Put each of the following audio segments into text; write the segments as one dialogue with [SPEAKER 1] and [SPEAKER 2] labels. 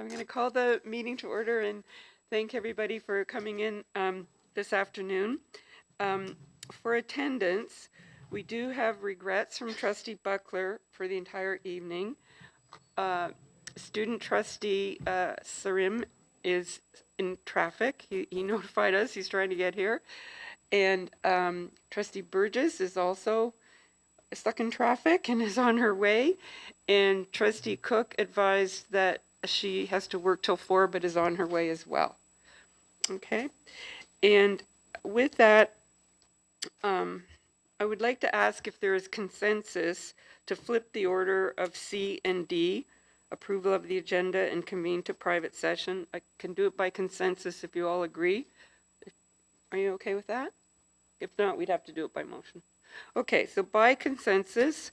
[SPEAKER 1] I'm going to call the meeting to order and thank everybody for coming in this afternoon. For attendance, we do have regrets from Trustee Buckler for the entire evening. Student Trustee Sarim is in traffic. He notified us he's trying to get here. And Trustee Burgess is also stuck in traffic and is on her way. And Trustee Cook advised that she has to work till 4 but is on her way as well. Okay. And with that, I would like to ask if there is consensus to flip the order of C and D, approval of the agenda and convene to private session. I can do it by consensus if you all agree. Are you okay with that? If not, we'd have to do it by motion. Okay, so by consensus,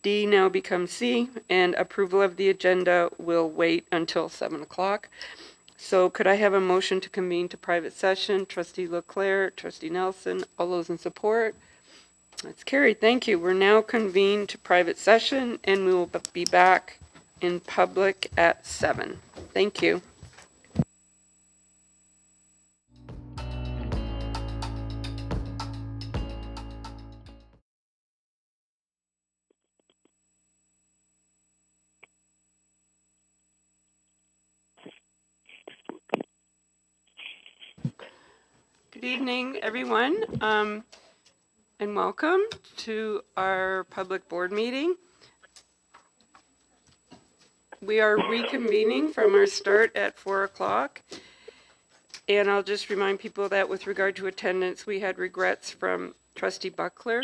[SPEAKER 1] D now becomes C, and approval of the agenda will wait until 7 o'clock. So could I have a motion to convene to private session? Trustee Leclerc, Trustee Nelson, all those in support? That's carried. Thank you. We're now convened to private session, and we will be back in public at 7. Thank you. Good evening, everyone, and welcome to our public board meeting. We are reconvening from our start at 4 o'clock, and I'll just remind people that with regard to attendance, we had regrets from Trustee Buckler.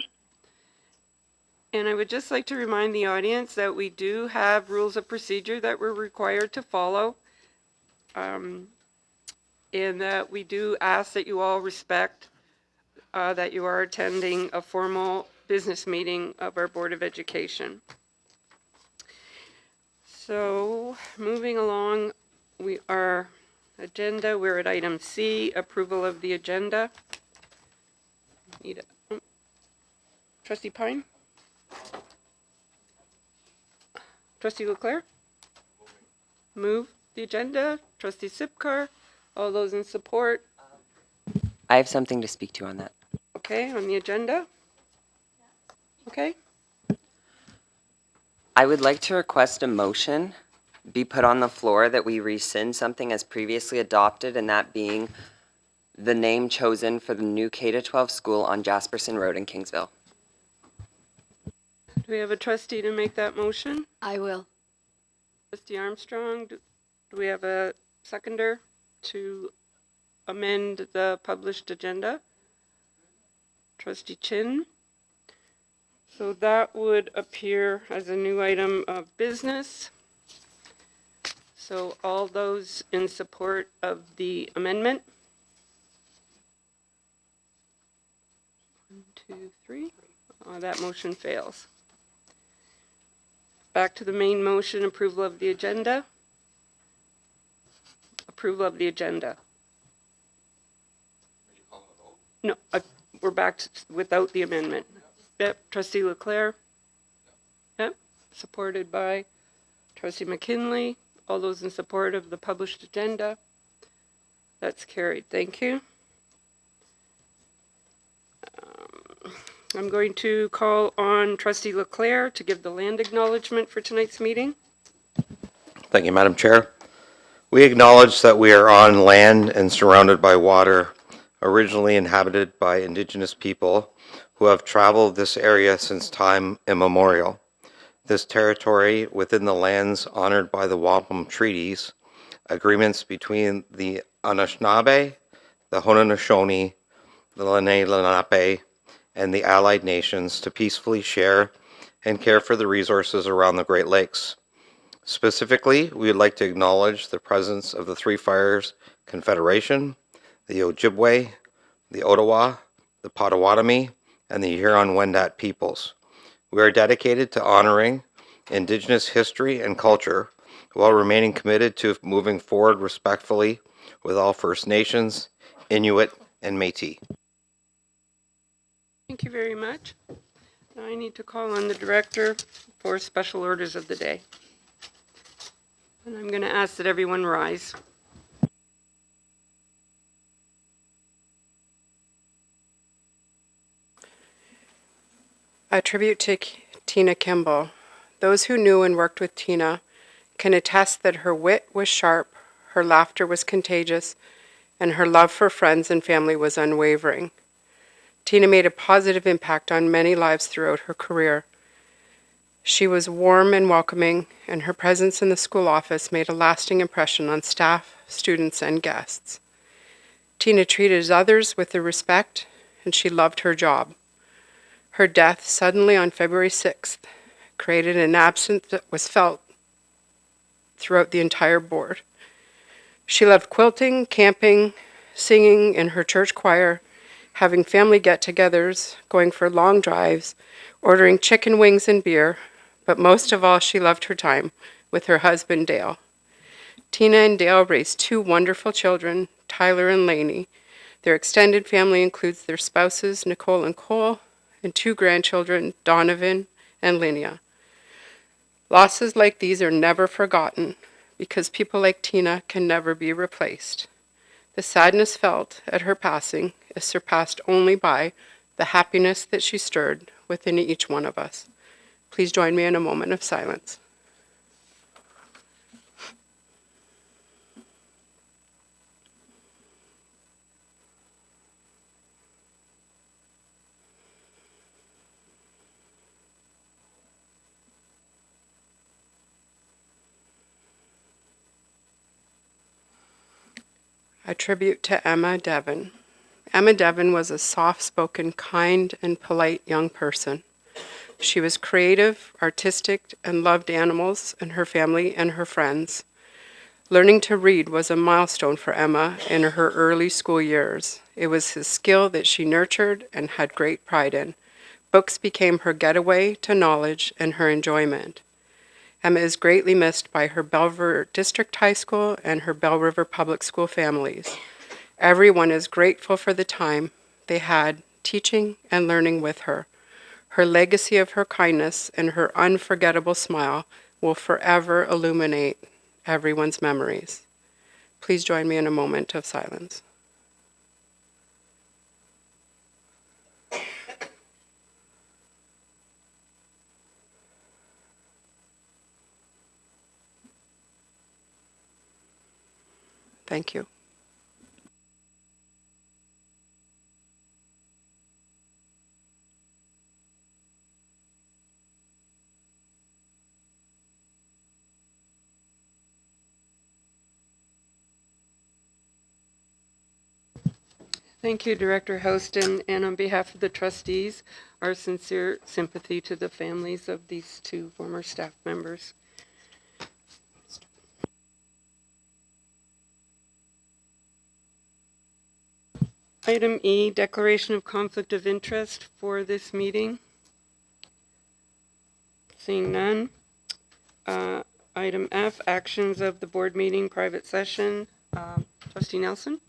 [SPEAKER 1] And I would just like to remind the audience that we do have rules of procedure that we're required to follow, and that we do ask that you all respect that you are attending a formal business meeting of our Board of Education. So moving along, we're at item C, approval of the agenda. Trustee Pine? Trustee Leclerc? Move the agenda. Trustee Sipkar? All those in support?
[SPEAKER 2] I have something to speak to on that.
[SPEAKER 1] Okay, on the agenda? Okay.
[SPEAKER 2] I would like to request a motion be put on the floor that we rescind something as previously adopted, and that being the name chosen for the new K-12 school on Jasperson Road in Kingsville.
[SPEAKER 1] Do we have a trustee to make that motion?
[SPEAKER 3] I will.
[SPEAKER 1] Trustee Armstrong, do we have a seconder to amend the published agenda? Trustee Chin. So that would appear as a new item of business. So all those in support of the amendment? 1, 2, 3. That motion fails. Back to the main motion, approval of the agenda. Approval of the agenda. No, we're back to without the amendment. Yep, Trustee Leclerc. Yep, supported by Trustee McKinley. All those in support of the published agenda? That's carried. Thank you. I'm going to call on Trustee Leclerc to give the land acknowledgement for tonight's meeting.
[SPEAKER 4] Thank you, Madam Chair. We acknowledge that we are on land and surrounded by water, originally inhabited by Indigenous people who have traveled this area since time immemorial. This territory within the lands honored by the Wampum Treaties, agreements between the Anishinaabe, the Haudenosaunee, the Lenni Lenape, and the allied nations to peacefully share and care for the resources around the Great Lakes. Specifically, we would like to acknowledge the presence of the Three Fires Confederation, the Ojibwe, the Ottawa, the Potawatomi, and the Huron-Wendat peoples. We are dedicated to honoring Indigenous history and culture while remaining committed to moving forward respectfully with all First Nations, Inuit, and Métis.
[SPEAKER 1] Thank you very much. Now I need to call on the director for special orders of the day. And I'm going to ask that everyone rise.
[SPEAKER 3] A tribute to Tina Kimball. Those who knew and worked with Tina can attest that her wit was sharp, her laughter was contagious, and her love for friends and family was unwavering. Tina made a positive impact on many lives throughout her career. She was warm and welcoming, and her presence in the school office made a lasting impression on staff, students, and guests. Tina treated others with respect, and she loved her job. Her death, suddenly on February 6th, created an absence that was felt throughout the entire board. She loved quilting, camping, singing in her church choir, having family get-togethers, going for long drives, ordering chicken wings and beer, but most of all, she loved her time with her husband, Dale. Tina and Dale raised 2 wonderful children, Tyler and Lainey. Their extended family includes their spouses, Nicole and Cole, and 2 grandchildren, Donovan and Linnea. Losses like these are never forgotten because people like Tina can never be replaced. The sadness felt at her passing is surpassed only by the happiness that she stirred within each one of us. Please join me in a moment of silence. A tribute to Emma Devon. Emma Devon was a soft-spoken, kind, and polite young person. She was creative, artistic, and loved animals and her family and her friends. Learning to read was a milestone for Emma in her early school years. It was a skill that she nurtured and had great pride in. Books became her getaway to knowledge and her enjoyment. Emma is greatly missed by her Bell River District High School and her Bell River Public School families. Everyone is grateful for the time they had teaching and learning with her. Her legacy of her kindness and her unforgettable smile will forever illuminate everyone's memories. Please join me in a moment of silence. Thank you.
[SPEAKER 1] Thank you, Director Houston, and on behalf of the trustees, our sincere sympathy to the families of these 2 former staff members. Item E, declaration of conflict of interest for this meeting. Seeing none. Item F, actions of the board meeting, private session. Trustee Nelson?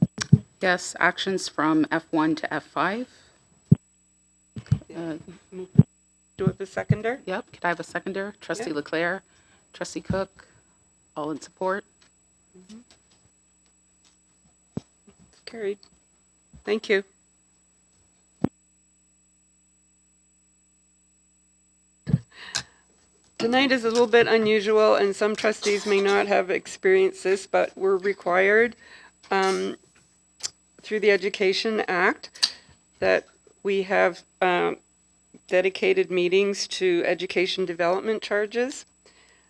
[SPEAKER 5] Yes, actions from F1 to F5.
[SPEAKER 1] Do I have a seconder?
[SPEAKER 5] Yep, could I have a seconder? Trustee
[SPEAKER 1] Yep.
[SPEAKER 5] Leclerc, Trustee Cook, all in support?
[SPEAKER 1] It's carried. Thank you. Tonight is a little bit unusual, and some trustees may not have experienced this, but we're required through the Education Act that we have dedicated meetings to education development charges.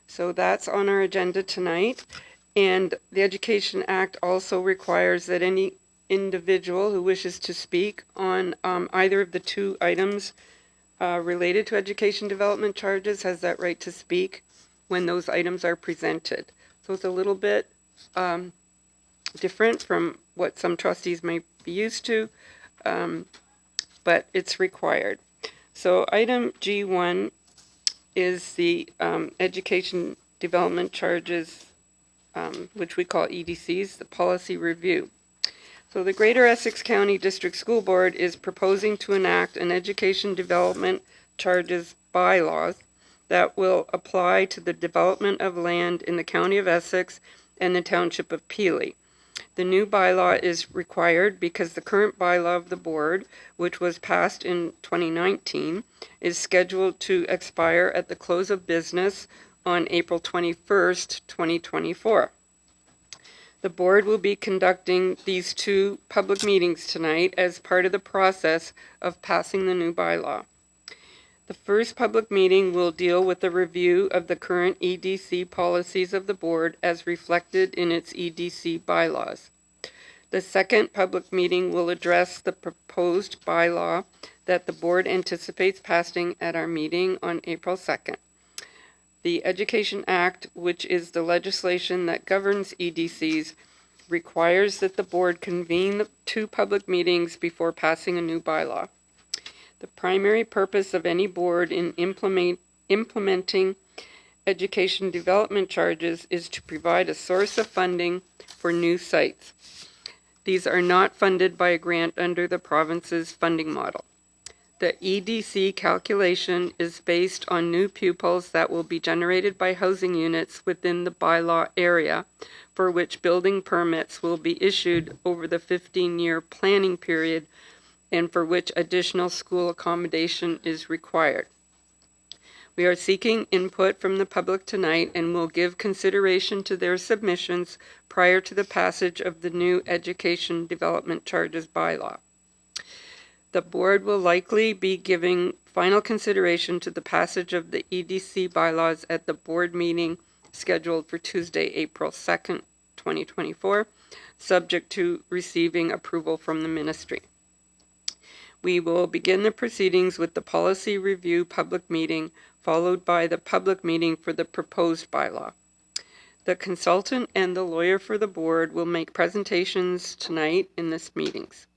[SPEAKER 1] So that's on our agenda tonight. And the Education Act also requires that any individual who wishes to speak on either of the 2 items related to education development charges has that right to speak when those items are presented. So it's a little bit different from what some trustees may be used to, but it's required. So item G1 is the education development charges, which we call EDCs, the policy review. So the Greater Essex County District School Board is proposing to enact an education development charges bylaws that will apply to the development of land in the County of Essex and the Township of Peely. The new bylaw is required because the current bylaw of the board, which was passed in 2019, is scheduled to expire at the close of business on April 21st, 2024. The board will be conducting these two public meetings tonight as part of the process of passing the new bylaw. The first public meeting will deal with a review of the current EDC policies of the board as reflected in its EDC bylaws. The second public meeting will address the proposed bylaw that the board anticipates passing at our meeting on April 2nd. The Education Act, which is the legislation that governs EDCs, requires that the board convene the two public meetings before passing a new bylaw. The primary purpose of any board in implementing education development charges is to provide a source of funding for new sites. These are not funded by a grant under the province's funding model. The EDC calculation is based on new pupils that will be generated by housing units within the bylaw area, for which building permits will be issued over the 15-year planning period and for which additional school accommodation is required. We are seeking input from the public tonight and will give consideration to their submissions prior to the passage of the new Education Development Charges bylaw. The board will likely be giving final consideration to the passage of the EDC bylaws at the board meeting scheduled for Tuesday, April 2nd, 2024, subject to receiving approval from the ministry. We will begin the proceedings with the policy review public meeting, followed by the public meeting for the proposed bylaw. The consultant and the lawyer for the board will make presentations tonight in this meetings.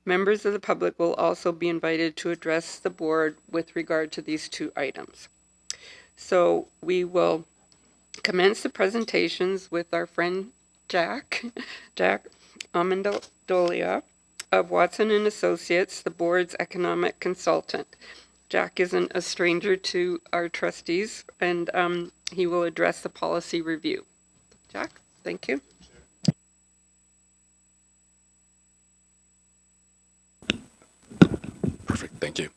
[SPEAKER 1] Members of the public will also be invited to address the board with regard to these two items. So we will commence the presentations with our friend Jack Amendolia of Watson and Associates, the board's economic consultant. Jack isn't a stranger to our trustees, and he will address the policy review. Jack, thank you.
[SPEAKER 6] Perfect, thank you.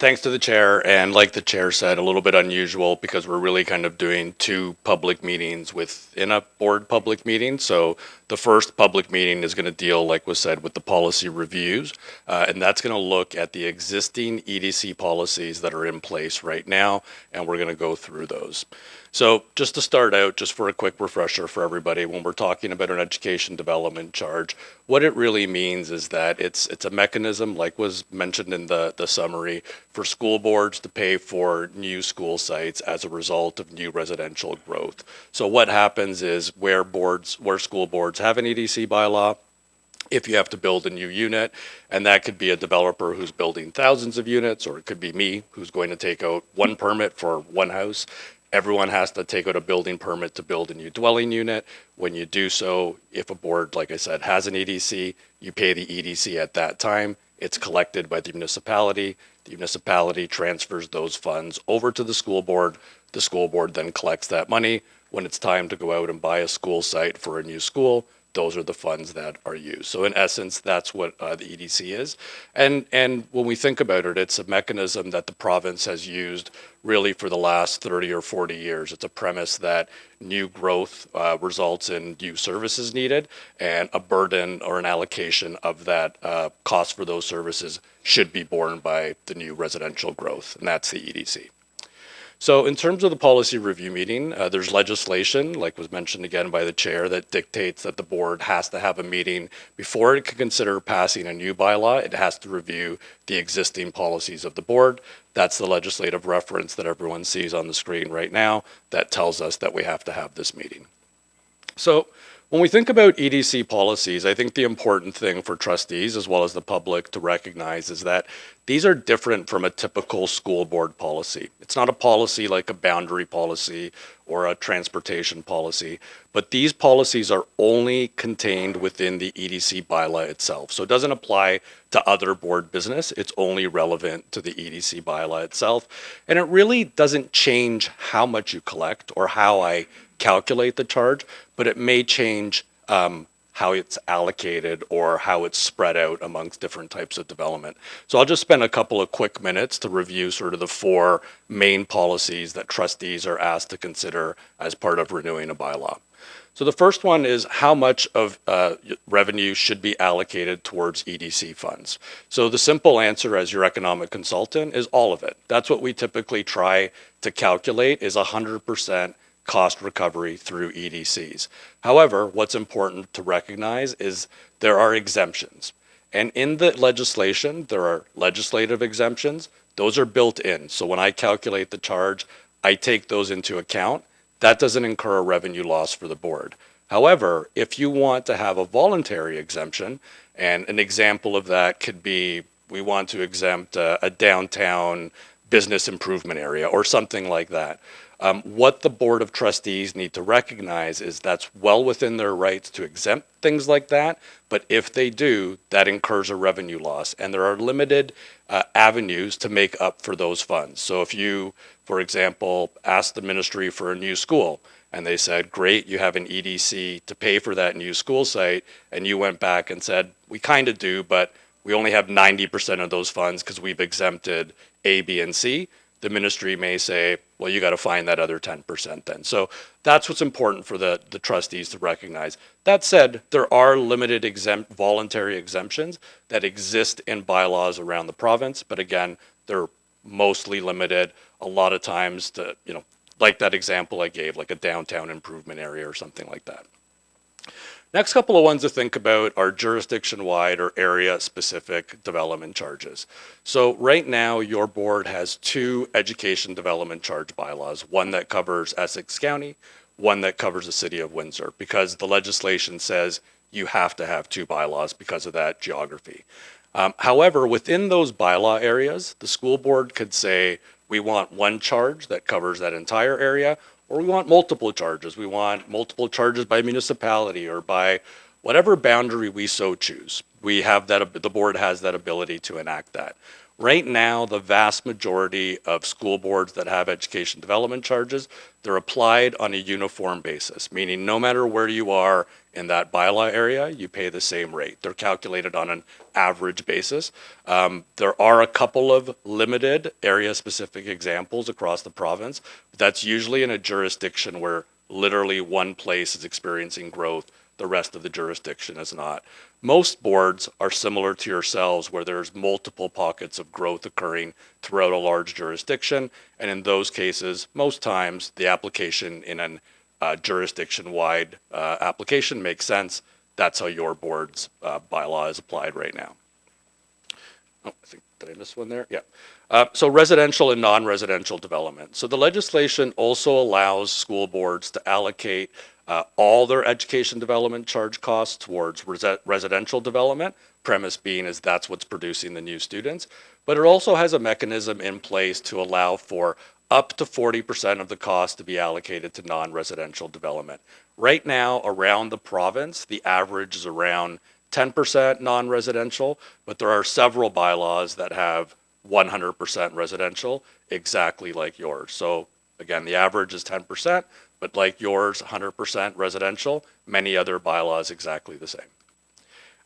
[SPEAKER 6] Thanks to the chair, and like the chair said, a little bit unusual because we're really kind of doing two public meetings within a board public meeting. So the first public meeting is going to deal, like was said, with the policy reviews, and that's going to look at the existing EDC policies that are in place right now, and we're going to go through those. So just to start out, just for a quick refresher for everybody, when we're talking about an education development charge, what it really means is that it's a mechanism, like was mentioned in the summary, for school boards to pay for new school sites as a result of new residential growth. So what happens is where school boards have an EDC bylaw, if you have to build a new unit, and that could be a developer who's building thousands of units, or it could be me who's going to take out one permit for one house. Everyone has to take out a building permit to build a new dwelling unit. When you do so, if a board, like I said, has an EDC, you pay the EDC at that time. It's collected by the municipality. The municipality transfers those funds over to the school board. The school board then collects that money. When it's time to go out and buy a school site for a new school, those are the funds that are used. So in essence, that's what the EDC is. And when we think about it, it's a mechanism that the province has used really for the last 30 or 40 years. It's a premise that new growth results in new services needed, and a burden or an allocation of that cost for those services should be borne by the new residential growth, and that's the EDC. So in terms of the policy review meeting, there's legislation, like was mentioned again by the chair, that dictates that the board has to have a meeting before it can consider passing a new bylaw. It has to review the existing policies of the board. That's the legislative reference that everyone sees on the screen right now that tells us that we have to have this meeting. So When we think about EDC policies, I think the important thing for trustees as well as the public to recognize is that these are different from a typical school board policy. It's not a policy like a boundary policy or a transportation policy, but these policies are only contained within the EDC bylaw itself. So it doesn't apply to other board business. It's only relevant to the EDC bylaw itself. And it really doesn't change how much you collect or how I calculate the charge, but it may change how it's allocated or how it's spread out amongst different types of development. So I'll just spend a couple of quick minutes to review sort of the four main policies that trustees are asked to consider as part of renewing a bylaw. So the first one is how much of revenue should be allocated towards EDC funds. So the simple answer as your economic consultant is all of it. That's what we typically try to calculate is 100% cost recovery through EDCs. However, what's important to recognize is there are exemptions. And in the legislation, there are legislative exemptions. Those are built in. So when I calculate the charge, I take those into account. That doesn't incur a revenue loss for the board. However, if you want to have a voluntary exemption, and an example of that could be we want to exempt a downtown business improvement area or something like that. What the Board of Trustees need to recognize is that's well within their rights to exempt things like that, but if they do, that incurs a revenue loss, and there are limited avenues to make up for those funds. So if you, for example, ask the ministry for a new school, and they said, great, you have an EDC to pay for that new school site, and you went back and said, we kind of do, but we only have 90% of those funds because we've exempted A, B, and C, the ministry may say, well, you got to find that other 10% then. So that's what's important for the trustees to recognize. That said, there are limited voluntary exemptions that exist in bylaws around the province, but again, they're mostly limited a lot of times to, like that example I gave, like a downtown improvement area or something like that. Next couple of ones to think about are jurisdiction-wide or area-specific development charges. So right now, your board has two education development charge bylaws, one that covers Essex County, one that covers the city of Windsor, because the legislation says you have to have two bylaws because of that geography. However, within those bylaw areas, the school board could say, we want one charge that covers that entire area, or we want multiple charges. We want multiple charges by municipality or by whatever boundary we so choose. We have that, the board has that ability to enact that. Right now, the vast majority of school boards that have education development charges, they're applied on a uniform basis, meaning no matter where you are in that bylaw area, you pay the same rate. They're calculated on an average basis. There are a couple of limited area-specific examples across the province. That's usually in a jurisdiction where literally one place is experiencing growth, the rest of the jurisdiction is not. Most boards are similar to yourselves where there's multiple pockets of growth occurring throughout a large jurisdiction. And in those cases, most times the application in an jurisdiction-wide application makes sense. That's how your board's bylaw is applied right now. Oh, I think, did I miss one there? Yeah. So residential and non-residential development. So the legislation also allows school boards to allocate all their education development charge costs towards residential development, premise being is that's what's producing the new students. But it also has a mechanism in place to allow for up to 40% of the cost to be allocated to non-residential development. Right now, around the province, the average is around 10% non-residential, but there are several bylaws that have 100% residential, exactly like yours. So again, the average is 10%, but like yours, 100% residential, many other bylaws exactly the same.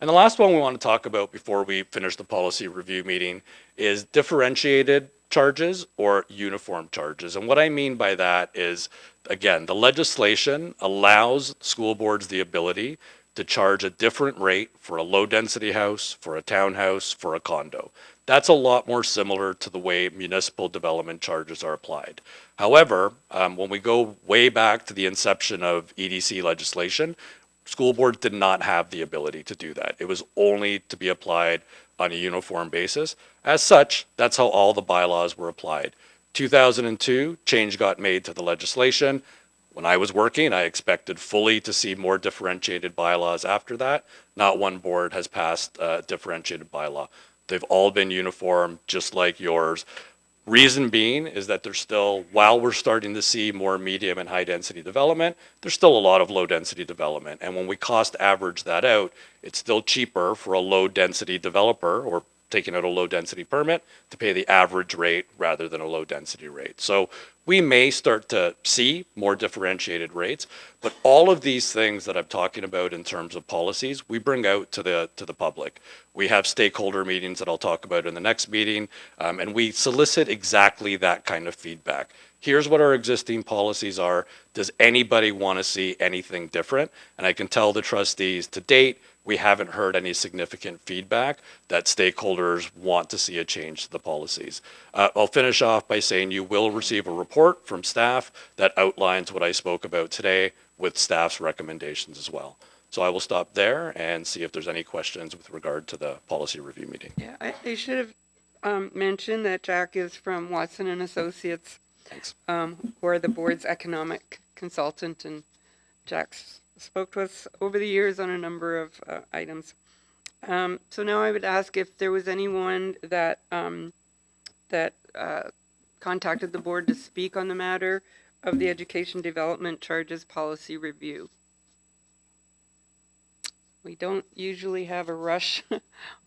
[SPEAKER 6] And the last one we want to talk about before we finish the policy review meeting is differentiated charges or uniform charges. And what I mean by that is, again, the legislation allows school boards the ability to charge a different rate for a low density house, for a townhouse, for a condo. That's a lot more similar to the way municipal development charges are applied. However, when we go way back to the inception of EDC legislation, school boards did not have the ability to do that. It was only to be applied on a uniform basis. As such, that's how all the bylaws were applied. 2002, change got made to the legislation. When I was working, I expected fully to see more differentiated bylaws after that. Not one board has passed a differentiated bylaw. They've all been uniform, just like yours. Reason being is that there's still, while we're starting to see more medium and high density development, there's still a lot of low density development. And when we cost average that out, it's still cheaper for a low density developer or taking out a low density permit to pay the average rate rather than a low density rate. So we may start to see more differentiated rates, but all of these things that I'm talking about in terms of policies, we bring out to the public. We have stakeholder meetings that I'll talk about in the next meeting, and we solicit exactly that kind of feedback. Here's what our existing policies are. Does anybody want to see anything different? And I can tell the trustees to date, we haven't heard any significant feedback that stakeholders want to see a change to the policies. I'll finish off by saying you will receive a report from staff that outlines what I spoke about today with staff's recommendations as well. So I will stop there and see if there's any questions with regard to the policy review meeting.
[SPEAKER 1] Yeah, I should have mentioned that Jack is from Watson and Associates,
[SPEAKER 6] Thanks.
[SPEAKER 1] who are the board's economic consultant, and Jack's spoke to us over the years on a number of items. So now I would ask if there was anyone that contacted the board to speak on the matter of the education development charges policy review. We don't usually have a rush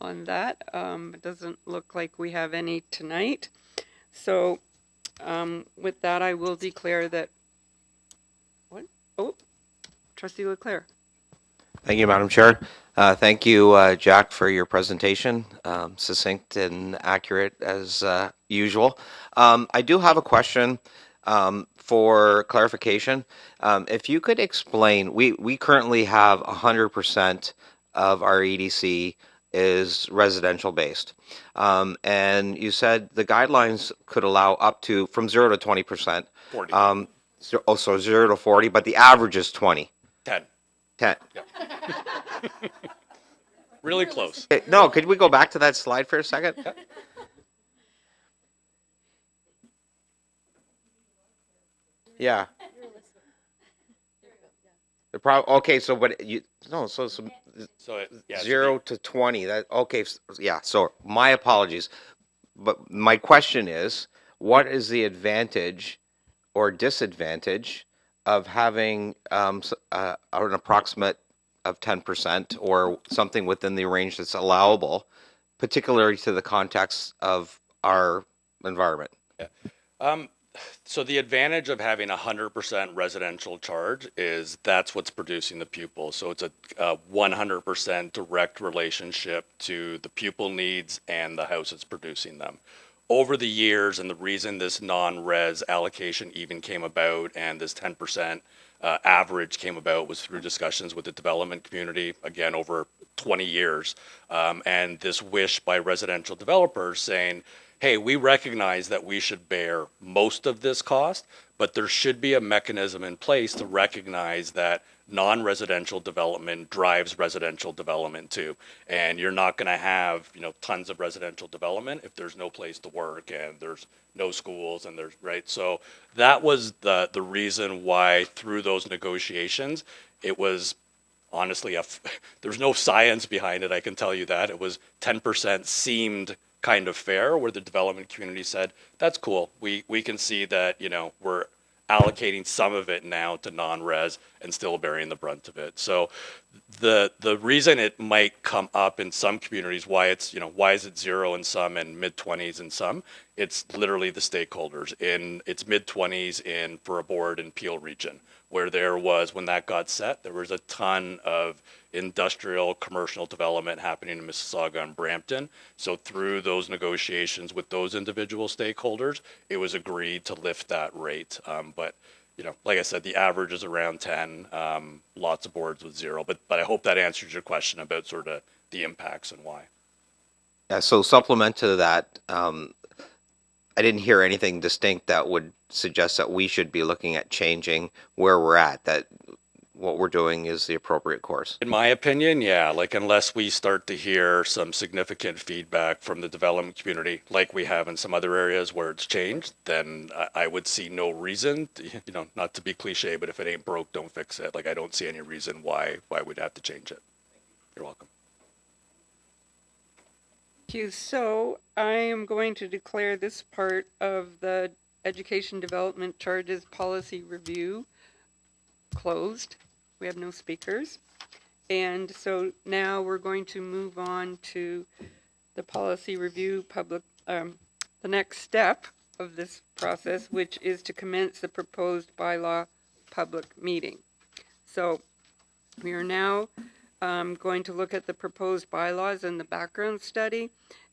[SPEAKER 1] on that. It doesn't look like we have any tonight. So with that, I will declare that. What? Oh. Trustee Leclerc.
[SPEAKER 4] Thank you, Madam Chair. Thank you, Jack, for your presentation. Succinct and accurate as usual. I do have a question for clarification. If you could explain, we currently have 100% of our EDC is residential based. And you said the guidelines could allow up to from 0 to 20%.
[SPEAKER 6] 40.
[SPEAKER 4] So 0 to 40, but the average is 20.
[SPEAKER 6] 10.
[SPEAKER 4] 10.
[SPEAKER 6] Really close.
[SPEAKER 4] No, could we go back to that slide for a second? Yeah. Okay, so but you no, so
[SPEAKER 6] So yeah,
[SPEAKER 4] 0 to 20. That okay, yeah. So my apologies, but my question is, what is the advantage or disadvantage of having an approximate of 10% or something within the range that's allowable, particularly to the context of our environment?
[SPEAKER 6] So the advantage of having 100% residential charge is that's what's producing the pupil. So it's a 100% direct relationship to the pupil needs and the house that's producing them. Over the years, and the reason this non-res allocation even came about and this 10% average came about was through discussions with the development community, again, over 20 years. And this wish by residential developers saying, hey, we recognize that we should bear most of this cost, but there should be a mechanism in place to recognize that non-residential development drives residential development too. And you're not going to have, tons of residential development if there's no place to work and there's no schools and there's, right? So that was the reason why through those negotiations, it was honestly, there's no science behind it, I can tell you that. It was 10% seemed kind of fair, where the development community said, that's cool. We can see that, we're allocating some of it now to non-res and still bearing the brunt of it. So the reason it might come up in some communities, why it's, why is it 0 in some and mid-20s in some, it's literally the stakeholders. It's mid-20s for a board in Peel region, where there was, when that got set, there was a ton of industrial commercial development happening in Mississauga and Brampton. So through those negotiations with those individual stakeholders, it was agreed to lift that rate. But like I said, the average is around 10, lots of boards with 0, but I hope that answers your question about sort of the impacts and why.
[SPEAKER 4] Yeah, so supplement to that, I didn't hear anything distinct that would suggest that we should be looking at changing where we're at, that what we're doing is the appropriate course.
[SPEAKER 6] In my opinion, yeah, like unless we start to hear some significant feedback from the development community, like we have in some other areas where it's changed, then I would see no reason, not to be cliche, but if it ain't broke, don't fix it. Like I don't see any reason why we'd have to change it. You're welcome.
[SPEAKER 1] Thank you. So I am going to declare this part of the Education Development Charges Policy Review closed. We have no speakers. And so now we're going to move on to the policy review the next step of this process, which is to commence the proposed bylaw public meeting. So we are now going to look at the proposed bylaws and the background study.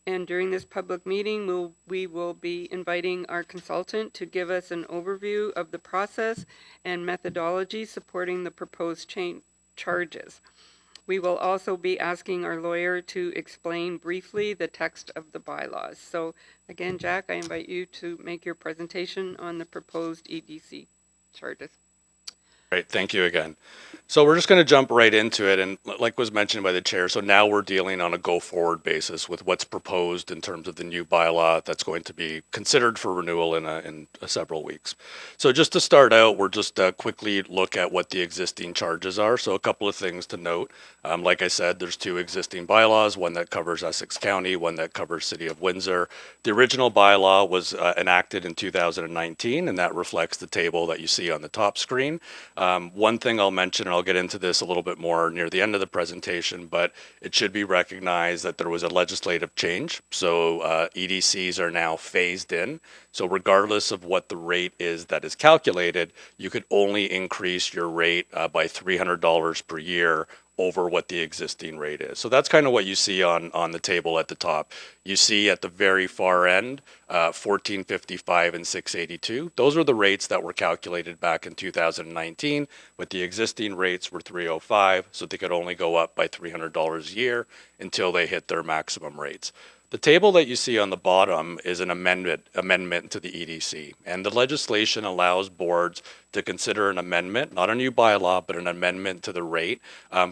[SPEAKER 1] And during this public meeting, we will be inviting our consultant to give us an overview of the process and methodology supporting the proposed charges. We will also be asking our lawyer to explain briefly the text of the bylaws. So again, Jack, I invite you to make your presentation on the proposed EDC charges.
[SPEAKER 6] Great, thank you again. So we're just going to jump right into it, and like was mentioned by the chair, so now we're dealing on a go-forward basis with what's proposed in terms of the new bylaw that's going to be considered for renewal in several weeks. So just to start out, we're just quickly look at what the existing charges are. So a couple of things to note. Like I said, there's two existing bylaws, one that covers Essex County, one that covers City of Windsor. The original bylaw was enacted in 2019, and that reflects the table that you see on the top screen. One thing I'll mention, and I'll get into this a little bit more near the end of the presentation, but it should be recognized that there was a legislative change. So EDCs are now phased in. So regardless of what the rate is that is calculated, you could only increase your rate by $300 per year over what the existing rate is. So that's kind of what you see on the table at the top. You see at the very far end, 1455 and 682. Those are the rates that were calculated back in 2019, but the existing rates were 305, so they could only go up by $300 a year until they hit their maximum rates. The table that you see on the bottom is an amendment to the EDC, and the legislation allows boards to consider an amendment, not a new bylaw, but an amendment to the rate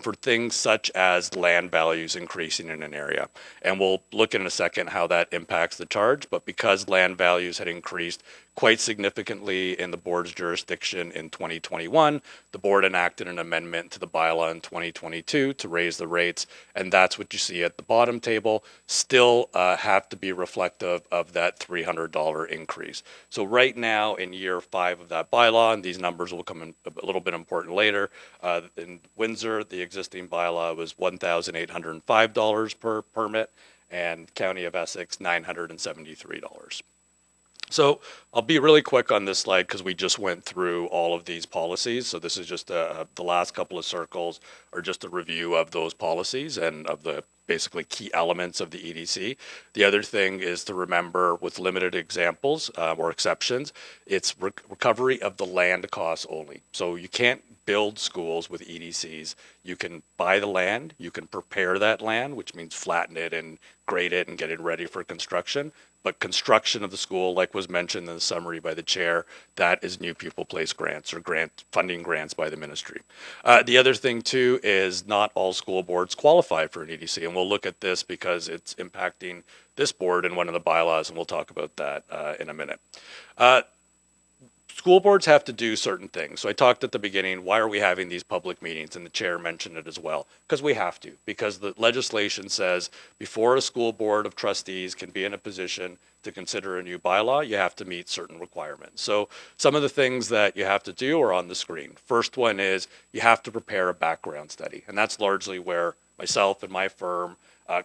[SPEAKER 6] for things such as land values increasing in an area. And we'll look in a second how that impacts the charge, but because land values had increased quite significantly in the board's jurisdiction in 2021, the board enacted an amendment to the bylaw in 2022 to raise the rates, and that's what you see at the bottom table. Still have to be reflective of that $300 increase. So right now in year 5 of that bylaw, and these numbers will come in a little bit important later, in Windsor, the existing bylaw was $1,805 per permit, and County of Essex, $973. So I'll be really quick on this slide because we just went through all of these policies. So this is just the last couple of circles are just a review of those policies and of the basically key elements of the EDC. The other thing is to remember with limited examples or exceptions, it's recovery of the land costs only. So you can't build schools with EDCs. You can buy the land, you can prepare that land, which means flatten it and grade it and get it ready for construction. But construction of the school, like was mentioned in the summary by the chair, that is new pupil place grants or funding grants by the ministry. The other thing too is not all school boards qualify for an EDC, and we'll look at this because it's impacting this board in one of the bylaws, and we'll talk about that in a minute. School boards have to do certain things. So I talked at the beginning, why are we having these public meetings? And the chair mentioned it as well. Because we have to. Because the legislation says before a school board of trustees can be in a position to consider a new bylaw, you have to meet certain requirements. So some of the things that you have to do are on the screen. First one is you have to prepare a background study. And that's largely where myself and my firm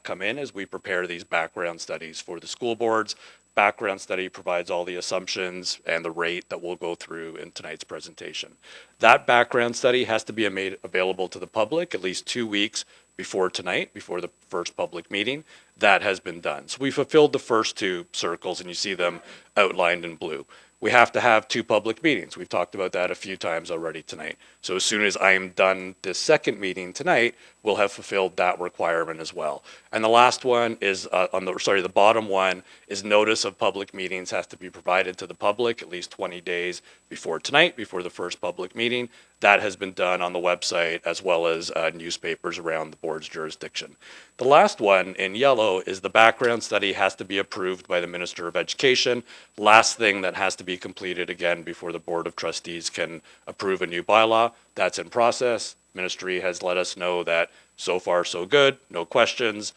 [SPEAKER 6] come in as we prepare these background studies for the school boards. Background study provides all the assumptions and the rate that we'll go through in tonight's presentation. That background study has to be made available to the public at least 2 weeks before tonight, before the first public meeting. That has been done. So we fulfilled the first 2 circles, and you see them outlined in blue. We have to have 2 public meetings. We've talked about that a few times already tonight. So as soon as I am done this second meeting tonight, we'll have fulfilled that requirement as well. And the last one is the bottom one is notice of public meetings has to be provided to the public at least 20 days before tonight, before the first public meeting. that has been done on the website as well as newspapers around the board's jurisdiction. The last one in yellow is the background study has to be approved by the Minister of Education. Last thing that has to be completed again before the Board of Trustees can approve a new bylaw. That's in process. Ministry has let us know that so far so good, no questions.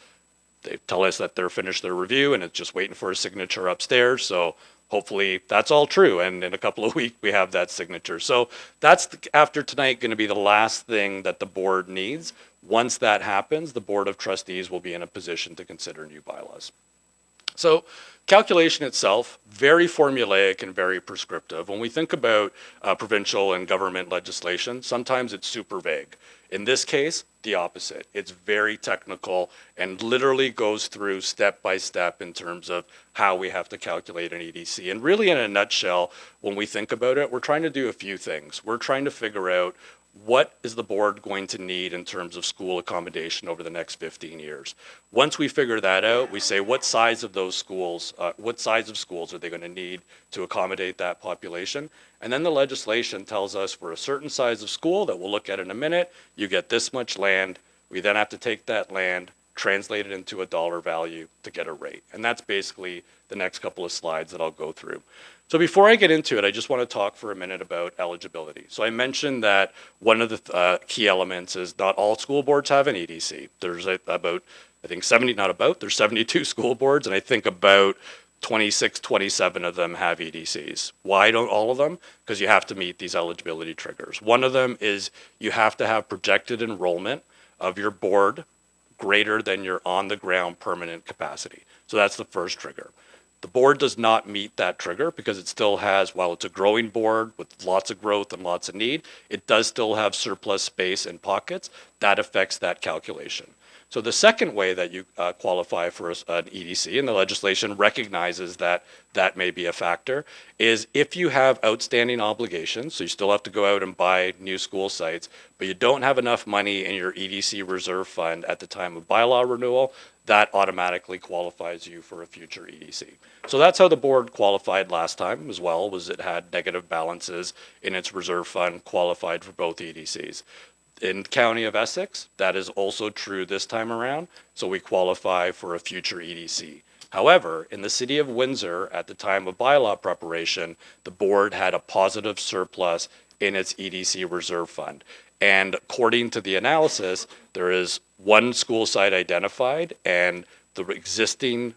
[SPEAKER 6] They tell us that they're finished their review and it's just waiting for a signature upstairs. So hopefully that's all true. And in a couple of weeks, we have that signature. So that's after tonight going to be the last thing that the board needs. Once that happens, the Board of Trustees will be in a position to consider new bylaws. So calculation itself, very formulaic and very prescriptive. When we think about provincial and government legislation, sometimes it's super vague. In this case, the opposite. It's very technical and literally goes through step by step in terms of how we have to calculate an EDC. And really in a nutshell, when we think about it, we're trying to do a few things. We're trying to figure out what is the board going to need in terms of school accommodation over the next 15 years. Once we figure that out, we say what size of those schools, what size of schools are they going to need to accommodate that population? And then the legislation tells us for a certain size of school that we'll look at in a minute, you get this much land. We then have to take that land, translate it into a dollar value to get a rate. And that's basically the next couple of slides that I'll go through. So before I get into it, I just want to talk for a minute about eligibility. So I mentioned that one of the key elements is not all school boards have an EDC. There's about, I think there's 72 school boards, and I think about 26, 27 of them have EDCs. Why don't all of them? Because you have to meet these eligibility triggers. One of them is you have to have projected enrollment of your board greater than your on-the-ground permanent capacity. So that's the first trigger. The board does not meet that trigger because it still has, while it's a growing board with lots of growth and lots of need, it does still have surplus space in pockets. That affects that calculation. So the second way that you qualify for an EDC, and the legislation recognizes that that may be a factor, is if you have outstanding obligations, so you still have to go out and buy new school sites, but you don't have enough money in your EDC reserve fund at the time of bylaw renewal, that automatically qualifies you for a future EDC. So that's how the board qualified last time as well, was it had negative balances in its reserve fund, qualified for both EDCs. In the County of Essex, that is also true this time around, so we qualify for a future EDC. However, in the City of Windsor, at the time of bylaw preparation, the board had a positive surplus in its EDC reserve fund. And according to the analysis, there is one school site identified, and the existing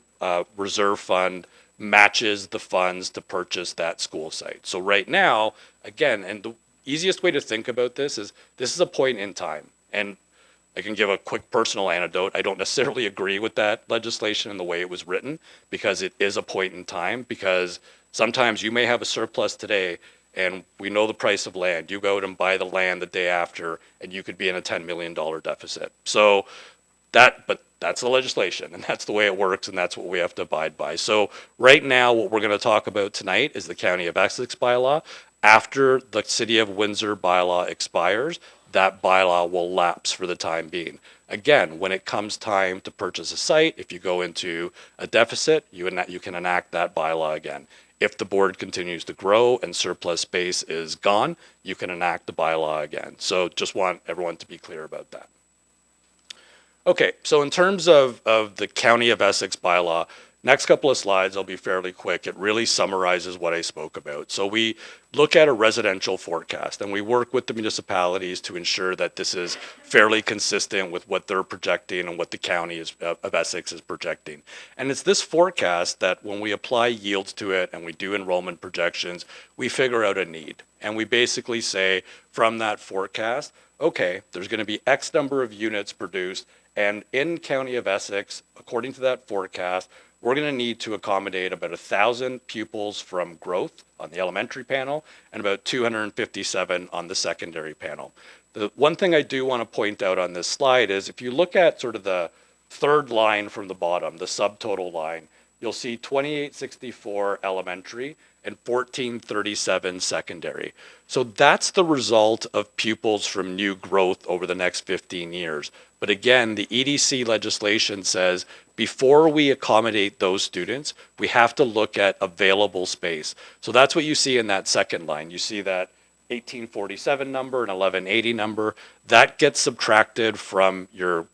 [SPEAKER 6] reserve fund matches the funds to purchase that school site. So right now, again, and the easiest way to think about this is a point in time. And I can give a quick personal anecdote. I don't necessarily agree with that legislation and the way it was written, because it is a point in time, because sometimes you may have a surplus today and we know the price of land. You go out and buy the land the day after and you could be in a $10 million deficit. So but that's the legislation and that's the way it works and that's what we have to abide by. So right now, what we're going to talk about tonight is the County of Essex bylaw. After the City of Windsor bylaw expires, that bylaw will lapse for the time being. Again, when it comes time to purchase a site, if you go into a deficit, you can enact that bylaw again. If the board continues to grow and surplus space is gone, you can enact the bylaw again. So just want everyone to be clear about that. Okay, so in terms of the County of Essex bylaw, next couple of slides, I'll be fairly quick. It really summarizes what I spoke about. So we look at a residential forecast and we work with the municipalities to ensure that this is fairly consistent with what they're projecting and what the County of Essex is projecting. And it's this forecast that when we apply yields to it and we do enrollment projections, we figure out a need. And we basically say from that forecast, okay, there's going to be X number of units produced, and in County of Essex, according to that forecast, we're going to need to accommodate about 1,000 pupils from growth on the elementary panel and about 257 on the secondary panel. The one thing I do want to point out on this slide is if you look at sort of the third line from the bottom, the subtotal line, you'll see 2864 elementary and 1437 secondary. So that's the result of pupils from new growth over the next 15 years. But again, the EDC legislation says before we accommodate those students, we have to look at available space. So that's what you see in that second line. You see that 1847 number, an 1180 number. That gets subtracted from your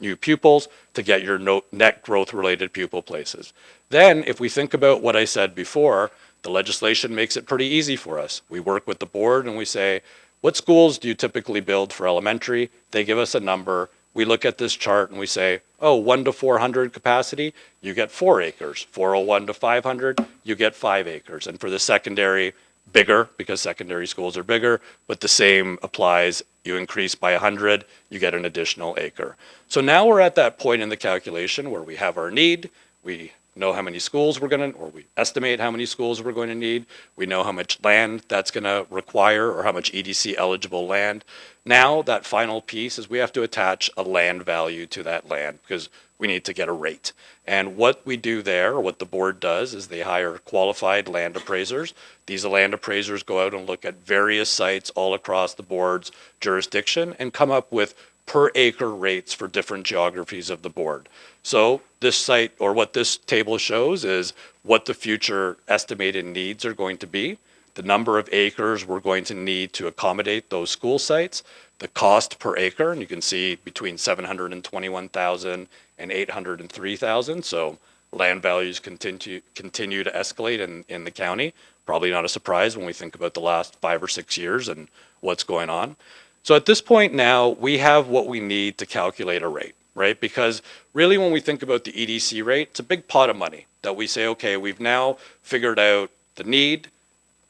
[SPEAKER 6] new pupils to get your net growth related pupil places. Then, if we think about what I said before, the legislation makes it pretty easy for us. We work with the board and we say, what schools do you typically build for elementary? They give us a number. We look at this chart and we say, oh, 1 to 400 capacity, you get 4 acres. 401 to 500, you get 5 acres. And for the secondary, bigger, because secondary schools are bigger, but the same applies. You increase by 100, you get an additional acre. So now we're at that point in the calculation where we have our need, we know how many schools we're going to, or we estimate how many schools we're going to need. We know how much land that's going to require or how much EDC eligible land. Now that final piece is we have to attach a land value to that land because we need to get a rate. And what we do there, or what the board does, is they hire qualified land appraisers. These land appraisers go out and look at various sites all across the board's jurisdiction and come up with per acre rates for different geographies of the board. So this site, or what this table shows, is what the future estimated needs are going to be, the number of acres we're going to need to accommodate those school sites, the cost per acre, and you can see between 721,000 and 803,000. So land values continue to escalate in the county. Probably not a surprise when we think about the last 5 or 6 years and what's going on. So at this point now, we have what we need to calculate a rate, right? Because really when we think about the EDC rate, it's a big pot of money that we say, okay, we've now figured out the need,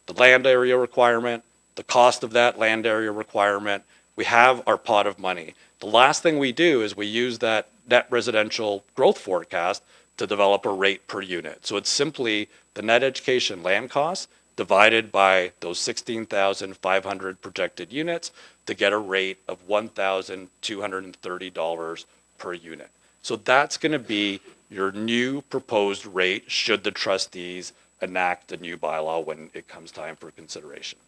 [SPEAKER 6] the land area requirement, the cost of that land area requirement. We have our pot of money. The last thing we do is we use that net residential growth forecast to develop a rate per unit. So it's simply the net education land cost divided by those 16,500 projected units to get a rate of $1,230 per unit. So that's going to be your new proposed rate should the trustees enact a new bylaw when it comes time for consideration.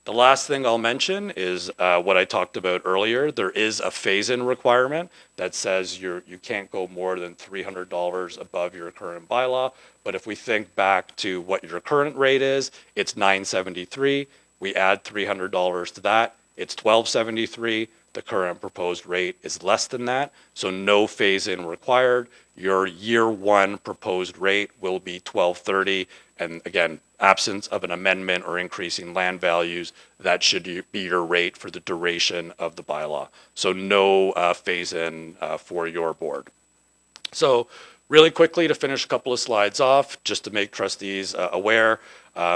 [SPEAKER 6] The last thing I'll mention is what I talked about earlier. There is a phase-in requirement that says you can't go more than $300 above your current bylaw. But if we think back to what your current rate is, it's $973. We add $300 to that, it's $1,273. The current proposed rate is less than that, so no phase-in required. Your year one proposed rate will be $1,230, and again, absence of an amendment or increasing land values, that should be your rate for the duration of the bylaw. So no phase-in for your board. So really quickly to finish a couple of slides off, just to make trustees aware.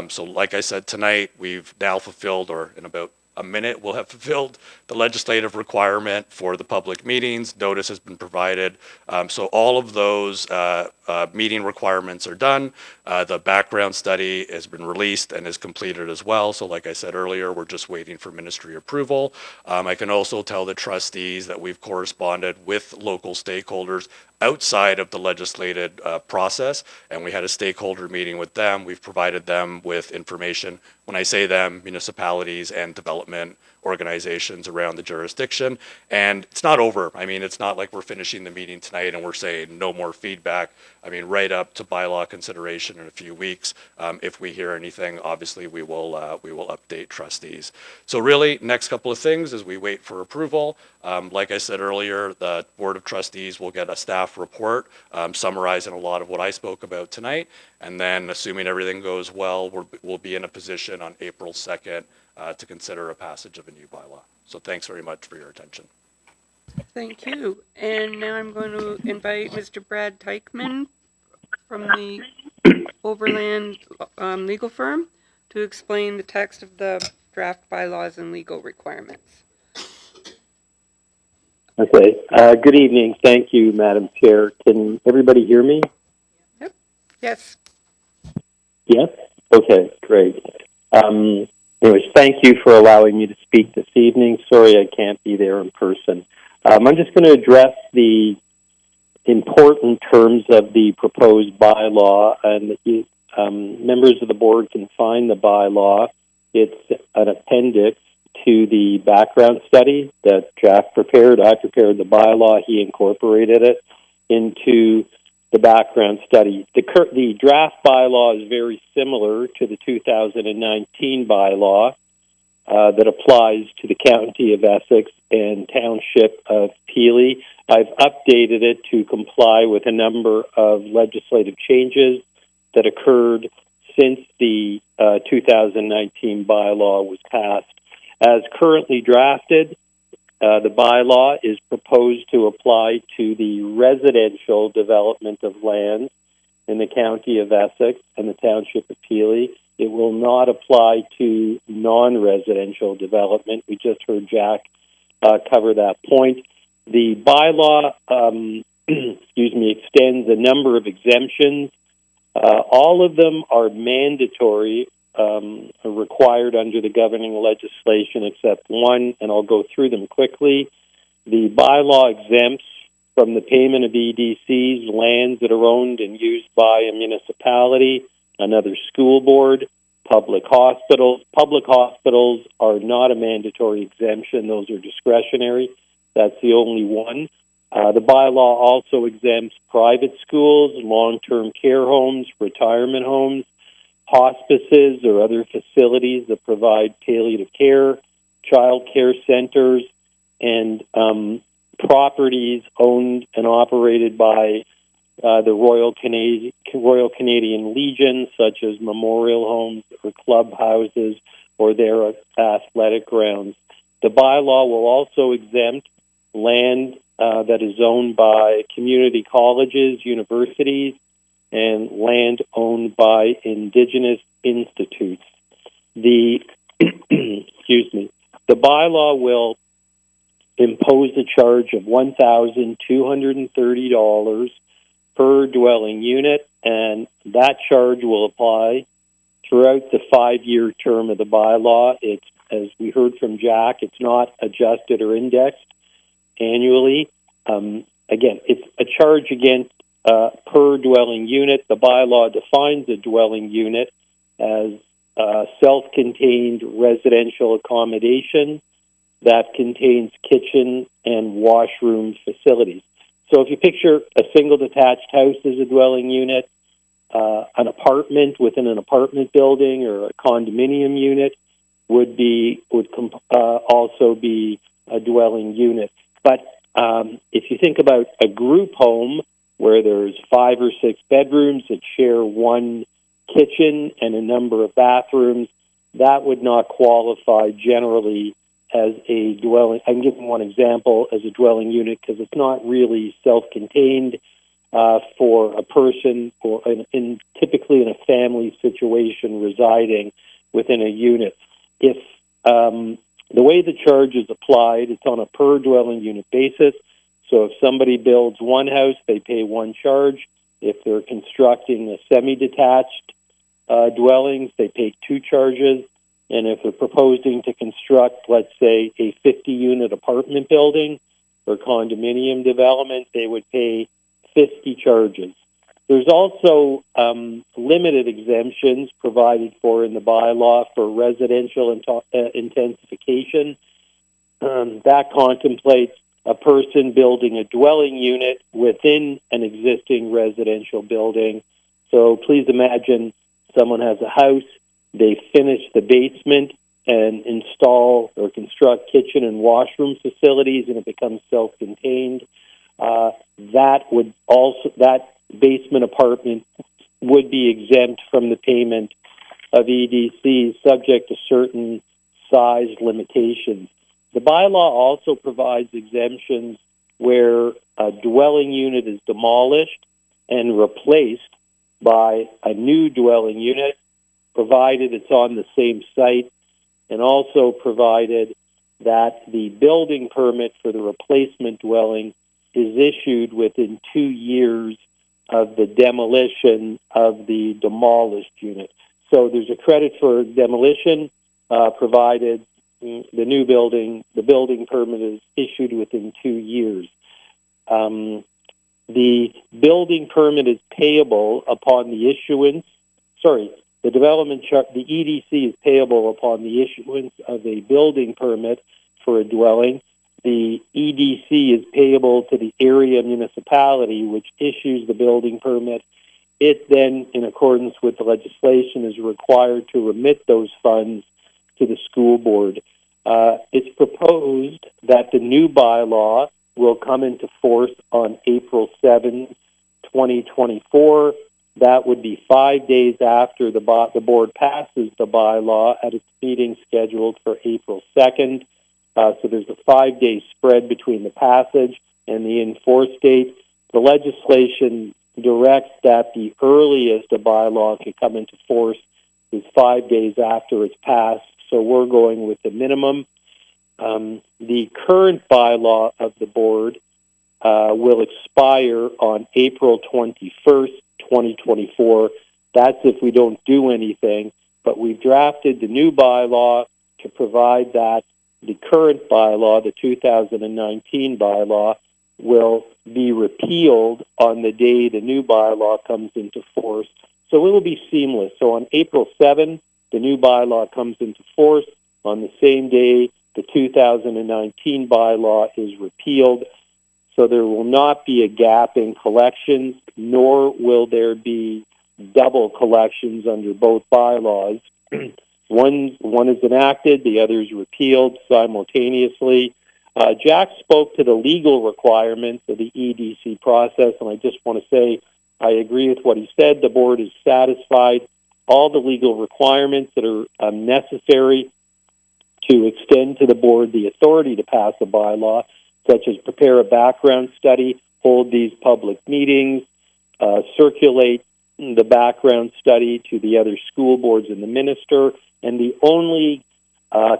[SPEAKER 6] So like I said tonight, we've now fulfilled, or in about a minute, we'll have fulfilled the legislative requirement for the public meetings. Notice has been provided. So all of those meeting requirements are done. The background study has been released and is completed as well. So like I said earlier, we're just waiting for ministry approval. I can also tell the trustees that we've corresponded with local stakeholders outside of the legislated process, and we had a stakeholder meeting with them. We've provided them with information. When I say them, municipalities and development organizations around the jurisdiction. And it's not over. I mean, it's not like we're finishing the meeting tonight and we're saying no more feedback. I mean, right up to bylaw consideration in a few weeks. If we hear anything, obviously we will update trustees. So really, next couple of things as we wait for approval. Like I said earlier, the Board of Trustees will get a staff report summarizing a lot of what I spoke about tonight. And then, assuming everything goes well, we'll be in a position on April 2nd to consider a passage of a new bylaw. So thanks very much for your attention.
[SPEAKER 1] Thank you. And now I'm going to invite Mr. Brad Teichman from the Overland legal firm to explain the text of the draft bylaws and legal requirements.
[SPEAKER 7] Okay. Good evening. Thank you, Madam Chair. Can everybody hear me?
[SPEAKER 1] Yep. Yes.
[SPEAKER 7] Yes? Okay, great. Anyways, thank you for allowing me to speak this evening. Sorry I can't be there in person. I'm just going to address the important terms of the proposed bylaw, and members of the board can find the bylaw. It's an appendix to the background study that Jack prepared. I prepared the bylaw. He incorporated it into the background study. The draft bylaw is very similar to the 2019 bylaw. that applies to the County of Essex and Township of Peely. I've updated it to comply with a number of legislative changes that occurred since the 2019 bylaw was passed. As currently drafted, the bylaw is proposed to apply to the residential development of land in the County of Essex and the Township of Peely. It will not apply to non-residential development. We just heard Jack cover that point. The bylaw, extends a number of exemptions. All of them are mandatory, required under the governing legislation, except one, and I'll go through them quickly. The bylaw exempts from the payment of EDCs lands that are owned and used by a municipality, another school board, public hospitals. Public hospitals are not a mandatory exemption. Those are discretionary. That's the only one. The bylaw also exempts private schools, long-term care homes, retirement homes, hospices, or other facilities that provide palliative care, child care centers, and properties owned and operated by the Royal Canadian Legion, such as memorial homes or clubhouses or their athletic grounds. The bylaw will also exempt land that is owned by community colleges, universities, and land owned by Indigenous institutes. The the bylaw will impose a charge of $1,230 per dwelling unit, and that charge will apply throughout the 5-year term of the bylaw. It's, as we heard from Jack, it's not adjusted or indexed annually. Again, it's a charge against per dwelling unit. The bylaw defines a dwelling unit as self-contained residential accommodation that contains kitchen and washroom facilities. So if you picture a single detached house as a dwelling unit, an apartment within an apartment building or a condominium unit would also be a dwelling unit. But if you think about a group home where there's 5 or 6 bedrooms that share one kitchen and a number of bathrooms, that would not qualify generally as a dwelling. I'm giving one example as a dwelling unit because it's not really self-contained for a person or typically in a family situation residing within a unit. If the way the charge is applied, it's on a per dwelling unit basis. So if somebody builds one house, they pay one charge. If they're constructing a semi-detached dwellings, they pay 2 charges. And if they're proposing to construct, let's say, a 50-unit apartment building or condominium development, they would pay 50 charges. There's also limited exemptions provided for in the bylaw for residential intensification. That contemplates a person building a dwelling unit within an existing residential building. So please imagine someone has a house, they finish the basement and install or construct kitchen and washroom facilities, and it becomes self-contained. That basement apartment would be exempt from the payment of EDC, subject to certain size limitations. The bylaw also provides exemptions where a dwelling unit is demolished and replaced by a new dwelling unit, provided it's on the same site, and also provided that the building permit for the replacement dwelling is issued within 2 years of the demolition of the demolished unit. So there's a credit for demolition, provided the building permit is issued within 2 years. The building permit is payable upon the issuance, the EDC is payable upon the issuance of a building permit for a dwelling. The EDC is payable to the area municipality, which issues the building permit. It then, in accordance with the legislation, is required to remit those funds to the school board. It's proposed that the new bylaw will come into force on April 7, 2024. That would be 5 days after the board passes the bylaw at its meeting scheduled for April 2nd. So there's a 5-day spread between the passage and the enforce date. The legislation directs that the earliest a bylaw can come into force is 5 days after it's passed. So we're going with the minimum. The current bylaw of the board will expire on April 21st, 2024. That's if we don't do anything. But we've drafted the new bylaw to provide that the current bylaw, the 2019 bylaw, will be repealed on the day the new bylaw comes into force. So it will be seamless. So on April 7, the new bylaw comes into force. On the same day, the 2019 bylaw is repealed. So there will not be a gap in collections, nor will there be double collections under both bylaws. One is enacted, the other is repealed simultaneously. Jack spoke to the legal requirements of the EDC process, and I just want to say I agree with what he said. The board is satisfied. All the legal requirements that are necessary to extend to the board the authority to pass a bylaw, such as prepare a background study, hold these public meetings, circulate the background study to the other school boards and the minister, and the only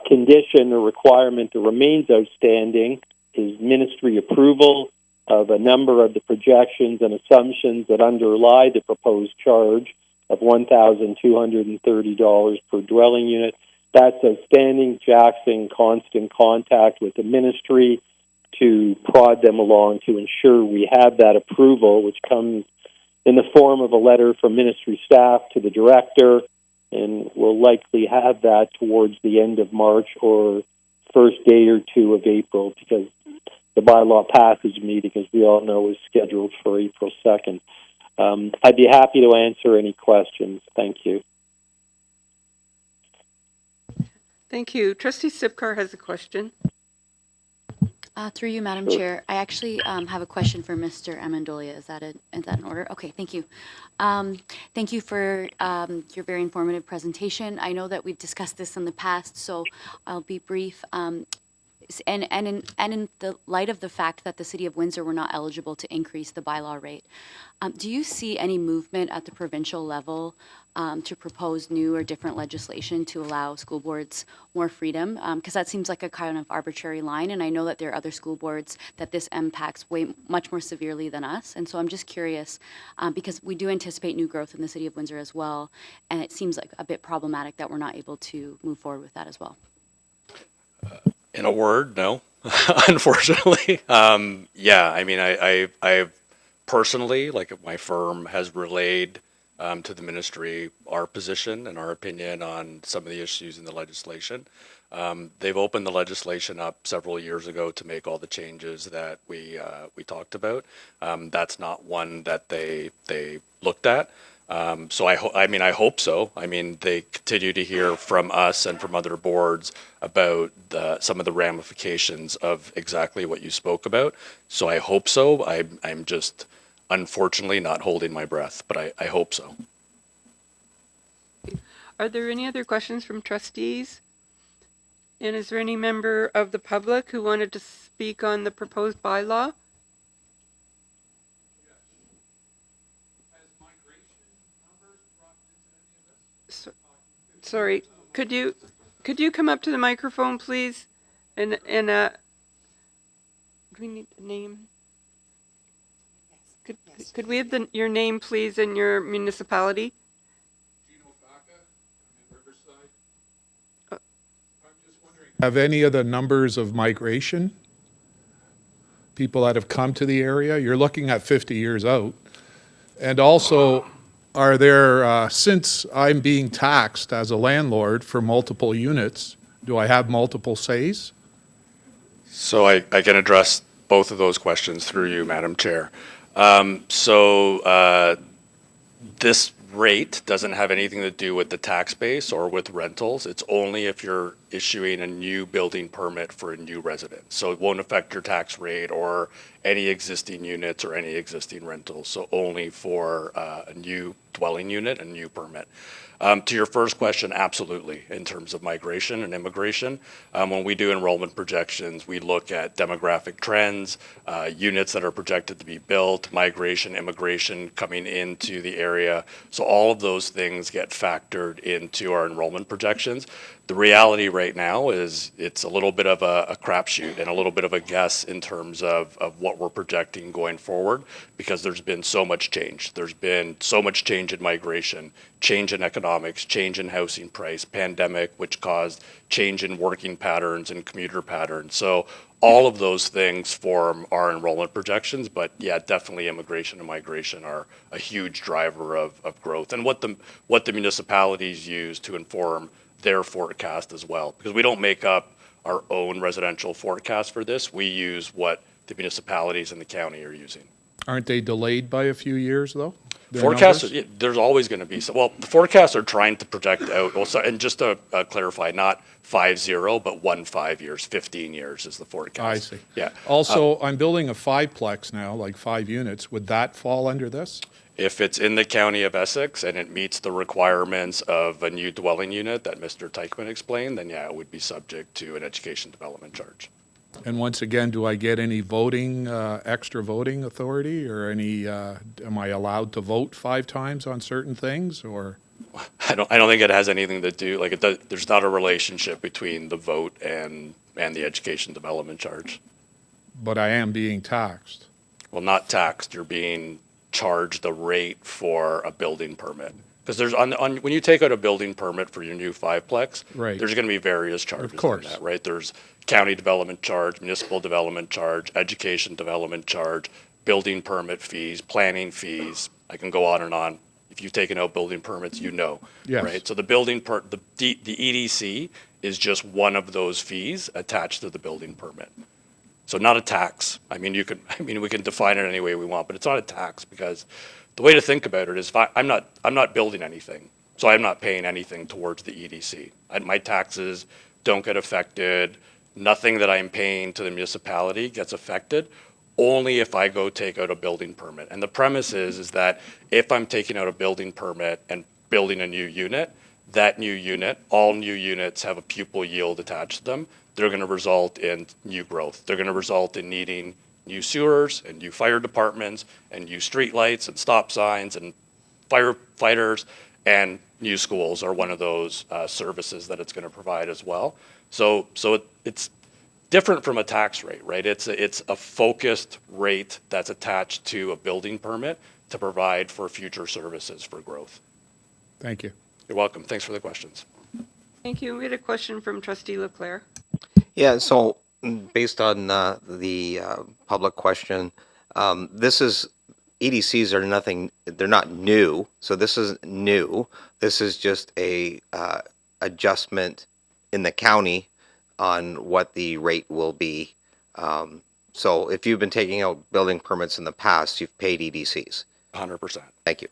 [SPEAKER 7] condition or requirement that remains outstanding is ministry approval of a number of the projections and assumptions that underlie the proposed charge of $1,230 per dwelling unit. That's outstanding. Jack's in constant contact with the ministry to prod them along to ensure we have that approval, which comes in the form of a letter from ministry staff to the director, and we'll likely have that towards the end of March or first day or two of April, because the bylaw passage meeting, as we all know, is scheduled for April 2nd. I'd be happy to answer any questions. Thank you.
[SPEAKER 1] Thank you. Trustee Sipcar has a question.
[SPEAKER 8] Through you, Madam
[SPEAKER 7] Sure.
[SPEAKER 8] Chair. I actually have a question for Mr. Amendolia. Is that in order? Okay, thank you. Thank you for your very informative presentation. I know that we've discussed this in the past, so I'll be brief. And in the light of the fact that the City of Windsor were not eligible to increase the bylaw rate, do you see any movement at the provincial level to propose new or different legislation to allow school boards more freedom? Because that seems like a kind of arbitrary line, and I know that there are other school boards that this impacts much more severely than us. And so I'm just curious, because we do anticipate new growth in the City of Windsor as well, and it seems like a bit problematic that we're not able to move forward with that as well.
[SPEAKER 6] In a word, no, unfortunately. Yeah, I mean, I personally, like my firm has relayed to the ministry our position and our opinion on some of the issues in the legislation. They've opened the legislation up several years ago to make all the changes that we talked about. That's not one that they looked at. So I hope so. I mean, they continue to hear from us and from other boards about some of the ramifications of exactly what you spoke about. So I hope so. I'm just unfortunately not holding my breath, but I hope so.
[SPEAKER 1] Are there any other questions from trustees? And is there any member of the public who wanted to speak on the proposed bylaw? Sorry, could you come up to the microphone, please? And do we need a name? Could we have your name, please, and your municipality?
[SPEAKER 9] Have any of the numbers of migration, people that have come to the area? You're looking at 50 years out. And also, are there, since I'm being taxed as a landlord for multiple units, do I have multiple says?
[SPEAKER 6] So I can address both of those questions through you, Madam Chair. This rate doesn't have anything to do with the tax base or with rentals. It's only if you're issuing a new building permit for a new residence. So it won't affect your tax rate or any existing units or any existing rentals. So only for a new dwelling unit, a new permit. To your first question, absolutely, in terms of migration and immigration. When we do enrollment projections, we look at demographic trends, units that are projected to be built, migration, immigration coming into the area. So all of those things get factored into our enrollment projections. The reality right now is it's a little bit of a crapshoot and a little bit of a guess in terms of what we're projecting going forward, because there's been so much change. There's been so much change in migration, change in economics, change in housing price, pandemic, which caused change in working patterns and commuter patterns. So all of those things form our enrollment projections, but yeah, definitely immigration and migration are a huge driver of growth, and what the municipalities use to inform their forecast as well, because we don't make up our own residential forecast for this. We use what the municipalities and the county are using.
[SPEAKER 9] Aren't they delayed by a few years, though? Their
[SPEAKER 6] Forecasts,
[SPEAKER 9] numbers?
[SPEAKER 6] there's always going to be some. Well, the forecasts are trying to project out. Also, and just to clarify, not 5-0, but 1-5 years, 15 years is the forecast.
[SPEAKER 9] I see.
[SPEAKER 6] Yeah.
[SPEAKER 9] Also, I'm building a fiveplex now, like 5 units. Would that fall under this?
[SPEAKER 6] If it's in the county of Essex and it meets the requirements of a new dwelling unit that Mr. Teichman explained, then yeah, it would be subject to an education development charge.
[SPEAKER 9] And once again, do I get any voting, extra voting authority, or any, am I allowed to vote 5 times on certain things, or?
[SPEAKER 6] I don't think it has anything to do, like, there's not a relationship between the vote and the education development charge.
[SPEAKER 9] But I am being taxed.
[SPEAKER 6] Well, not taxed, you're being charged the rate for a building permit. Because there's when you take out a building permit for your new fiveplex,
[SPEAKER 9] Right.
[SPEAKER 6] there's going to be various charges
[SPEAKER 9] Of course.
[SPEAKER 6] on that, right? There's county development charge, municipal development charge, education development charge, building permit fees, planning fees. I can go on and on. If you've taken out building permits, you know,
[SPEAKER 9] Yes.
[SPEAKER 6] right? So the the EDC is just one of those fees attached to the building permit. So not a tax. I mean, we can define it any way we want, but it's not a tax, because the way to think about it is I'm not building anything, so I'm not paying anything towards the EDC. My taxes don't get affected. Nothing that I'm paying to the municipality gets affected, only if I go take out a building permit. And the premise is that if I'm taking out a building permit and building a new unit, that new unit, all new units have a pupil yield attached to them. They're going to result in new growth. They're going to result in needing new sewers and new fire departments and new streetlights and stop signs and firefighters, and new schools are one of those services that it's going to provide as well. So it's different from a tax rate, right? It's a focused rate that's attached to a building permit to provide for future services for growth.
[SPEAKER 9] Thank you.
[SPEAKER 6] You're welcome. Thanks for the questions.
[SPEAKER 1] Thank you. We had a question from trustee Leclerc.
[SPEAKER 4] Yeah, so based on the public question, this is, EDCs are nothing, they're not new, so this is new. This is just a adjustment in the county on what the rate will be. So if you've been taking out building permits in the past, you've paid EDCs.
[SPEAKER 6] 100%.
[SPEAKER 4] Thank you.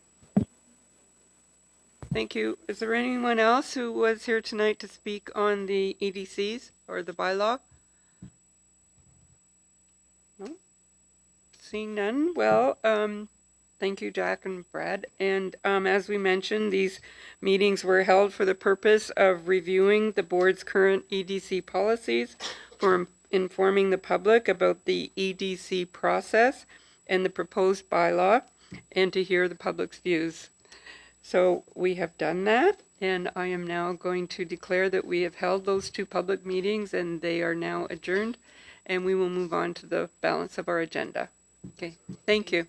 [SPEAKER 1] Thank you. Is there anyone else who was here tonight to speak on the EDCs or the bylaw? No? Seeing none, well, thank you, Jack and Brad. And as we mentioned, these meetings were held for the purpose of reviewing the board's current EDC policies, for informing the public about the EDC process and the proposed bylaw, and to hear the public's views. So we have done that, and I am now going to declare that we have held those 2 public meetings, and they are now adjourned, and we will move on to the balance of our agenda. Okay, thank you.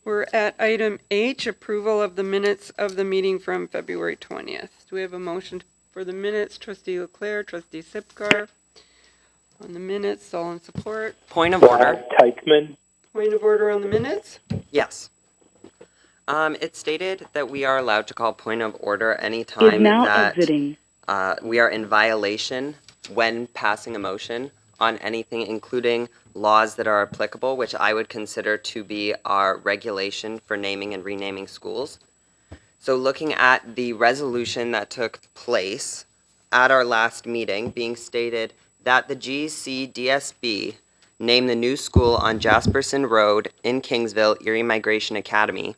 [SPEAKER 1] We're at item H, approval of the minutes of the meeting from February 20th. Do we have a motion for the minutes? Trustee Leclerc, trustee Sipcar. On the minutes, all in support.
[SPEAKER 2] Point of order.
[SPEAKER 7] Teichman.
[SPEAKER 1] Point of order on the minutes?
[SPEAKER 2] Yes. It stated that we are allowed to call point of order anytime that we are in violation when passing a motion on anything, including laws that are applicable, which I would consider to be our regulation for naming and renaming schools. So looking at the resolution that took place at our last meeting, being stated that the GCDSB name the new school on Jasperson Road in Kingsville, Erie Migration Academy,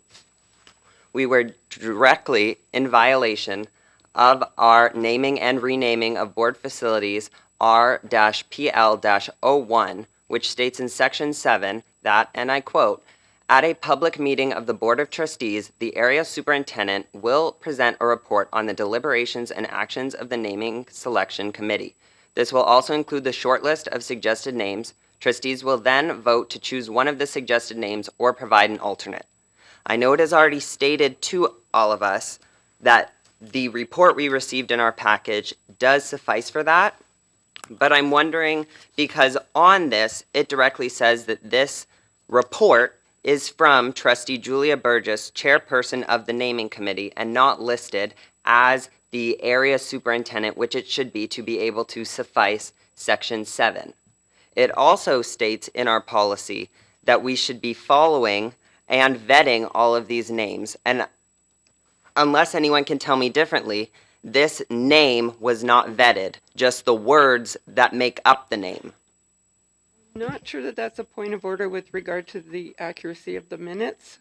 [SPEAKER 2] we were directly in violation of our naming and renaming of board facilities R-PL-01, which states in Section 7 that, and I quote, "At a public meeting of the Board of Trustees, the area superintendent will present a report on the deliberations and actions of the naming selection committee. This will also include the short list of suggested names. Trustees will then vote to choose one of the suggested names or provide an alternate." I know it is already stated to all of us that the report we received in our package does suffice for that, but I'm wondering, because on this, it directly says that this report is from Trustee Julia Burgess, chairperson of the naming committee, and not listed as the area superintendent, which it should be to be able to suffice Section 7. It also states in our policy that we should be following and vetting all of these names. And unless anyone can tell me differently, this name was not vetted, just the words that make up the name.
[SPEAKER 1] Not sure that that's a point of order with regard to the accuracy of the minutes.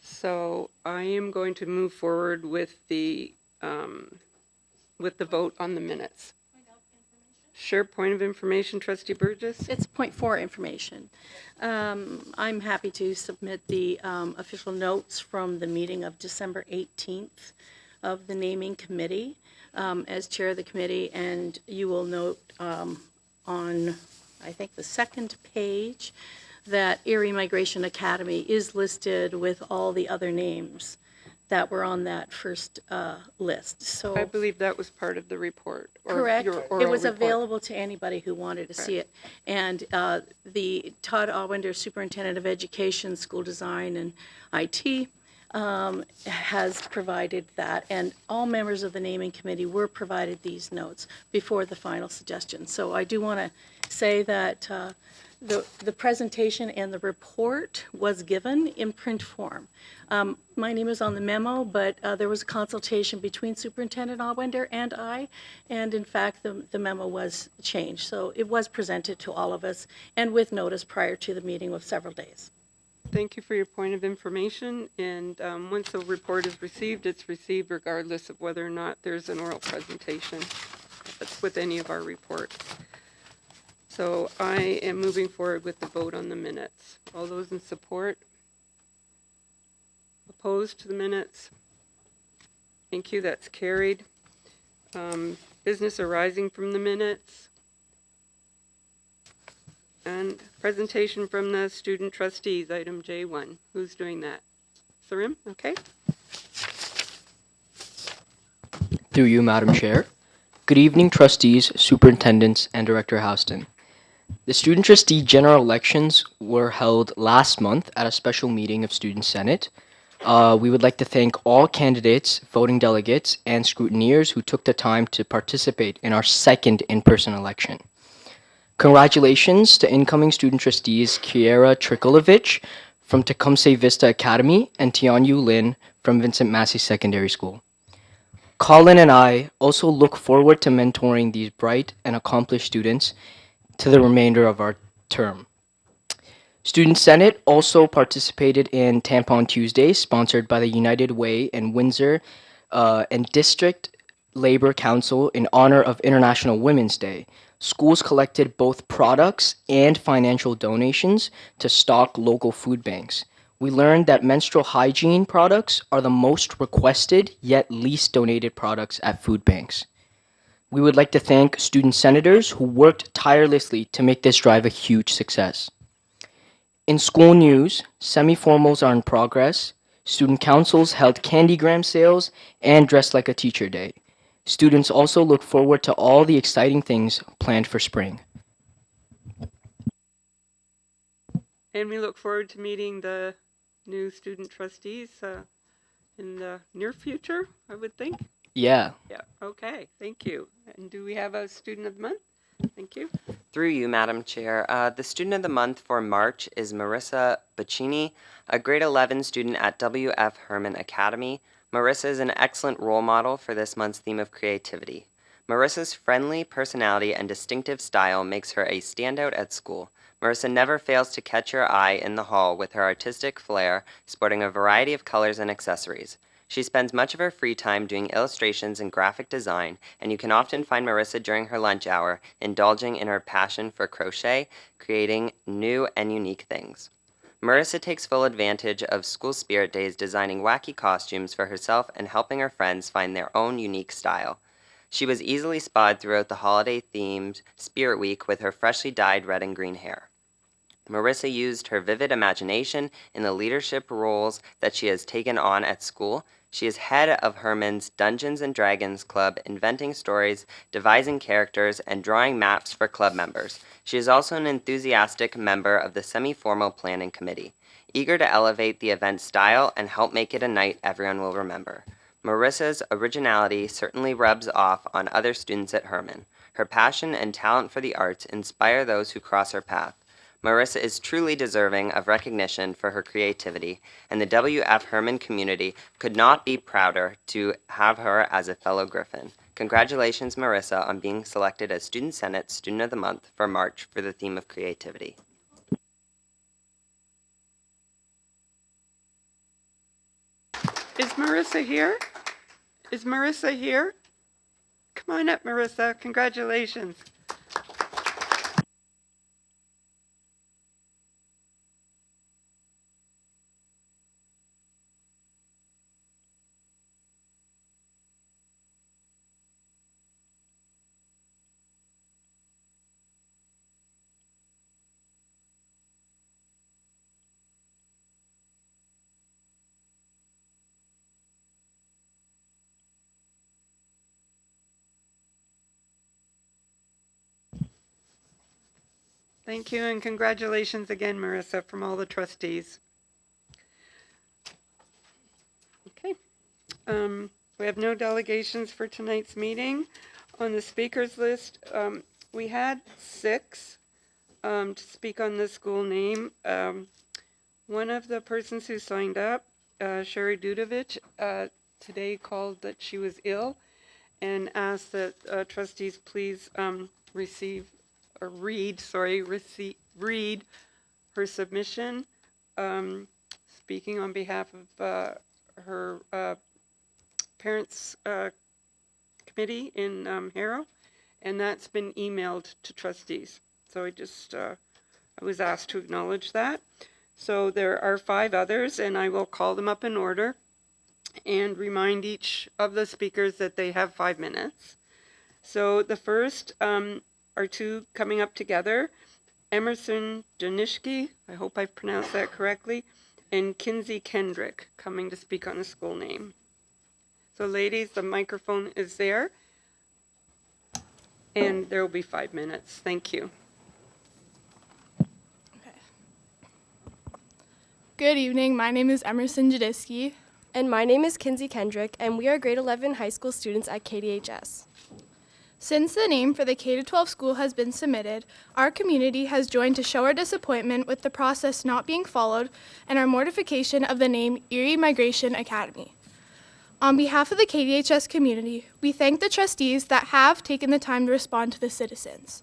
[SPEAKER 1] So I am going to move forward with the vote on the minutes. Sure, point of information, Trustee Burgess.
[SPEAKER 10] It's point 4 information. I'm happy to submit the official notes from the meeting of December 18th of the naming committee as chair of the committee, and you will note on, I think, the second page that Erie Migration Academy is listed with all the other names that were on that first list. So
[SPEAKER 1] I believe that was part of the report. Or
[SPEAKER 10] correct.
[SPEAKER 1] your
[SPEAKER 10] It
[SPEAKER 1] oral
[SPEAKER 10] was
[SPEAKER 1] report.
[SPEAKER 10] available to anybody who wanted to see it. And the Todd Allwender, Superintendent of Education, School Design, and IT, has provided that. And all members of the naming committee were provided these notes before the final suggestion. So I do want to say that the presentation and the report was given in print form. My name is on the memo, but there was a consultation between Superintendent Allwender and I, and in fact, the memo was changed. So it was presented to all of us and with notice prior to the meeting of several days.
[SPEAKER 1] Thank you for your point of information. And once the report is received, it's received regardless of whether or not there's an oral presentation. That's with any of our reports. So I am moving forward with the vote on the minutes. All those in support? Opposed to the minutes? Thank you, that's carried. Business arising from the minutes. And presentation from the student trustees, item J1. Who's doing that? Sarim, okay.
[SPEAKER 11] Through you, Madam Chair. Good evening, trustees, superintendents, and Director Houston. The student trustee general elections were held last month at a special meeting of Student Senate. We would like to thank all candidates, voting delegates, and scrutineers who took the time to participate in our second in-person election. Congratulations to incoming student trustees Kiera Trikolovich from Tecumseh Vista Academy and Tianyu Lin from Vincent Massey Secondary School. Colin and I also look forward to mentoring these bright and accomplished students to the remainder of our term. Student Senate also participated in Tampon Tuesday, sponsored by the United Way and Windsor and District Labor Council in honor of International Women's Day. Schools collected both products and financial donations to stock local food banks. We learned that menstrual hygiene products are the most requested yet least donated products at food banks. We would like to thank student senators who worked tirelessly to make this drive a huge success. In school news, semi-formals are in progress, student councils held candygram sales, and Dress Like a Teacher Day. Students also look forward to all the exciting things planned for spring.
[SPEAKER 1] And we look forward to meeting the new student trustees in the near future, I would think.
[SPEAKER 11] Yeah.
[SPEAKER 1] Yeah, okay, thank you. And do we have a student of the month? Thank you.
[SPEAKER 2] Through you, Madam Chair, the student of the month for March is Marissa Bacchini, a grade 11 student at W.F. Herman Academy. Marissa is an excellent role model for this month's theme of creativity. Marissa's friendly personality and distinctive style makes her a standout at school. Marissa never fails to catch your eye in the hall with her artistic flair, sporting a variety of colors and accessories. She spends much of her free time doing illustrations and graphic design, and you can often find Marissa during her lunch hour indulging in her passion for crochet, creating new and unique things. Marissa takes full advantage of school spirit days, designing wacky costumes for herself and helping her friends find their own unique style. She was easily spotted throughout the holiday-themed Spirit Week with her freshly dyed red and green hair. Marissa used her vivid imagination in the leadership roles that she has taken on at school. She is head of Herman's Dungeons and Dragons Club, inventing stories, devising characters, and drawing maps for club members. She is also an enthusiastic member of the semi-formal planning committee, eager to elevate the event style and help make it a night everyone will remember. Marissa's originality certainly rubs off on other students at Herman. Her passion and talent for the arts inspire those who cross her path. Marissa is truly deserving of recognition for her creativity, and the W.F. Herman community could not be prouder to have her as a fellow Griffin. Congratulations, Marissa, on being selected as Student Senate Student of the Month for March for the theme of creativity.
[SPEAKER 1] Is Marissa here? Is Marissa here? Come on up, Marissa. Congratulations. Thank you, and congratulations again, Marissa, from all the trustees. Okay. We have no delegations for tonight's meeting. On the speakers list, we had 6 to speak on the school name. One of the persons who signed up, Sherry Dudovich, today called that she was ill and asked that trustees please read her submission, speaking on behalf of her parents committee in Harrow, and that's been emailed to trustees. So I was asked to acknowledge that. So there are 5 others, and I will call them up in order and remind each of the speakers that they have 5 minutes. So the first are 2 coming up together, Emerson Janishki, I hope I pronounced that correctly, and Kinsey Kendrick, coming to speak on the school name. So ladies, the microphone is there, and there will be 5 minutes. Thank you.
[SPEAKER 12] Good evening, my name is Emerson Jadisky.
[SPEAKER 13] And my name is Kinsey Kendrick, and we are grade 11 high school students at KDHS.
[SPEAKER 12] Since the name for the K-12 school has been submitted, our community has joined to show our disappointment with the process not being followed and our mortification of the name Erie Migration Academy. On behalf of the KDHS community, we thank the trustees that have taken the time to respond to the citizens.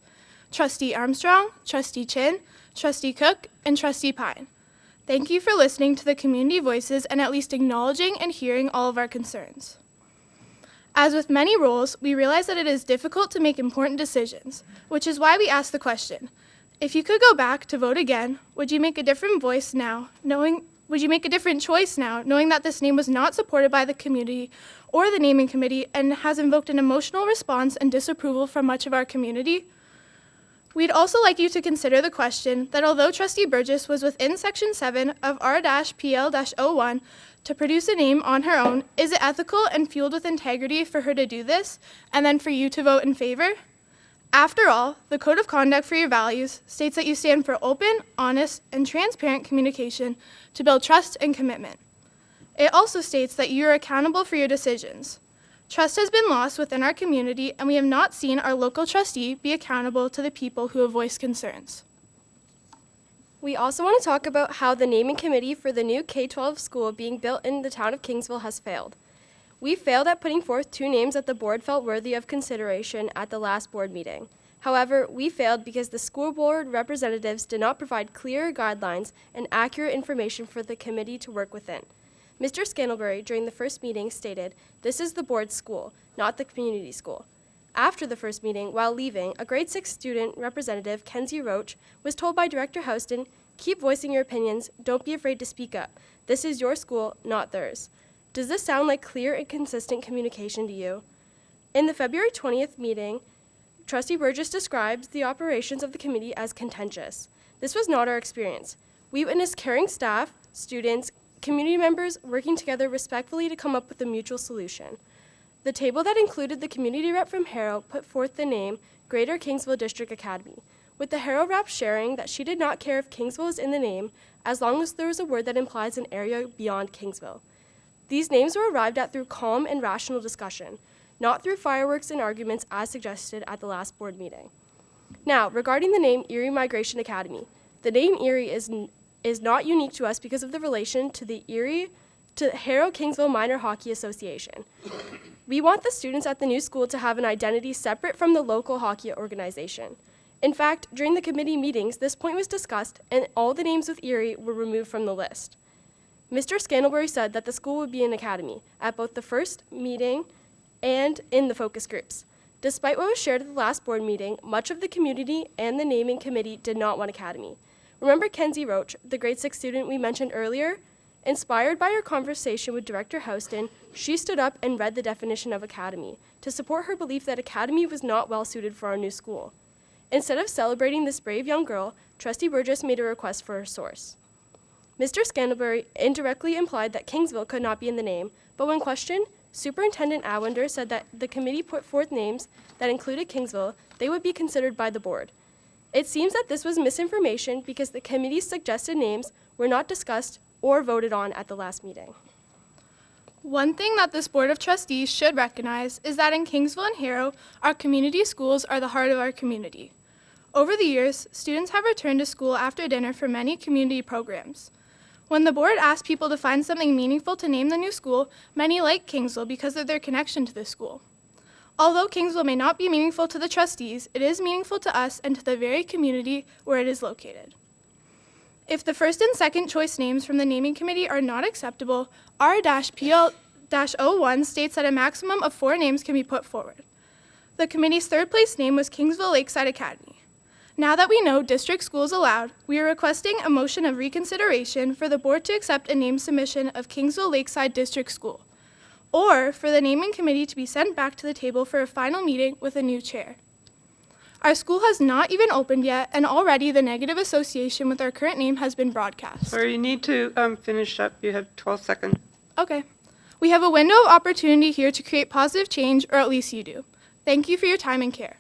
[SPEAKER 12] Trustee Armstrong, Trustee Chin, Trustee Cook, and Trustee Pine. Thank you for listening to the community voices and at least acknowledging and hearing all of our concerns. As with many roles, we realize that it is difficult to make important decisions, which is why we ask the question, if you could go back to vote again, would you make a different choice now, knowing that this name was not supported by the community or the naming committee and has invoked an emotional response and disapproval from much of our community? We'd also like you to consider the question that although Trustee Burgess was within Section 7 of R-PL-01 to produce a name on her own, is it ethical and fueled with integrity for her to do this, and then for you to vote in favor? After all, the Code of Conduct for your values states that you stand for open, honest, and transparent communication to build trust and commitment. It also states that you are accountable for your decisions. Trust has been lost within our community, and we have not seen our local trustee be accountable to the people who have voiced concerns.
[SPEAKER 13] We also want to talk about how the naming committee for the new K-12 school being built in the town of Kingsville has failed. We failed at putting forth 2 names that the board felt worthy of consideration at the last board meeting. However, we failed because the school board representatives did not provide clear guidelines and accurate information for the committee to work within. Mr. Scantlebury, during the first meeting, stated, "This is the board's school, not the community school." After the first meeting, while leaving, a grade 6 student representative, Kenzie Roach, was told by Director Houston, "Keep voicing your opinions, don't be afraid to speak up. This is your school, not theirs." Does this sound like clear and consistent communication to you? In the February 20th meeting, Trustee Burgess described the operations of the committee as contentious. This was not our experience. We witnessed caring staff, students, community members working together respectfully to come up with a mutual solution. The table that included the community rep from Harrow put forth the name Greater Kingsville District Academy, with the Harrow rep sharing that she did not care if Kingsville was in the name as long as there was a word that implies an area beyond Kingsville. These names were arrived at through calm and rational discussion, not through fireworks and arguments as suggested at the last board meeting. Now, regarding the name Erie Migration Academy, the name Erie is not unique to us because of the relation to the Harrow Kingsville Minor Hockey Association. We want the students at the new school to have an identity separate from the local hockey organization. In fact, during the committee meetings, this point was discussed and all the names with Erie were removed from the list. Mr. Scantlebury said that the school would be an academy at both the first meeting and in the focus groups. Despite what was shared at the last board meeting, much of the community and the naming committee did not want academy. Remember Kenzie Roach, the grade 6 student we mentioned earlier? Inspired by her conversation with Director Houston, she stood up and read the definition of academy to support her belief that academy was not well suited for our new school. Instead of celebrating this brave young girl, Trustee Burgess made a request for her source. Mr. Scantlebury indirectly implied that Kingsville could not be in the name, but when questioned, Superintendent Awender said that the committee put forth names that included Kingsville, they would be considered by the board. It seems that this was misinformation because the committee's suggested names were not discussed or voted on at the last meeting.
[SPEAKER 12] One thing that this Board of Trustees should recognize is that in Kingsville and Harrow, our community schools are the heart of our community. Over the years, students have returned to school after dinner for many community programs. When the board asked people to find something meaningful to name the new school, many liked Kingsville because of their connection to the school. Although Kingsville may not be meaningful to the trustees, it is meaningful to us and to the very community where it is located. If the first and second choice names from the naming committee are not acceptable, R-PL-01 states that a maximum of 4 names can be put forward. The committee's third place name was Kingsville Lakeside Academy. Now that we know district schools allowed, we are requesting a motion of reconsideration for the board to accept a name submission of Kingsville Lakeside District School, or for the naming committee to be sent back to the table for a final meeting with a new chair. Our school has not even opened yet, and already the negative association with our current name has been broadcast.
[SPEAKER 1] Sorry, you need to finish up. You have 12 seconds.
[SPEAKER 12] Okay. We have a window of opportunity here to create positive change, or at least you do. Thank you for your time and care.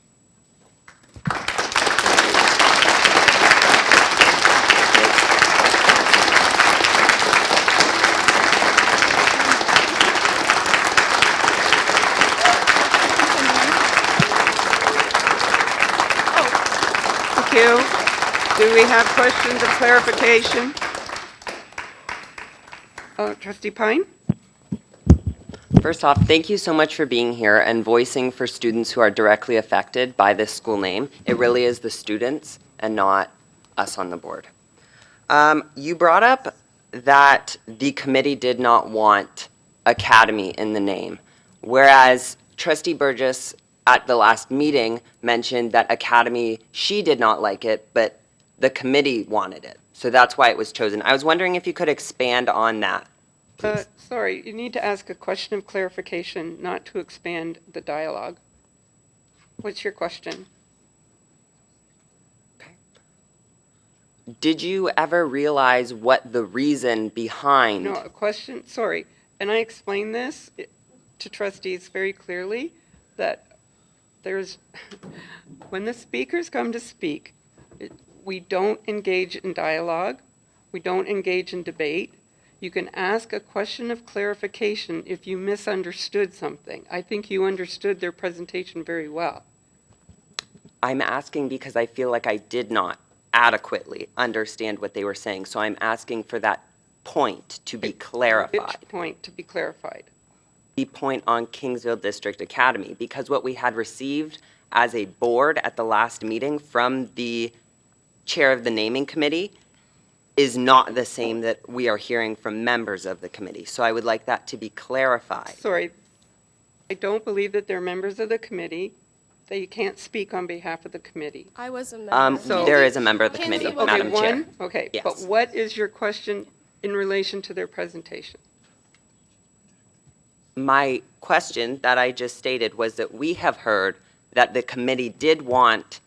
[SPEAKER 1] Thank you. Do we have questions of clarification? Trustee Pine?
[SPEAKER 2] First off, thank you so much for being here and voicing for students who are directly affected by this school name. It really is the students and not us on the board. You brought up that the committee did not want academy in the name, whereas Trustee Burgess at the last meeting mentioned that academy, she did not like it, but the committee wanted it. So that's why it was chosen. I was wondering if you could expand on that.
[SPEAKER 1] Sorry, you need to ask a question of clarification, not to expand the dialogue. What's your question?
[SPEAKER 2] Did you ever realize what the reason behind?
[SPEAKER 1] No, a question, sorry. And I explained this to trustees very clearly, that when the speakers come to speak, we don't engage in dialogue. We don't engage in debate. You can ask a question of clarification if you misunderstood something. I think you understood their presentation very well.
[SPEAKER 2] I'm asking because I feel like I did not adequately understand what they were saying. So I'm asking for that point to be clarified.
[SPEAKER 1] Which point to be clarified?
[SPEAKER 2] The point on Kingsville District Academy, because what we had received as a board at the last meeting from the chair of the naming committee is not the same that we are hearing from members of the committee. So I would like that to be clarified.
[SPEAKER 1] Sorry, I don't believe that they're members of the committee. They can't speak on behalf of the committee.
[SPEAKER 13] I was a member.
[SPEAKER 2] There is a member of the
[SPEAKER 12] Kinsey,
[SPEAKER 2] committee,
[SPEAKER 12] okay,
[SPEAKER 2] Madam Chair.
[SPEAKER 1] One? Okay,
[SPEAKER 2] Yes.
[SPEAKER 1] but what is your question in relation to their presentation?
[SPEAKER 2] My question that I just stated was that we have heard that the committee did want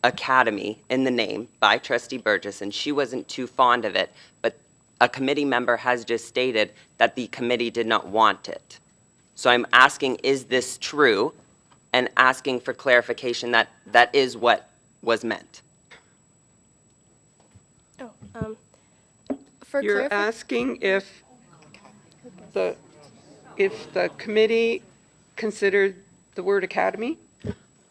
[SPEAKER 2] Academy in the name by Trustee Burgess, and she wasn't too fond of it, but a committee member has just stated that the committee did not want it. So I'm asking, is this true? And asking for clarification that that is what was meant.
[SPEAKER 13] For
[SPEAKER 1] You're asking if the committee considered the word academy?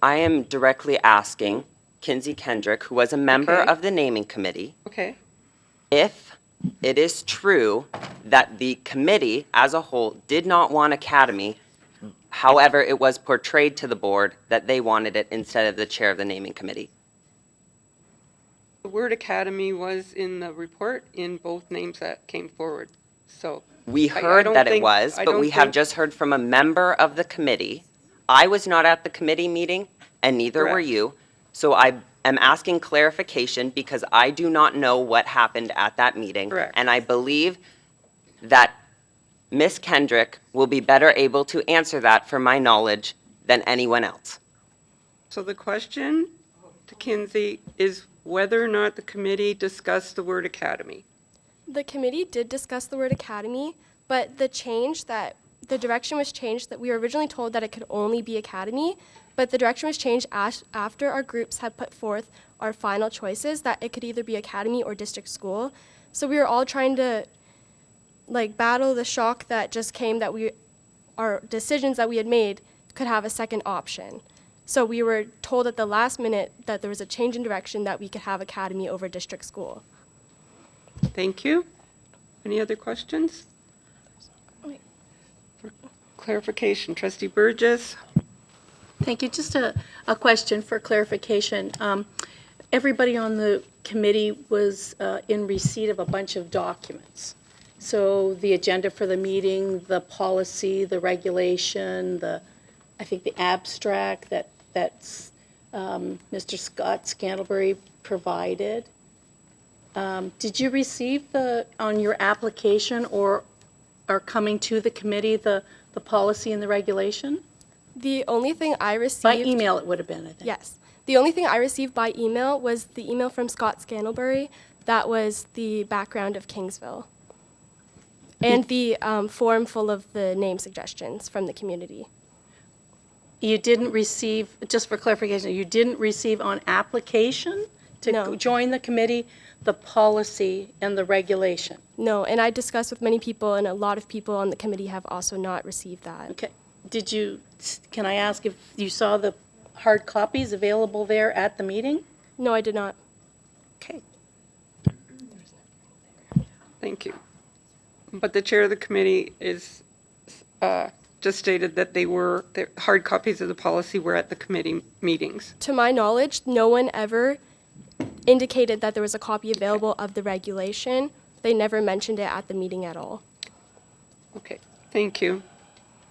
[SPEAKER 2] I am directly asking Kinsey Kendrick, who was a member
[SPEAKER 1] Okay.
[SPEAKER 2] of the naming committee,
[SPEAKER 1] Okay.
[SPEAKER 2] if it is true that the committee as a whole did not want Academy, however, it was portrayed to the board that they wanted it instead of the chair of the naming committee.
[SPEAKER 1] The word academy was in the report in both names that came forward, so.
[SPEAKER 2] We
[SPEAKER 1] I
[SPEAKER 2] heard
[SPEAKER 1] don't
[SPEAKER 2] that it
[SPEAKER 1] think-
[SPEAKER 2] was,
[SPEAKER 1] I
[SPEAKER 2] but
[SPEAKER 1] don't
[SPEAKER 2] we have
[SPEAKER 1] think-
[SPEAKER 2] just heard from a member of the committee. I was not at the committee meeting, and neither were
[SPEAKER 1] Correct.
[SPEAKER 2] you. So I am asking clarification because I do not know what happened at that meeting.
[SPEAKER 1] Correct.
[SPEAKER 2] And I believe that Ms. Kendrick will be better able to answer that from my knowledge than anyone else.
[SPEAKER 1] So the question to Kinsey is whether or not the committee discussed the word academy.
[SPEAKER 13] The committee did discuss the word academy, but the direction was changed, that we were originally told that it could only be academy, but the direction was changed after our groups had put forth our final choices, that it could either be academy or district school. So we were all trying to battle the shock that just came, that our decisions that we had made could have a second option. So we were told at the last minute that there was a change in direction, that we could have academy over district school.
[SPEAKER 1] Thank you. Any other questions? For clarification, Trustee Burgess?
[SPEAKER 10] Thank you. Just a question for clarification. Everybody on the committee was in receipt of a bunch of documents. So the agenda for the meeting, the policy, the regulation, I think the abstract that's Mr. Scott Scantlebury provided. Did you receive on your application or are coming to the committee, the policy and the regulation?
[SPEAKER 13] The only thing I received...
[SPEAKER 10] By email it would have been, I think.
[SPEAKER 13] Yes. The only thing I received by email was the email from Scott Scantlebury. That was the background of Kingsville. And the form full of the name suggestions from the community.
[SPEAKER 10] You didn't receive, just for clarification, you didn't receive on application to
[SPEAKER 13] No.
[SPEAKER 10] join the committee, the policy and the regulation?
[SPEAKER 13] No, and I discussed with many people, and a lot of people on the committee have also not received that.
[SPEAKER 10] Okay. Can I ask if you saw the hard copies available there at the meeting?
[SPEAKER 13] No, I did not.
[SPEAKER 10] Okay.
[SPEAKER 1] Thank you. But the chair of the committee is, just stated that the hard copies of the policy were at the committee meetings.
[SPEAKER 13] To my knowledge, no one ever indicated that there was a copy available of the regulation. They never mentioned it at the meeting at all.
[SPEAKER 1] Okay, thank you.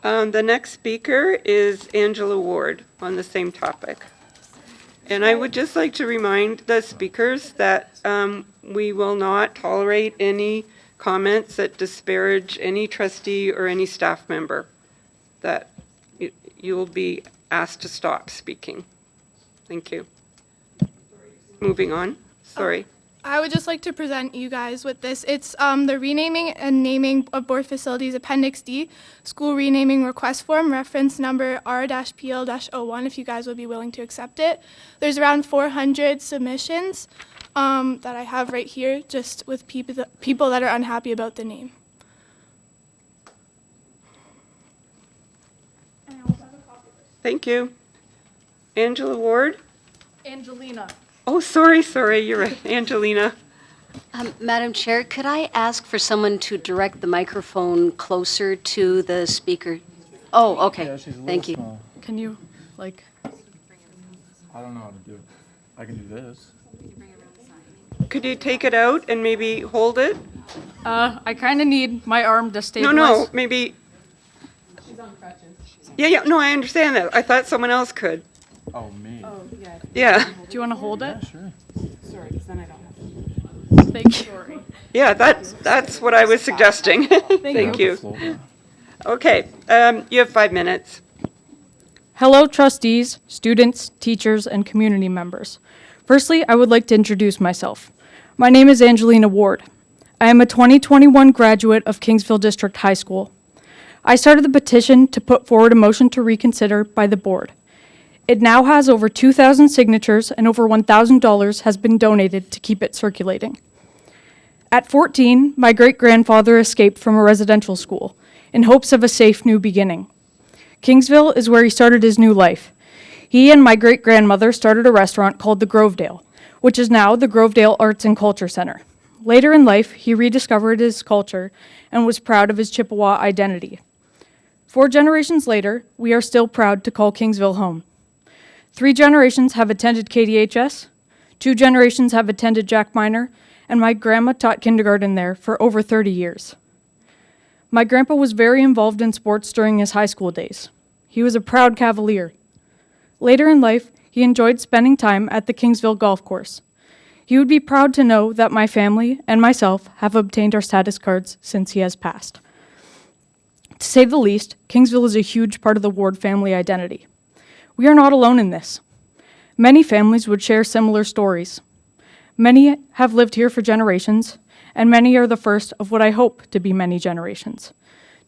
[SPEAKER 1] The next speaker is Angela Ward on the same topic. And I would just like to remind the speakers that we will not tolerate any comments that disparage any trustee or any staff member, that you will be asked to stop speaking. Thank you. Moving on. Sorry.
[SPEAKER 12] I would just like to present you guys with this. It's the renaming and naming of board facilities Appendix D, school renaming request form, reference number R-PL-01, if you guys would be willing to accept it. There's around 400 submissions. that I have right here, just with people that are unhappy about the name.
[SPEAKER 1] Thank you. Angela Ward?
[SPEAKER 14] Angelina.
[SPEAKER 1] Oh, sorry, you're right, Angelina.
[SPEAKER 14] Madam Chair, could I ask for someone to direct the microphone closer to the speaker? Oh, okay. Thank you.
[SPEAKER 5] Can you, like,
[SPEAKER 15] I don't know how to do it. I can do this.
[SPEAKER 1] Could you take it out and maybe hold it?
[SPEAKER 5] I kind of need my arm to
[SPEAKER 1] No,
[SPEAKER 5] stabilize.
[SPEAKER 1] maybe. Yeah, no, I understand that. I thought someone else could.
[SPEAKER 15] Oh, me.
[SPEAKER 1] Yeah,
[SPEAKER 5] Do you want to hold it?
[SPEAKER 15] Sure.
[SPEAKER 5] Thank you.
[SPEAKER 1] yeah, that's what I was suggesting. Thank you.
[SPEAKER 15] Slow down.
[SPEAKER 1] Okay, you have 5 minutes.
[SPEAKER 16] Hello, trustees, students, teachers, and community members. Firstly, I would like to introduce myself. My name is Angelina Ward. I am a 2021 graduate of Kingsville District High School. I started the petition to put forward a motion to reconsider by the board. It now has over 2,000 signatures and over $1,000 has been donated to keep it circulating. At 14, my great-grandfather escaped from a residential school in hopes of a safe new beginning. Kingsville is where he started his new life. He and my great-grandmother started a restaurant called the Grovedale, which is now the Grovedale Arts and Culture Center. Later in life, he rediscovered his culture and was proud of his Chippewa identity. 4 generations later, we are still proud to call Kingsville home. 3 generations have attended KDHS, 2 generations have attended Jack Minor, and my grandma taught kindergarten there for over 30 years. My grandpa was very involved in sports during his high school days. He was a proud Cavalier. Later in life, he enjoyed spending time at the Kingsville Golf Course. He would be proud to know that my family and myself have obtained our status cards since he has passed. To say the least, Kingsville is a huge part of the Ward family identity. We are not alone in this. Many families would share similar stories. Many have lived here for generations, and many are the first of what I hope to be many generations.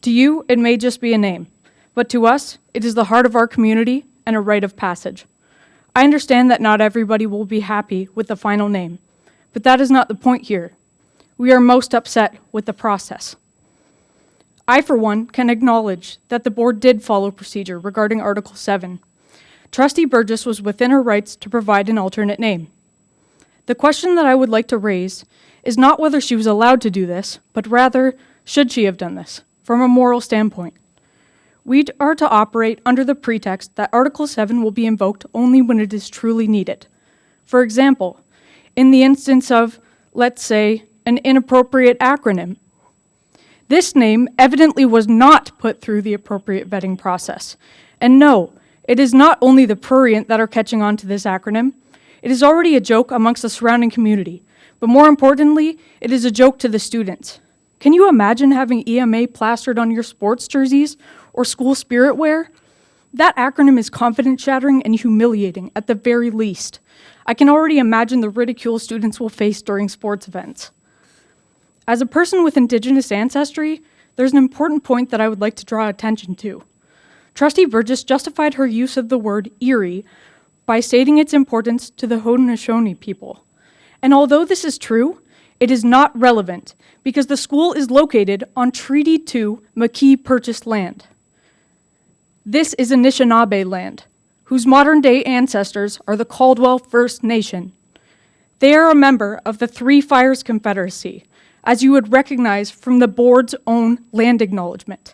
[SPEAKER 16] To you, it may just be a name, but to us, it is the heart of our community and a rite of passage. I understand that not everybody will be happy with the final name, but that is not the point here. We are most upset with the process. I, for one, can acknowledge that the board did follow procedure regarding Article 7. Trustee Burgess was within her rights to provide an alternate name. The question that I would like to raise is not whether she was allowed to do this, but rather, should she have done this, from a moral standpoint. We are to operate under the pretext that Article 7 will be invoked only when it is truly needed. For example, in the instance of, let's say, an inappropriate acronym. This name evidently was not put through the appropriate vetting process. And no, it is not only the prurient that are catching on to this acronym. It is already a joke amongst the surrounding community, but more importantly, it is a joke to the students. Can you imagine having EMA plastered on your sports jerseys or school spirit wear? That acronym is confidence-shattering and humiliating at the very least. I can already imagine the ridicule students will face during sports events. As a person with Indigenous ancestry, there's an important point that I would like to draw attention to. Trustee Burgess justified her use of the word Erie by stating its importance to the Haudenosaunee people. And although this is true, it is not relevant because the school is located on Treaty 2 McKee purchased land. This is Anishinaabe land, whose modern-day ancestors are the Caldwell First Nation. They are a member of the Three Fires Confederacy, as you would recognize from the board's own land acknowledgement.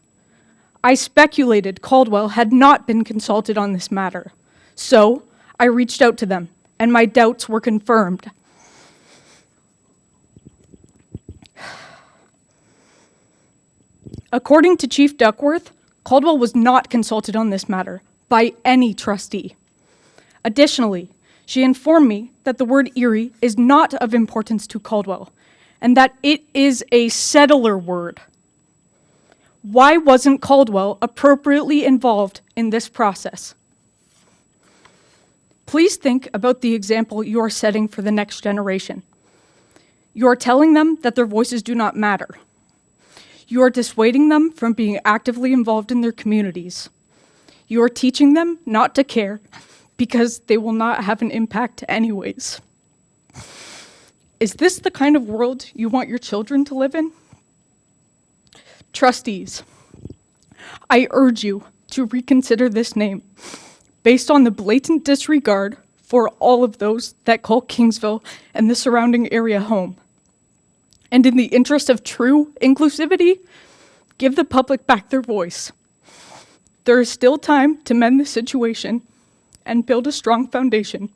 [SPEAKER 16] I speculated Caldwell had not been consulted on this matter, so I reached out to them, and my doubts were confirmed. According to Chief Duckworth, Caldwell was not consulted on this matter by any trustee. Additionally, she informed me that the word Erie is not of importance to Caldwell, and that it is a settler word. Why wasn't Caldwell appropriately involved in this process? Please think about the example you are setting for the next generation. You are telling them that their voices do not matter. You are dissuading them from being actively involved in their communities. You are teaching them not to care because they will not have an impact anyways. Is this the kind of world you want your children to live in? Trustees, I urge you to reconsider this name based on the blatant disregard for all of those that call Kingsville and the surrounding area home. And in the interest of true inclusivity, give the public back their voice. There is still time to mend the situation and build a strong foundation,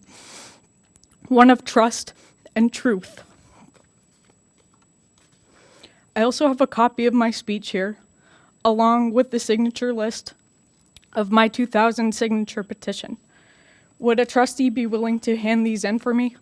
[SPEAKER 16] one of trust and truth. I also have a copy of my speech here, along with the signature list of my 2,000 signature petition. Would a trustee be willing to hand these in for me?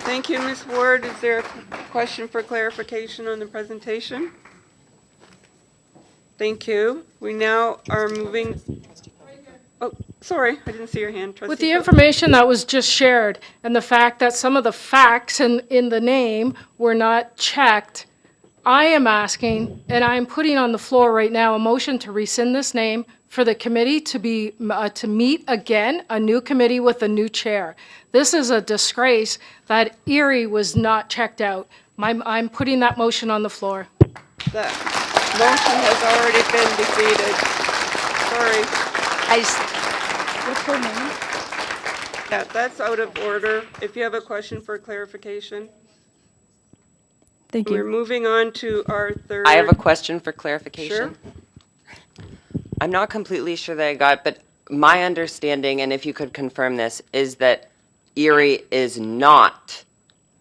[SPEAKER 1] Thank you, Ms. Ward. Is there a question for clarification on the presentation? Thank you. We now are moving. Oh, sorry, I didn't see your hand, Trustee.
[SPEAKER 17] With the
[SPEAKER 1] Cook.
[SPEAKER 17] information that was just shared and the fact that some of the facts in the name were not checked, I am asking, and I am putting on the floor right now, a motion to rescind this name for the committee to meet again, a new committee with a new chair. This is a disgrace that Erie was not checked out. I'm putting that motion on the floor.
[SPEAKER 1] The motion has already been defeated. Sorry.
[SPEAKER 16] What's her name?
[SPEAKER 1] Yeah, that's out of order. If you have a question for clarification.
[SPEAKER 16] Thank
[SPEAKER 1] We're
[SPEAKER 16] you.
[SPEAKER 1] moving on to our third.
[SPEAKER 2] I have a question for clarification.
[SPEAKER 1] Sure.
[SPEAKER 2] I'm not completely sure that I got, but my understanding, and if you could confirm this, is that Erie is not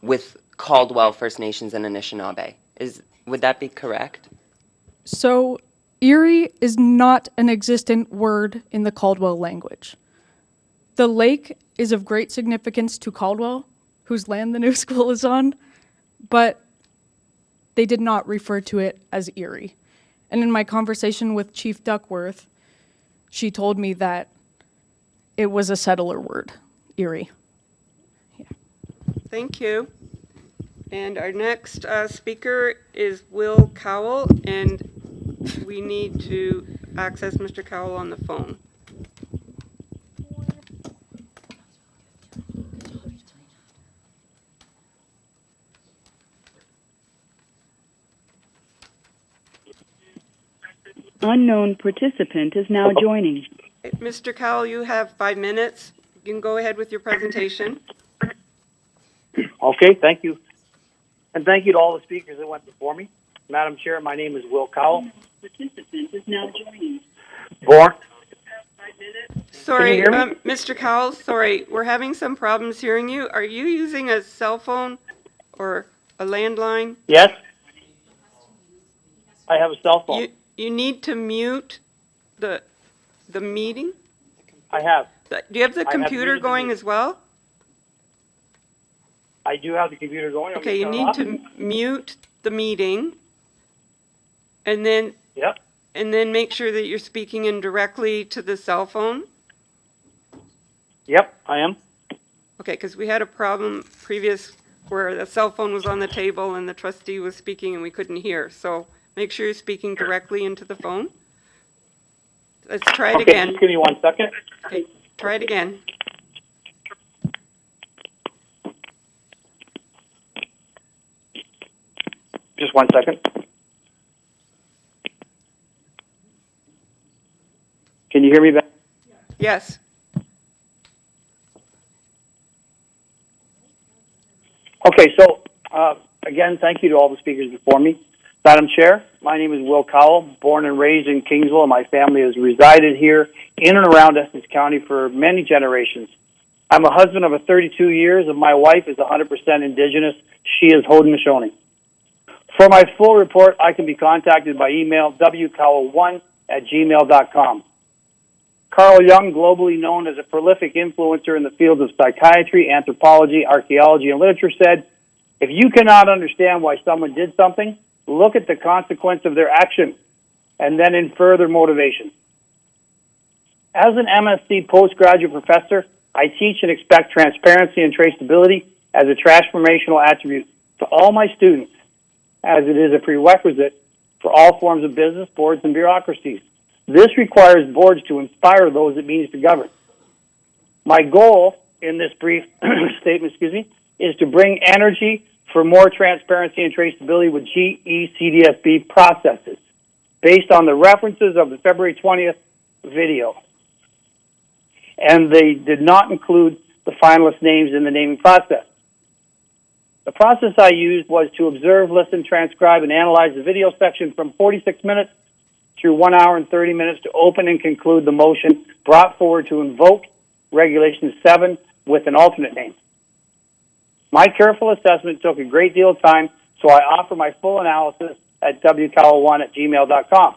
[SPEAKER 2] with Caldwell First Nations and Anishinaabe. Would that be correct?
[SPEAKER 16] So, Erie is not an existent word in the Caldwell language. The lake is of great significance to Caldwell, whose land the new school is on, but they did not refer to it as Erie. And in my conversation with Chief Duckworth, she told me that it was a settler word, Erie.
[SPEAKER 1] Thank you. And our next speaker is Will Cowell, and we need to access Mr. Cowell on the phone.
[SPEAKER 18] Unknown participant is now joining.
[SPEAKER 1] Mr. Cowell, you have 5 minutes. You can go ahead with your presentation.
[SPEAKER 19] Okay, thank you. And thank you to all the speakers that went before me. Madam Chair, my name is Will Cowell.
[SPEAKER 18] Participant is now joining.
[SPEAKER 19] Born.
[SPEAKER 1] Sorry,
[SPEAKER 19] Can you hear me?
[SPEAKER 1] Mr. Cowell, sorry, we're having some problems hearing you. Are you using a cell phone or a landline?
[SPEAKER 19] Yes. I have a cell phone.
[SPEAKER 1] You need to mute the meeting.
[SPEAKER 19] I have.
[SPEAKER 1] Do you have the computer going as well?
[SPEAKER 19] I do have the computer going.
[SPEAKER 1] Okay, you need to mute the meeting, and then
[SPEAKER 19] Yep.
[SPEAKER 1] and then make sure that you're speaking in directly to the cell phone.
[SPEAKER 19] Yep, I am.
[SPEAKER 1] Okay, because we had a problem previous where the cell phone was on the table and the trustee was speaking and we couldn't hear. So make sure you're speaking directly into the phone. Let's try it again.
[SPEAKER 19] Just give me 1 second.
[SPEAKER 1] Okay, try it again.
[SPEAKER 19] Just 1 second. Can you hear me back?
[SPEAKER 1] Yes.
[SPEAKER 19] Okay, so again, thank you to all the speakers before me. Madam Chair, my name is Will Cowell, born and raised in Kingsville, and my family has resided here in and around Essex County for many generations. I'm a husband of 32 years, and my wife is 100% Indigenous. She is Haudenosaunee. For my full report, I can be contacted by email wcowell1@gmail.com. Carl Jung, globally known as a prolific influencer in the fields of psychiatry, anthropology, archaeology, and literature, said, if you cannot understand why someone did something, look at the consequence of their action and then infer their motivation. As an MSc postgraduate professor, I teach and expect transparency and traceability as a transformational attribute to all my students, as it is a prerequisite for all forms of business, boards, and bureaucracies. This requires boards to inspire those it means to govern. My goal in this brief statement, is to bring energy for more transparency and traceability with GECDSB processes based on the references of the February 20th video. And they did not include the finalist names in the naming process. The process I used was to observe, listen, transcribe, and analyze the video section from 46 minutes through 1 hour and 30 minutes to open and conclude the motion brought forward to invoke Regulation 7 with an alternate name. My careful assessment took a great deal of time, so I offer my full analysis at wcowell1@gmail.com.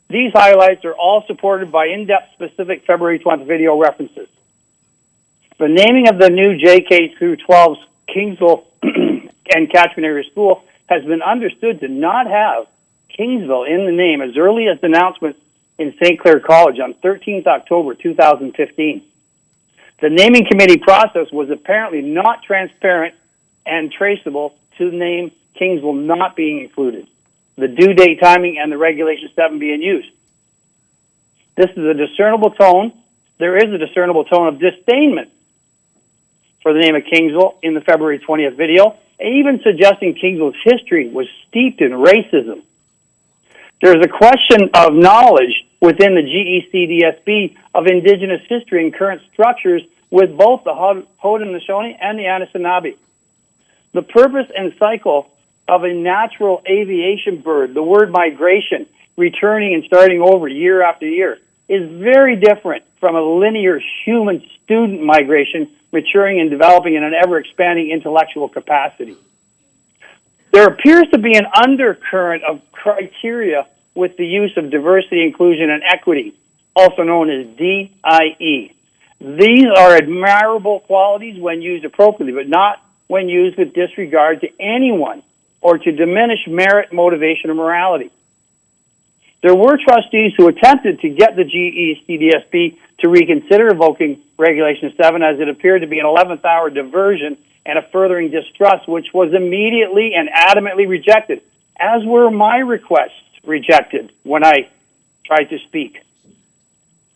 [SPEAKER 19] These highlights are all supported by in-depth specific February 20th video references. The naming of the new JK through 12's Kingsville and catchment area school has been understood to not have Kingsville in the name as early as the announcement in St. Clair College on 13th October 2015. The naming committee process was apparently not transparent and traceable to the name Kingsville not being included, the due date timing, and the Regulation 7 being used. This is a discernible tone. There is a discernible tone of disdainment for the name of Kingsville in the February 20th video, even suggesting Kingsville's history was steeped in racism. There's a question of knowledge within the GECDSB of Indigenous history and current structures with both the Haudenosaunee and the Anishinaabe. The purpose and cycle of a natural aviation bird, the word migration, returning and starting over year after year, is very different from a linear human student migration, maturing and developing in an ever-expanding intellectual capacity. There appears to be an undercurrent of criteria with the use of diversity, inclusion, and equity, also known as DIE. These are admirable qualities when used appropriately, but not when used with disregard to anyone or to diminish merit, motivation, or morality. There were trustees who attempted to get the GECDSB to reconsider invoking Regulation 7 as it appeared to be an 11th hour diversion and a furthering distrust, which was immediately and adamantly rejected, as were my requests rejected when I tried to speak.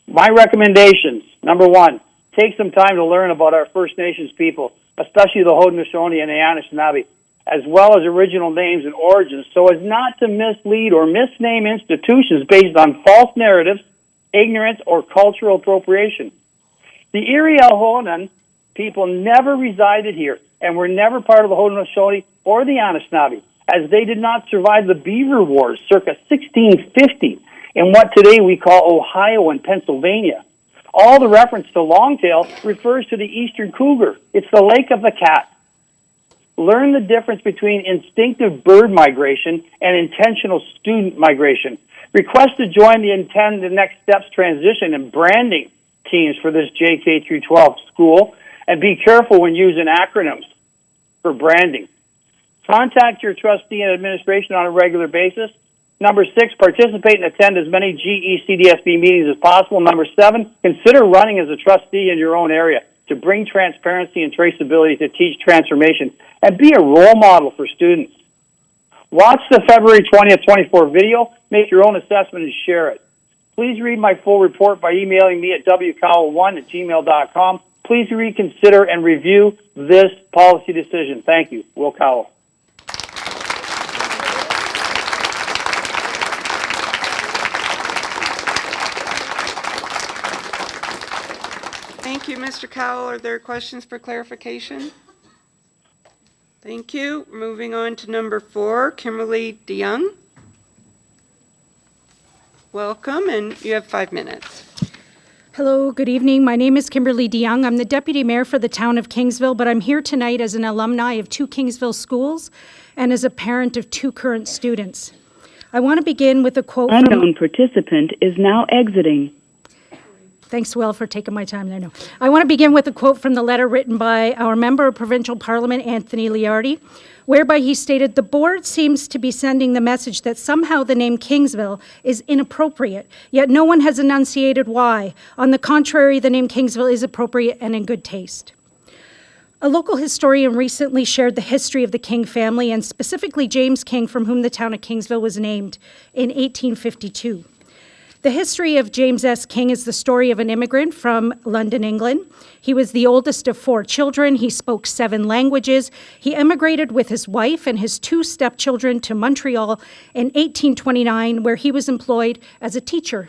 [SPEAKER 19] My recommendations, number one, take some time to learn about our First Nations people, especially the Haudenosaunee and the Anishinaabe, as well as original names and origins, so as not to mislead or misname institutions based on false narratives, ignorance, or cultural appropriation. The Erie Ahonan people never resided here and were never part of the Haudenosaunee or the Anishinaabe, as they did not survive the Beaver Wars circa 1650 in what today we call Ohio and Pennsylvania. All the reference to longtail refers to the eastern cougar. It's the lake of the cat. Learn the difference between instinctive bird migration and intentional student migration. Request to join the intended next steps transition and branding teams for this JK through 12 school, and be careful when using acronyms for branding. Contact your trustee and administration on a regular basis. Number 6, participate and attend as many GECDSB meetings as possible. Number 7, consider running as a trustee in your own area to bring transparency and traceability to teach transformation and be a role model for students. Watch the February 20th, 24 video, make your own assessment, and share it. Please read my full report by emailing me at wcowell1@gmail.com. Please reconsider and review this policy decision. Thank you. Will Cowell.
[SPEAKER 1] Thank you, Mr. Cowell. Are there questions for clarification? Thank you. Moving on to number 4, Kimberly DeYoung. Welcome, and you have 5 minutes.
[SPEAKER 20] Hello, good evening. My name is Kimberly DeYoung. I'm the Deputy Mayor for the town of Kingsville, but I'm here tonight as an alumni of 2 Kingsville schools and as a parent of 2 current students. I want to begin with a quote
[SPEAKER 18] Unknown participant is now exiting.
[SPEAKER 20] Thanks, Will, for taking my time there. No. I want to begin with a quote from the letter written by our Member of Provincial Parliament, Anthony Liardi, whereby he stated, "The board seems to be sending the message that somehow the name Kingsville is inappropriate, yet no one has enunciated why. On the contrary, the name Kingsville is appropriate and in good taste." A local historian recently shared the history of the King family, and specifically James King, from whom the town of Kingsville was named in 1852. The history of James S. King is the story of an immigrant from London, England. He was the oldest of 4 children. He spoke 7 languages. He emigrated with his wife and his 2 stepchildren to Montreal in 1829, where he was employed as a teacher.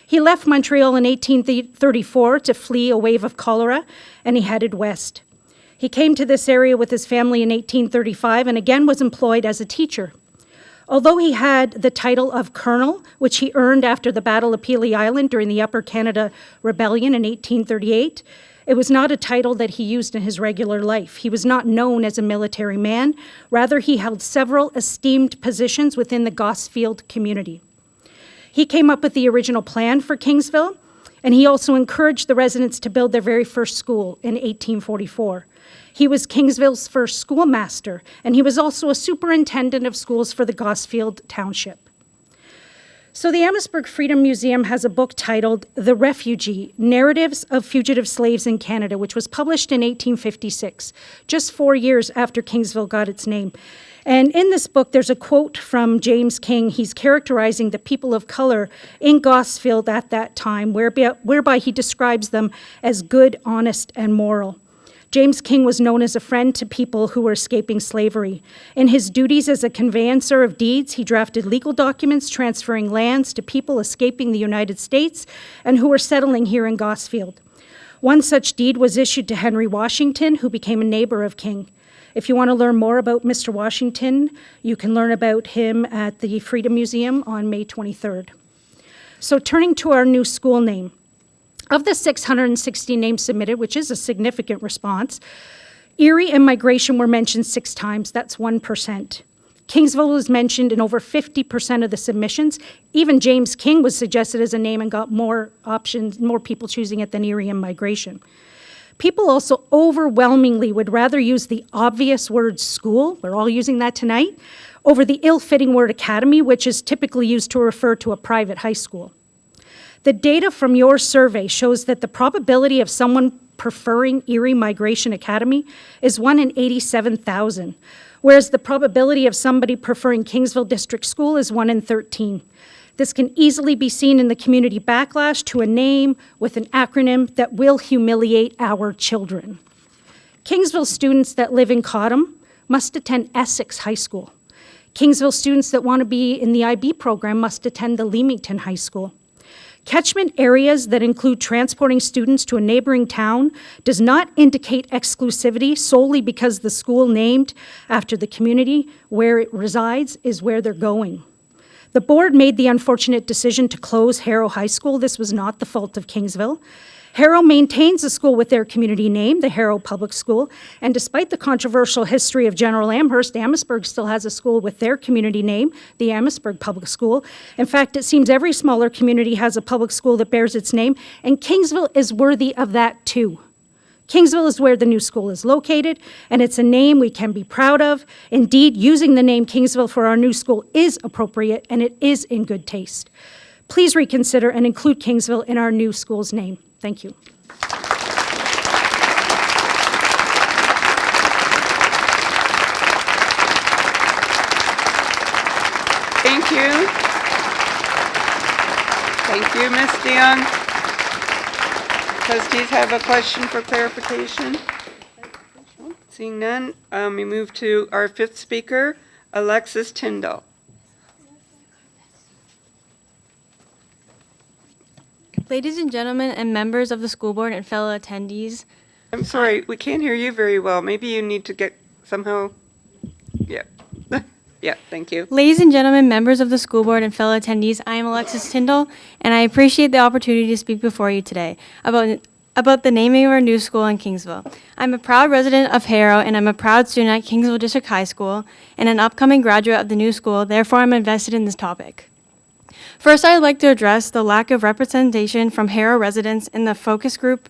[SPEAKER 20] He left Montreal in 1834 to flee a wave of cholera, and he headed west. He came to this area with his family in 1835 and again was employed as a teacher. Although he had the title of colonel, which he earned after the Battle of Pelee Island during the Upper Canada Rebellion in 1838, it was not a title that he used in his regular life. He was not known as a military man. Rather, he held several esteemed positions within the Gosfield community. He came up with the original plan for Kingsville, and he also encouraged the residents to build their very first school in 1844. He was Kingsville's first schoolmaster, and he was also a superintendent of schools for the Gosfield Township. So the Amherstburg Freedom Museum has a book titled The Refugee, Narratives of Fugitive Slaves in Canada, which was published in 1856, just 4 years after Kingsville got its name. And in this book, there's a quote from James King. He's characterizing the people of color in Gosfield at that time, whereby he describes them as good, honest, and moral. James King was known as a friend to people who were escaping slavery. In his duties as a conveyancer of deeds, he drafted legal documents transferring lands to people escaping the United States and who were settling here in Gosfield. One such deed was issued to Henry Washington, who became a neighbor of King. If you want to learn more about Mr. Washington, you can learn about him at the Freedom Museum on May 23rd. So turning to our new school name. Of the 660 names submitted, which is a significant response, Erie and migration were mentioned 6 times. That's 1%. Kingsville was mentioned in over 50% of the submissions. Even James King was suggested as a name and got more options, more people choosing it than Erie and migration. People also overwhelmingly would rather use the obvious word school, we're all using that tonight, over the ill-fitting word academy, which is typically used to refer to a private high school. The data from your survey shows that the probability of someone preferring Erie Migration Academy is 1 in 87,000, whereas the probability of somebody preferring Kingsville District School is 1 in 13. This can easily be seen in the community backlash to a name with an acronym that will humiliate our children. Kingsville students that live in Cottam must attend Essex High School. Kingsville students that want to be in the IB program must attend the Leamington High School. Catchment areas that include transporting students to a neighboring town does not indicate exclusivity solely because the school named after the community where it resides is where they're going. The board made the unfortunate decision to close Harrow High School. This was not the fault of Kingsville. Harrow maintains a school with their community name, the Harrow Public School, and despite the controversial history of General Amherst, Amherstburg still has a school with their community name, the Amherstburg Public School. In fact, it seems every smaller community has a public school that bears its name, and Kingsville is worthy of that too. Kingsville is where the new school is located, and it's a name we can be proud of. Indeed, using the name Kingsville for our new school is appropriate, and it is in good taste. Please reconsider and include Kingsville in our new school's name. Thank you.
[SPEAKER 1] Thank you. Thank you, Ms. DeYoung. Trustees have a question for clarification? Seeing none, we move to our 5th speaker, Alexis Tyndall.
[SPEAKER 21] Ladies and gentlemen and members of the school board and fellow attendees.
[SPEAKER 1] I'm sorry, we can't hear you very well. Maybe you need to get somehow, yeah. Yeah, thank you.
[SPEAKER 21] Ladies and gentlemen, members of the school board and fellow attendees, I am Alexis Tyndall, and I appreciate the opportunity to speak before you today about the naming of our new school in Kingsville. I'm a proud resident of Harrow, and I'm a proud student at Kingsville District High School, and an upcoming graduate of the new school. Therefore, I'm invested in this topic. First, I'd like to address the lack of representation from Harrow residents in the focus group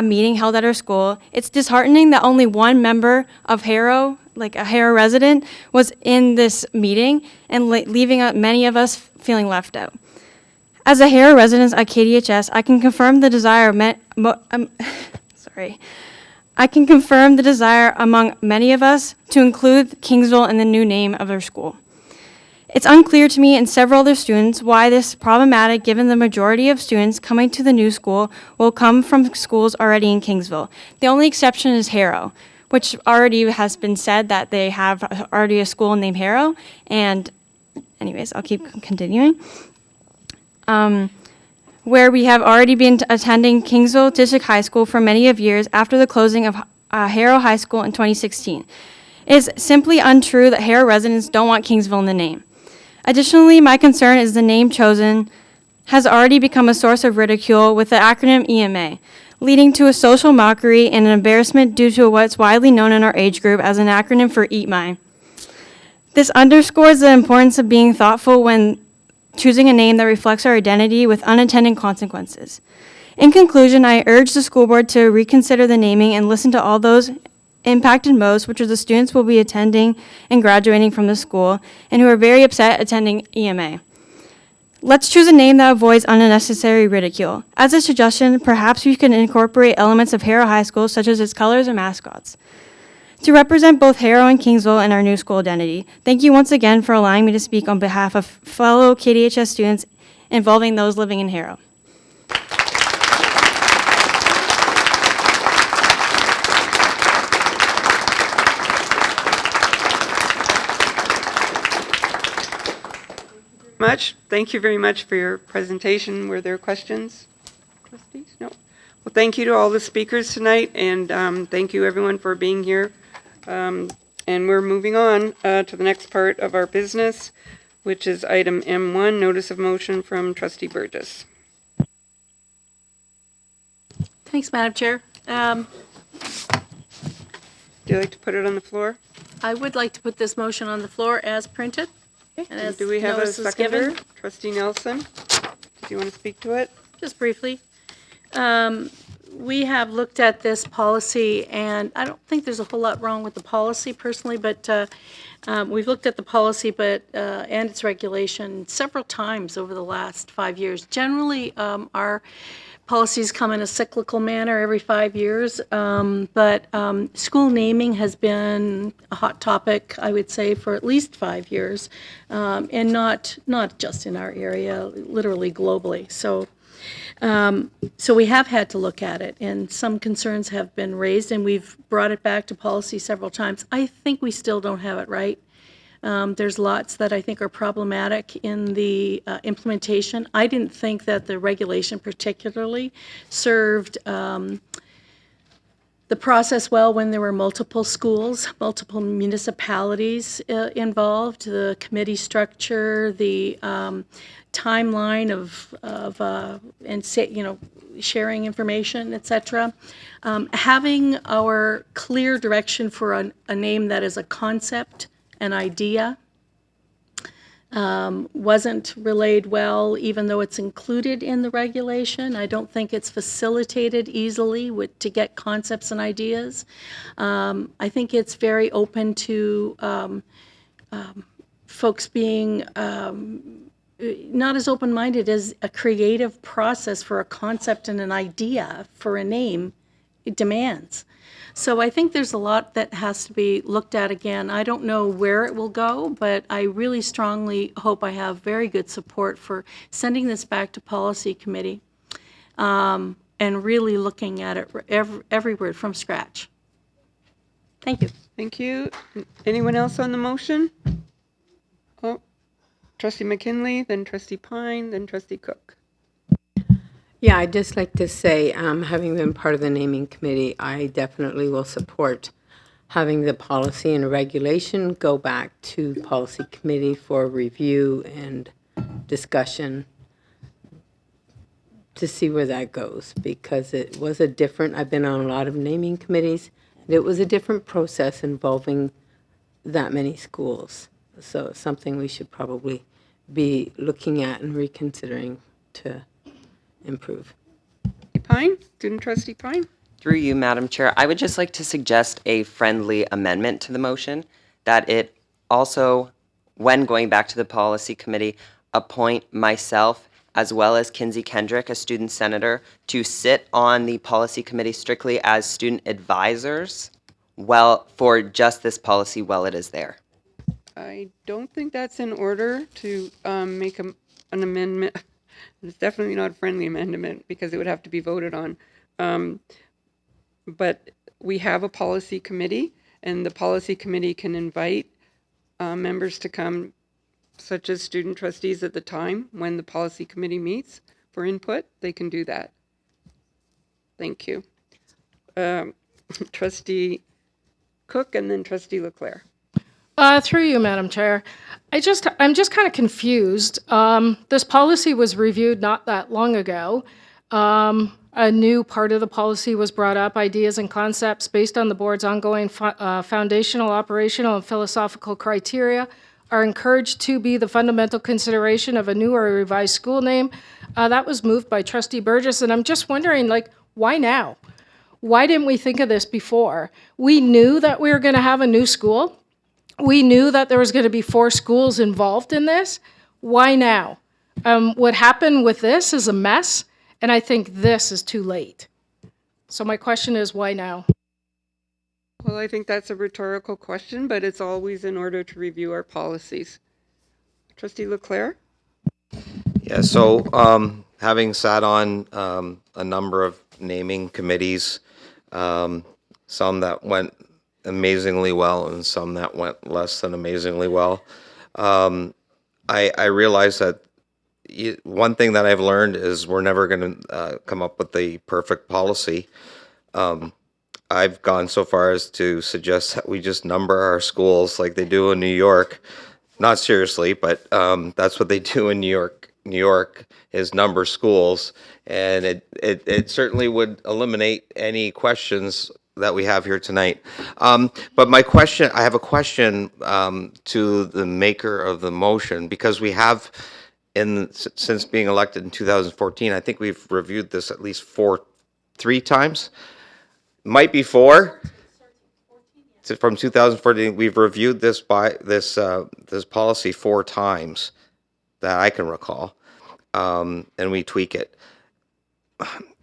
[SPEAKER 21] meeting held at our school. It's disheartening that only one member of Harrow, like a Harrow resident, was in this meeting and leaving many of us feeling left out. As a Harrow resident at KDHS, I can confirm the desire I can confirm the desire among many of us to include Kingsville in the new name of our school. It's unclear to me and several other students why this is problematic given the majority of students coming to the new school will come from schools already in Kingsville. The only exception is Harrow, which already has been said that they have already a school named Harrow. And anyways, I'll keep continuing. Where we have already been attending Kingsville District High School for many of years after the closing of Harrow High School in 2016. It is simply untrue that Harrow residents don't want Kingsville in the name. Additionally, my concern is the name chosen has already become a source of ridicule with the acronym EMA, leading to a social mockery and an embarrassment due to what's widely known in our age group as an acronym for Eat My. This underscores the importance of being thoughtful when choosing a name that reflects our identity with unintended consequences. In conclusion, I urge the school board to reconsider the naming and listen to all those impacted most, which are the students who will be attending and graduating from the school and who are very upset attending EMA. Let's choose a name that avoids unnecessary ridicule. As a suggestion, perhaps we can incorporate elements of Harrow High School, such as its colors or mascots, to represent both Harrow and Kingsville in our new school identity. Thank you once again for allowing me to speak on behalf of fellow KDHS students involving those living in Harrow.
[SPEAKER 1] Thank you very much for your presentation. Were there questions, trustees? No. Well, thank you to all the speakers tonight, and thank you everyone for being here. And we're moving on to the next part of our business, which is item M1, notice of motion from trustee Burgess.
[SPEAKER 10] Thanks, Madam Chair.
[SPEAKER 1] Would you like to put it on the floor?
[SPEAKER 10] I would like to put this motion on the floor as printed. And as
[SPEAKER 1] Do we have a
[SPEAKER 10] notice is
[SPEAKER 1] seconder?
[SPEAKER 10] given.
[SPEAKER 1] Trustee Nelson, do you want to speak to it?
[SPEAKER 10] Just briefly. We have looked at this policy, and I don't think there's a whole lot wrong with the policy personally, but we've looked at the policy and its regulation several times over the last 5 years. Generally, our policies come in a cyclical manner every 5 years, but school naming has been a hot topic, I would say, for at least 5 years, and not just in our area, literally globally. So we have had to look at it, and some concerns have been raised, and we've brought it back to policy several times. I think we still don't have it right. There's lots that I think are problematic in the implementation. I didn't think that the regulation particularly served the process well when there were multiple schools, multiple municipalities involved, the committee structure, the timeline of sharing information, etc. Having our clear direction for a name that is a concept, an idea, wasn't relayed well, even though it's included in the regulation. I don't think it's facilitated easily to get concepts and ideas. I think it's very open to folks being not as open-minded as a creative process for a concept and an idea for a name it demands. So I think there's a lot that has to be looked at again. I don't know where it will go, but I really strongly hope I have very good support for sending this back to policy committee and really looking at it every word from scratch. Thank you.
[SPEAKER 1] Thank you. Anyone else on the motion? Oh, trustee McKinley, then trustee Pine, then trustee Cook.
[SPEAKER 3] Yeah, I'd just like to say, having been part of the naming committee, I definitely will support having the policy and regulation go back to the policy committee for review and discussion to see where that goes, because it was I've been on a lot of naming committees, and it was a different process involving that many schools. So it's something we should probably be looking at and reconsidering to improve.
[SPEAKER 1] Pine, Student Trustee Pine?
[SPEAKER 2] Through you, Madam Chair, I would just like to suggest a friendly amendment to the motion, that it also, when going back to the policy committee, appoint myself as well as Kinsey Kendrick, a student senator, to sit on the policy committee strictly as student advisors, well, for just this policy while it is there.
[SPEAKER 1] I don't think that's in order to make an amendment. It's definitely not a friendly amendment because it would have to be voted on. But we have a policy committee, and the policy committee can invite members to come, such as student trustees at the time when the policy committee meets for input. They can do that. Thank you. Trustee Cook and then Trustee Leclerc.
[SPEAKER 17] Through you, Madam Chair. I'm just kind of confused. This policy was reviewed not that long ago. A new part of the policy was brought up, ideas and concepts based on the board's ongoing foundational, operational, and philosophical criteria are encouraged to be the fundamental consideration of a new or a revised school name. That was moved by Trustee Burgess, and I'm just wondering, like, why now? Why didn't we think of this before? We knew that we were going to have a new school. We knew that there was going to be 4 schools involved in this. Why now? What happened with this is a mess, and I think this is too late. So my question is, why now?
[SPEAKER 1] Well, I think that's a rhetorical question, but it's always in order to review our policies. Trustee Leclerc?
[SPEAKER 4] Yeah, so having sat on a number of naming committees, some that went amazingly well and some that went less than amazingly well, I realized that one thing that I've learned is we're never going to come up with the perfect policy. I've gone so far as to suggest that we just number our schools like they do in New York. Not seriously, but that's what they do in New York. New York is number schools, and it certainly would eliminate any questions that we have here tonight. But I have a question to the maker of the motion, because we have, since being elected in 2014, I think we've reviewed this at least 3 times. Might be 4. From 2014, we've reviewed this this policy 4 times that I can recall, and we tweak it.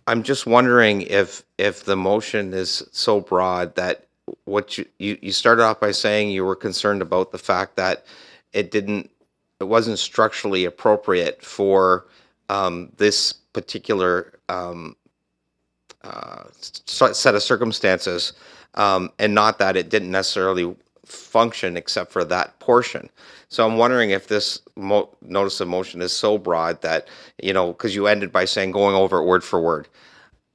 [SPEAKER 4] I'm just wondering if the motion is so broad that what you started off by saying you were concerned about the fact that it wasn't structurally appropriate for this particular set of circumstances, and not that it didn't necessarily function except for that portion. So I'm wondering if this notice of motion is so broad that, because you ended by saying going over it word for word.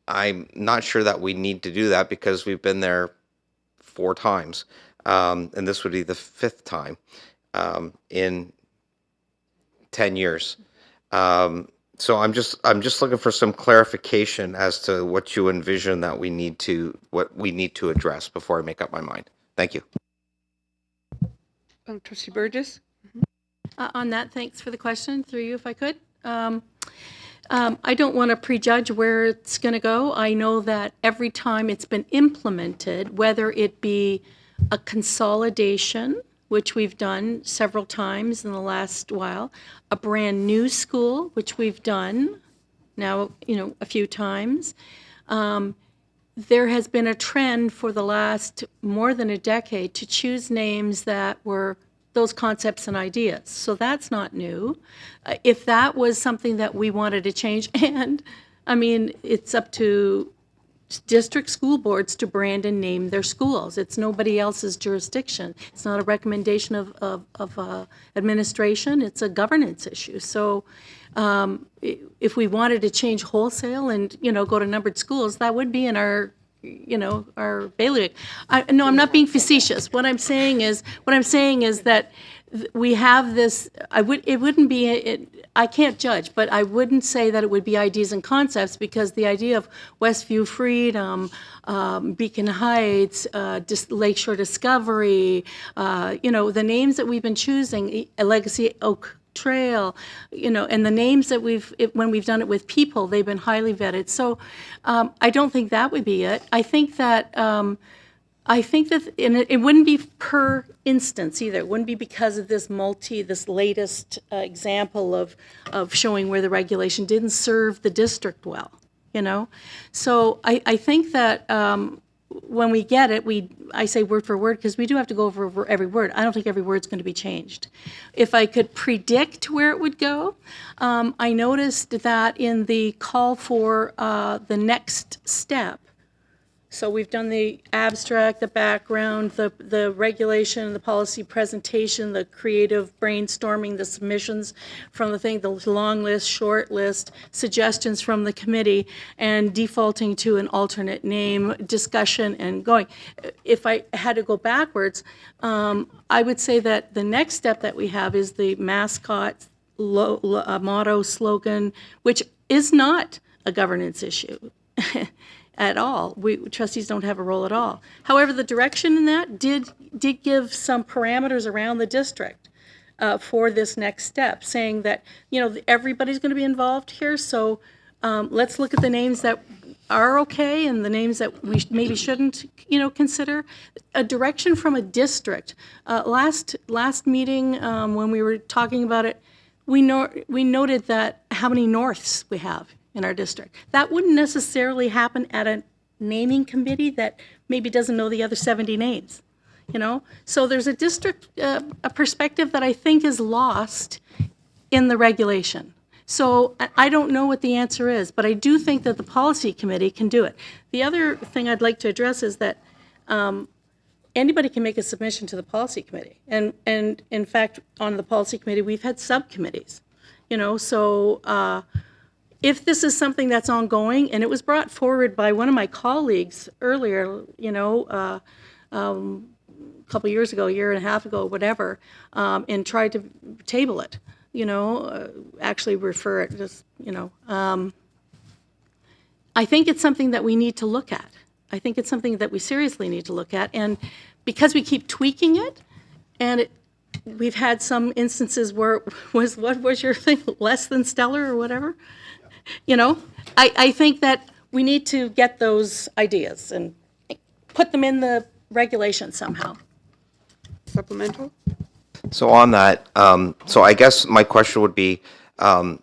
[SPEAKER 4] I'm not sure that we need to do that because we've been there 4 times, and this would be the 5th time in 10 years. So I'm just looking for some clarification as to what you envision that we need to address before I make up my mind. Thank you.
[SPEAKER 1] Trustee Burgess?
[SPEAKER 10] On that, thanks for the question. Through you, if I could. I don't want to prejudge where it's going to go. I know that every time it's been implemented, whether it be a consolidation, which we've done several times in the last while, a brand new school, which we've done now, a few times. There has been a trend for the last more than a decade to choose names that were those concepts and ideas. So that's not new. If that was something that we wanted to change, and I mean, it's up to district school boards to brand and name their schools. It's nobody else's jurisdiction. It's not a recommendation of administration. It's a governance issue. So if we wanted to change wholesale and, go to numbered schools, that would be in our our bailiwick. No, I'm not being facetious. What I'm saying is that we have this. It wouldn't be. I can't judge, but I wouldn't say that it would be ideas and concepts, because the idea of Westview Freedom, Beacon Heights, Lakeshore Discovery, the names that we've been choosing, Legacy Oak
[SPEAKER 20] trail, and the names that when we've done it with people, they've been highly vetted. So I don't think that would be it. I think that, and it wouldn't be per instance either. It wouldn't be because of this latest example of showing where the regulation didn't serve the district well, So I think that when we get it, I say word for word because we do have to go over every word. I don't think every word's going to be changed. If I could predict where it would go, I noticed that in the call for the next step, so we've done the abstract, the background, the regulation, the policy presentation, the creative brainstorming, the submissions from the thing, the long list, short list, suggestions from the committee, and defaulting to an alternate name, discussion, and going. If I had to go backwards, I would say that the next step that we have is the mascot motto, slogan, which is not a governance issue. At all. Trustees don't have a role at all. However, the direction in that did give some parameters around the district for this next step, saying that, everybody's going to be involved here, so let's look at the names that are okay and the names that we maybe shouldn't, consider. A direction from a district. Last meeting, when we were talking about it, we noted that how many norths we have in our district. That wouldn't necessarily happen at a naming committee that maybe doesn't know the other 70 names, So there's a district, a perspective that I think is lost in the regulation. So I don't know what the answer is, but I do think that the policy committee can do it. The other thing I'd like to address is that anybody can make a submission to the policy committee. And in fact, on the policy committee, we've had subcommittees, so if this is something that's ongoing, and it was brought forward by one of my colleagues earlier, a couple years ago, a year and a half ago, whatever, and tried to table it, actually refer it, just, I think it's something that we need to look at. I think it's something that we seriously need to look at. And because we keep tweaking it, and we've had some instances where what was your thing, less than stellar or whatever? I think that we need to get those ideas and put them in the regulation somehow.
[SPEAKER 1] Supplemental?
[SPEAKER 4] So on that, so I guess my question would be, the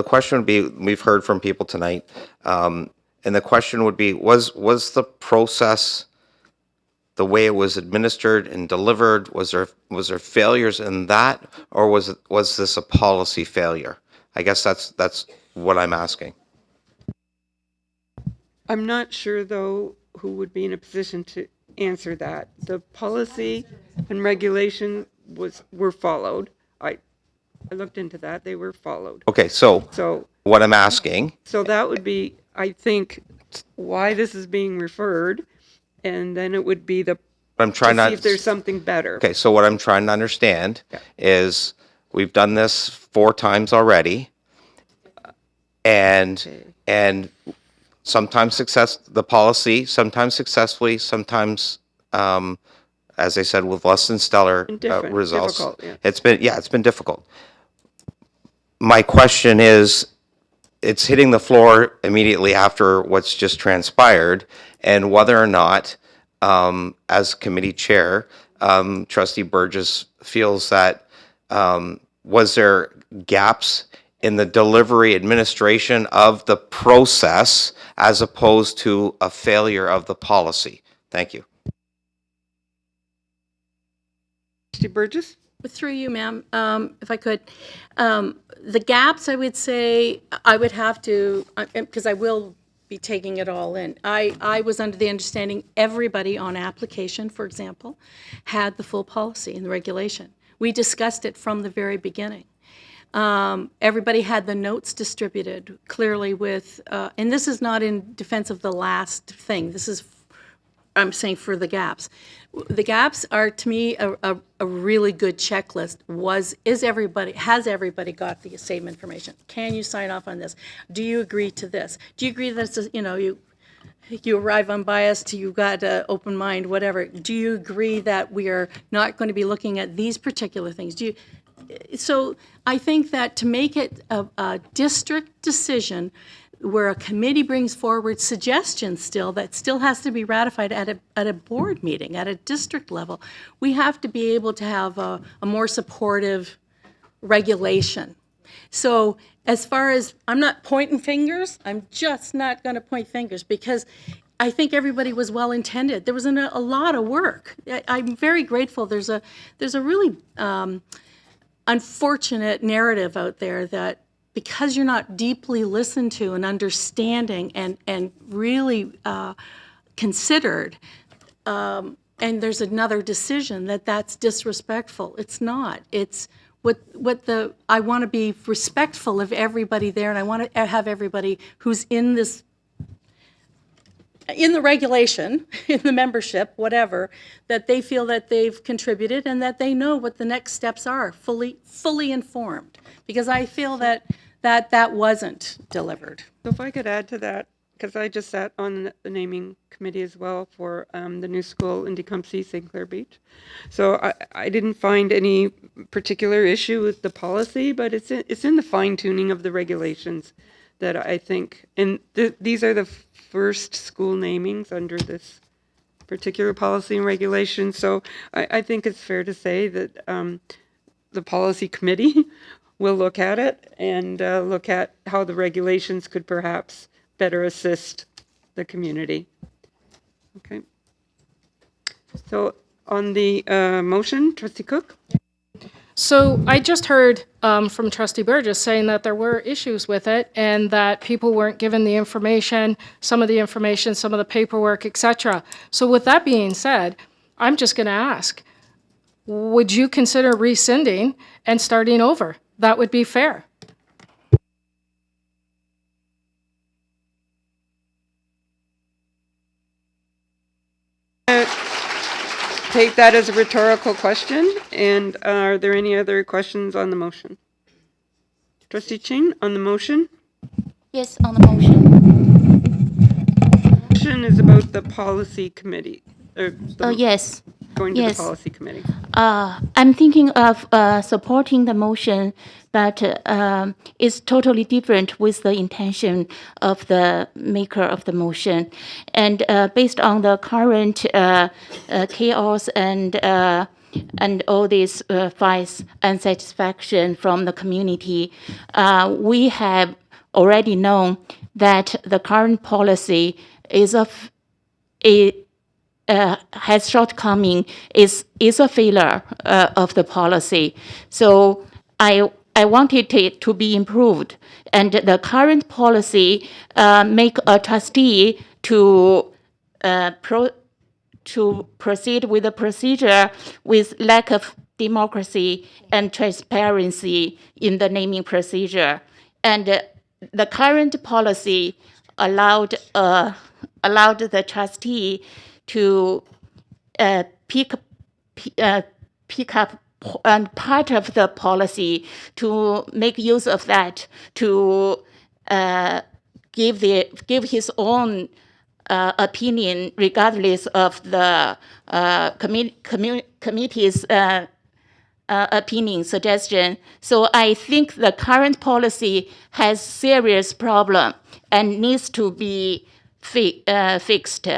[SPEAKER 4] question would be, we've heard from people tonight, and the question would be, was the process the way it was administered and delivered, was there failures in that, or was this a policy failure? I guess that's what I'm asking.
[SPEAKER 1] I'm not sure, though, who would be in a position to answer that. The policy and regulation were followed. I looked into that. They were followed.
[SPEAKER 4] Okay, so what I'm asking.
[SPEAKER 1] So that would be, I think, why this is being referred, and then it would be see if there's something better.
[SPEAKER 4] Okay, so what I'm trying to understand is we've done this 4 times already, and sometimes the policy, sometimes successfully, sometimes, as I said, with less than stellar results.
[SPEAKER 1] Difficult, yeah.
[SPEAKER 4] It's been difficult. My question is, it's hitting the floor immediately after what's just transpired, and whether or not, as committee chair, Trustee Burgess feels that was there gaps in the delivery administration of the process as opposed to a failure of the policy? Thank you.
[SPEAKER 1] Trustee Burgess?
[SPEAKER 20] Through you, ma'am, if I could. The gaps, I would say, I would have to, because I will be taking it all in. I was under the understanding everybody on application, for example, had the full policy and the regulation. We discussed it from the very beginning. Everybody had the notes distributed clearly with, and this is not in defense of the last thing. This is, I'm saying, for the gaps. The gaps are, to me, a really good checklist. Has everybody got the same information? Can you sign off on this? Do you agree to this? Do you agree that it's, you arrive unbiased, you've got an open mind, whatever. Do you agree that we are not going to be looking at these particular things? So I think that to make it a district decision where a committee brings forward suggestions that still has to be ratified at a board meeting, at a district level, we have to be able to have a more supportive regulation. So as far as, I'm not pointing fingers, I'm just not going to point fingers because I think everybody was well intended. There was a lot of work. I'm very grateful. There's a really unfortunate narrative out there that because you're not deeply listened to and understanding and really considered, and there's another decision that's disrespectful. It's not. It's I want to be respectful of everybody there, and I want to have everybody who's in the regulation, in the membership, whatever, that they feel that they've contributed and that they know what the next steps are, fully informed. Because I feel that wasn't delivered.
[SPEAKER 1] So if I could add to that, because I just sat on the naming committee as well for the new school in Tecumseh, St. Clair Beach. So I didn't find any particular issue with the policy, but it's in the fine tuning of the regulations that I think, and these are the first school namings under this particular policy and regulation. So I think it's fair to say that the policy committee will look at it and look at how the regulations could perhaps better assist the community. Okay. So on the motion, Trustee Cook?
[SPEAKER 17] So I just heard from Trustee Burgess saying that there were issues with it and that people weren't given the information, some of the paperwork, etc. So with that being said, I'm just going to ask, would you consider rescinding and starting over? That would be fair.
[SPEAKER 1] Take that as a rhetorical question. And are there any other questions on the motion? Trustee Ching, on the motion?
[SPEAKER 8] Yes, on the motion.
[SPEAKER 1] Motion is about the policy committee.
[SPEAKER 8] Yes.
[SPEAKER 1] Going to the policy committee.
[SPEAKER 8] I'm thinking of supporting the motion, but it's totally different with the intention of the maker of the motion. And based on the current chaos and all these fights and satisfaction from the community, we have already known that the current policy is has shortcoming, is a failure of the policy. So I wanted it to be improved, and the current policy make a trustee to proceed with the procedure with lack of democracy and transparency in the naming procedure, and the current policy allowed the trustee to pick up part of the policy, to make use of that, to give his own opinion regardless of the committee's opinion, suggestion. So I think the current policy has serious problem and needs to be fixed.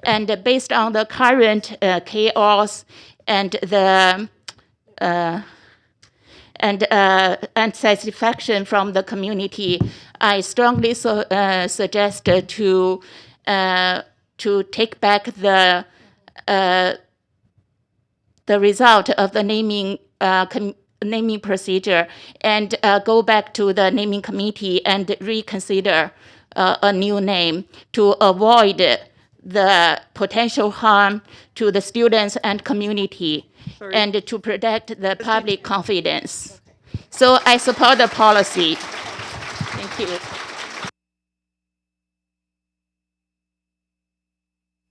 [SPEAKER 8] And based on the current chaos and the satisfaction from the community, I strongly suggest to take back the result of the naming procedure and go back to the naming committee and reconsider a new name to avoid the potential harm to the students and community, and to protect the public confidence. So I support the policy. Thank you.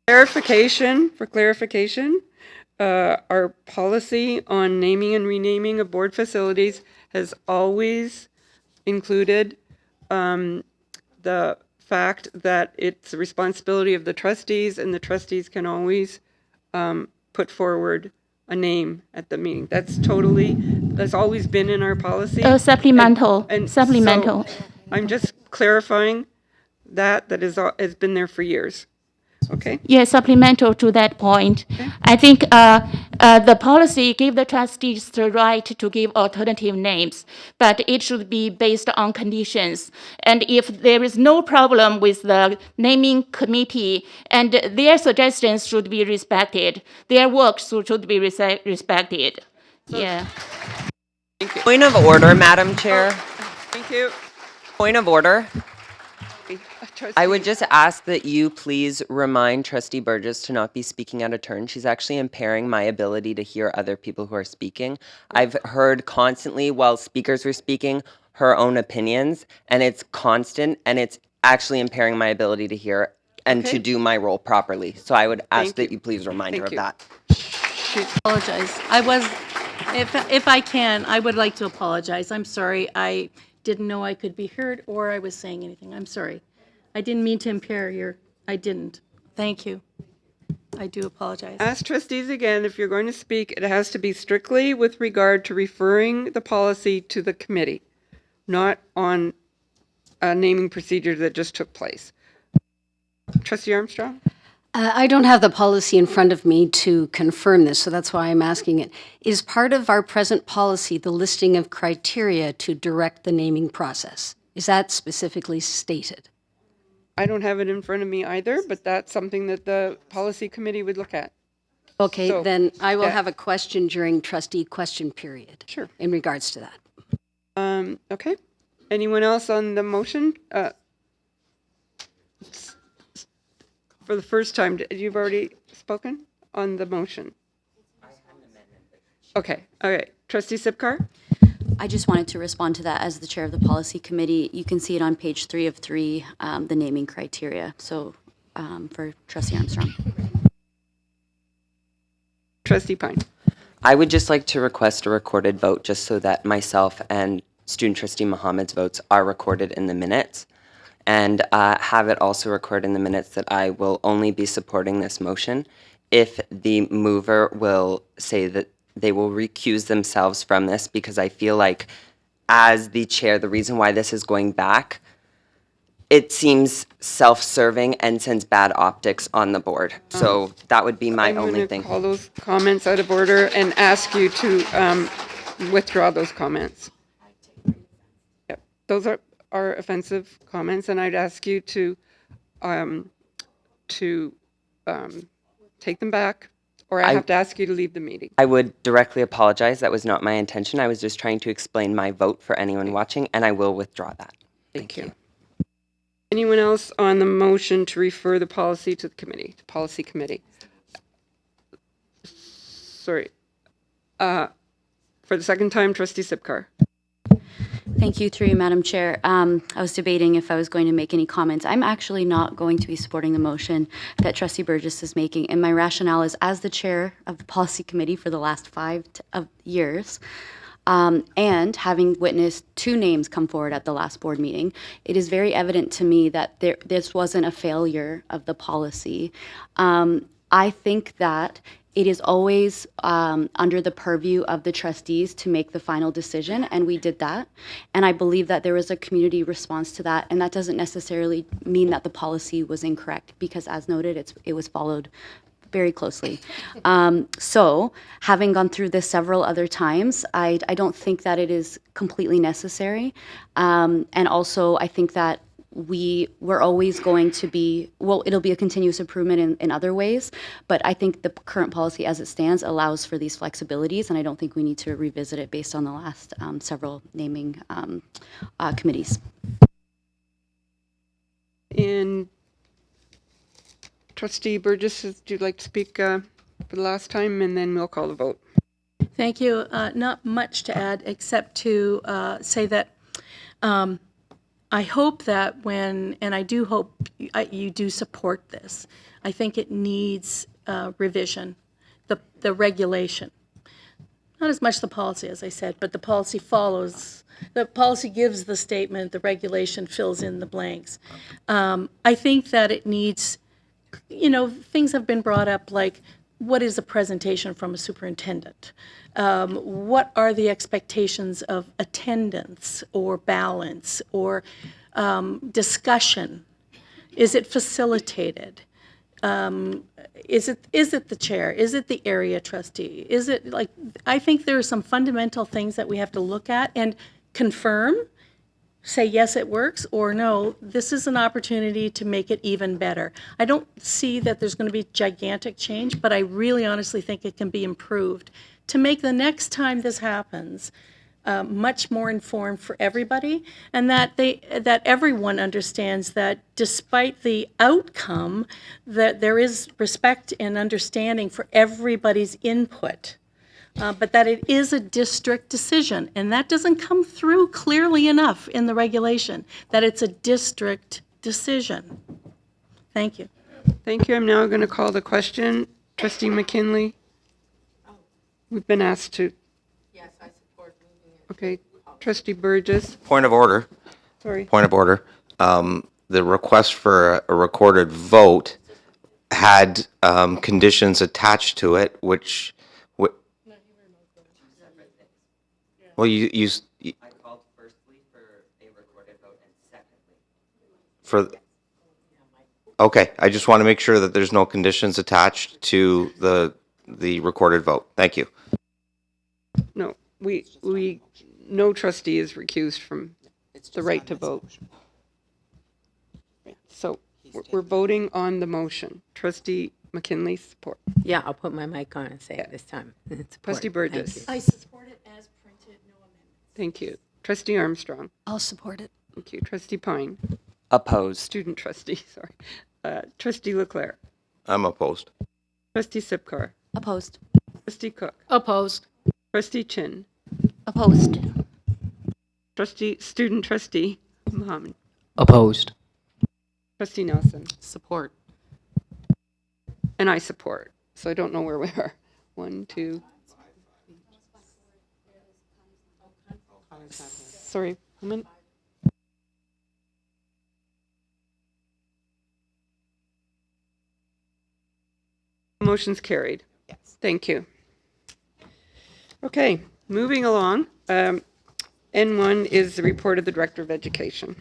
[SPEAKER 1] For clarification, our policy on naming and renaming of board facilities has always included the fact that it's the responsibility of the trustees, and the trustees can always put forward a name at the meeting. That's always been in our policy.
[SPEAKER 8] Supplemental.
[SPEAKER 1] And
[SPEAKER 8] Supplemental.
[SPEAKER 1] so I'm just clarifying that has been there for years. Okay?
[SPEAKER 8] Yes, supplemental to that point. I think the policy give the trustees the right to give alternative names, but it should be based on conditions. And if there is no problem with the naming committee, and their suggestions should be respected, their work should be respected. Yeah.
[SPEAKER 2] Point of order, Madam Chair.
[SPEAKER 1] Thank you.
[SPEAKER 2] Point of order.
[SPEAKER 1] Trustee.
[SPEAKER 2] I would just ask that you please remind Trustee Burgess to not be speaking out of turn. She's actually impairing my ability to hear other people who are speaking. I've heard constantly while speakers were speaking her own opinions, and it's constant, and it's actually impairing my ability to hear and
[SPEAKER 1] Okay.
[SPEAKER 2] to do my role properly. So I would ask
[SPEAKER 1] Thank
[SPEAKER 2] that
[SPEAKER 1] you.
[SPEAKER 2] you please remind her of
[SPEAKER 1] Thank
[SPEAKER 2] that.
[SPEAKER 10] Apologize. If I can, I would like to apologize. I'm sorry. I didn't know I could be heard or I was saying anything. I'm sorry. I didn't mean to impair I didn't. Thank you. I do apologize.
[SPEAKER 1] Ask trustees again, if you're going to speak, it has to be strictly with regard to referring the policy to the committee, not on a naming procedure that just took place. Trustee Armstrong?
[SPEAKER 14] I don't have the policy in front of me to confirm this, so that's why I'm asking it. Is part of our present policy the listing of criteria to direct the naming process? Is that specifically stated?
[SPEAKER 1] I don't have it in front of me either, but that's something that the policy committee would look at.
[SPEAKER 14] Okay,
[SPEAKER 1] So,
[SPEAKER 14] then I will
[SPEAKER 1] yeah.
[SPEAKER 14] have a question during trustee question period.
[SPEAKER 1] Sure.
[SPEAKER 14] In regards to that.
[SPEAKER 1] Okay. Anyone else on the motion? For the first time, you've already spoken on the motion? Okay, all right. Trustee Sipcar?
[SPEAKER 9] I just wanted to respond to that as the chair of the policy committee. You can see it on page 3 of 3, the naming criteria. So for Trustee Armstrong.
[SPEAKER 1] Trustee Pine.
[SPEAKER 2] I would just like to request a recorded vote just so that myself and Student Trustee Mohammed's votes are recorded in the minutes, and have it also recorded in the minutes that I will only be supporting this motion if the mover will say that they will recuse themselves from this, because I feel like as the chair, the reason why this is going back, it seems self-serving and sends bad optics on the board. So that would be my only thing.
[SPEAKER 1] I'm going to call those comments out of order and ask you to withdraw those comments. Yep. Those are offensive comments, and I'd ask you to take them back, or I have to ask you to leave the meeting.
[SPEAKER 2] I would directly apologize. That was not my intention. I was just trying to explain my vote for anyone watching, and I will withdraw that.
[SPEAKER 1] Thank you. Anyone else on the motion to refer the policy to the committee, to policy committee? Sorry. For the second time, Trustee Sipcar.
[SPEAKER 9] Thank you, through you, Madam Chair. I was debating if I was going to make any comments. I'm actually not going to be supporting the motion that Trustee Burgess is making, and my rationale is, as the chair of the policy committee for the last 5 years, and having witnessed 2 names come forward at the last board meeting, it is very evident to me that this wasn't a failure of the policy. I think that it is always under the purview of the trustees to make the final decision, and we did that. And I believe that there was a community response to that, and that doesn't necessarily mean that the policy was incorrect, because as noted, it was followed very closely. So having gone through this several other times, I don't think that it is completely necessary. And also, I think that we're always going to be, well, it'll be a continuous improvement in other ways, but I think the current policy as it stands allows for these flexibilities, and I don't think we need to revisit it based on the last several naming committees.
[SPEAKER 1] And Trustee Burgess, would you like to speak for the last time, and then we'll call the vote?
[SPEAKER 10] Thank you. Not much to add, except to say that I hope that and I do hope you do support this. I think it needs revision, the regulation. not as much the policy, as I said, but the policy follows, the policy gives the statement, the regulation fills in the blanks. I think that it needs, things have been brought up like, what is a presentation from a superintendent? What are the expectations of attendance or balance or discussion? Is it facilitated? Is it the chair? Is it the area trustee? Is it like, I think there are some fundamental things that we have to look at and confirm, say, yes, it works, or no, this is an opportunity to make it even better. I don't see that there's going to be gigantic change, but I really honestly think it can be improved to make the next time this happens much more informed for everybody, and that everyone understands that despite the outcome, that there is respect and understanding for everybody's input. But that it is a district decision, and that doesn't come through clearly enough in the regulation, that it's a district decision. Thank you.
[SPEAKER 1] Thank you. I'm now going to call the question. Trustee McKinley? We've been asked to.
[SPEAKER 3] Yes, I support moving it.
[SPEAKER 1] Okay. Trustee Burgess?
[SPEAKER 4] Point of order.
[SPEAKER 1] Sorry.
[SPEAKER 4] Point of order. The request for a recorded vote had conditions attached to it, which, well, you
[SPEAKER 2] I called firstly for a recorded vote and secondly.
[SPEAKER 4] for, okay, I just want to make sure that there's no conditions attached to the recorded vote. Thank you.
[SPEAKER 1] No, no trustee is recused from the right to vote. So we're voting on the motion. Trustee McKinley, support.
[SPEAKER 3] Yeah, I'll put my mic on and say it this time. Support.
[SPEAKER 1] Trustee Burgess?
[SPEAKER 3] Thank you.
[SPEAKER 10] I support it as printed, no amendments.
[SPEAKER 1] Thank you. Trustee Armstrong?
[SPEAKER 14] I'll support it.
[SPEAKER 1] Thank you. Trustee Pine?
[SPEAKER 2] Opposed.
[SPEAKER 1] Student trustee, sorry. Trustee Leclerc?
[SPEAKER 4] I'm opposed.
[SPEAKER 1] Trustee Sipcar?
[SPEAKER 9] Opposed.
[SPEAKER 1] Trustee Cook?
[SPEAKER 17] Opposed.
[SPEAKER 1] Trustee Chin?
[SPEAKER 9] Opposed.
[SPEAKER 1] Student trustee Mohammed?
[SPEAKER 11] Opposed.
[SPEAKER 1] Trustee Nelson?
[SPEAKER 5] Support.
[SPEAKER 1] And I support. So I don't know where we are. 1, 2. Sorry, how many? Motion's carried. Yes. Thank you. Okay, moving along. N1 is the report of the Director of Education.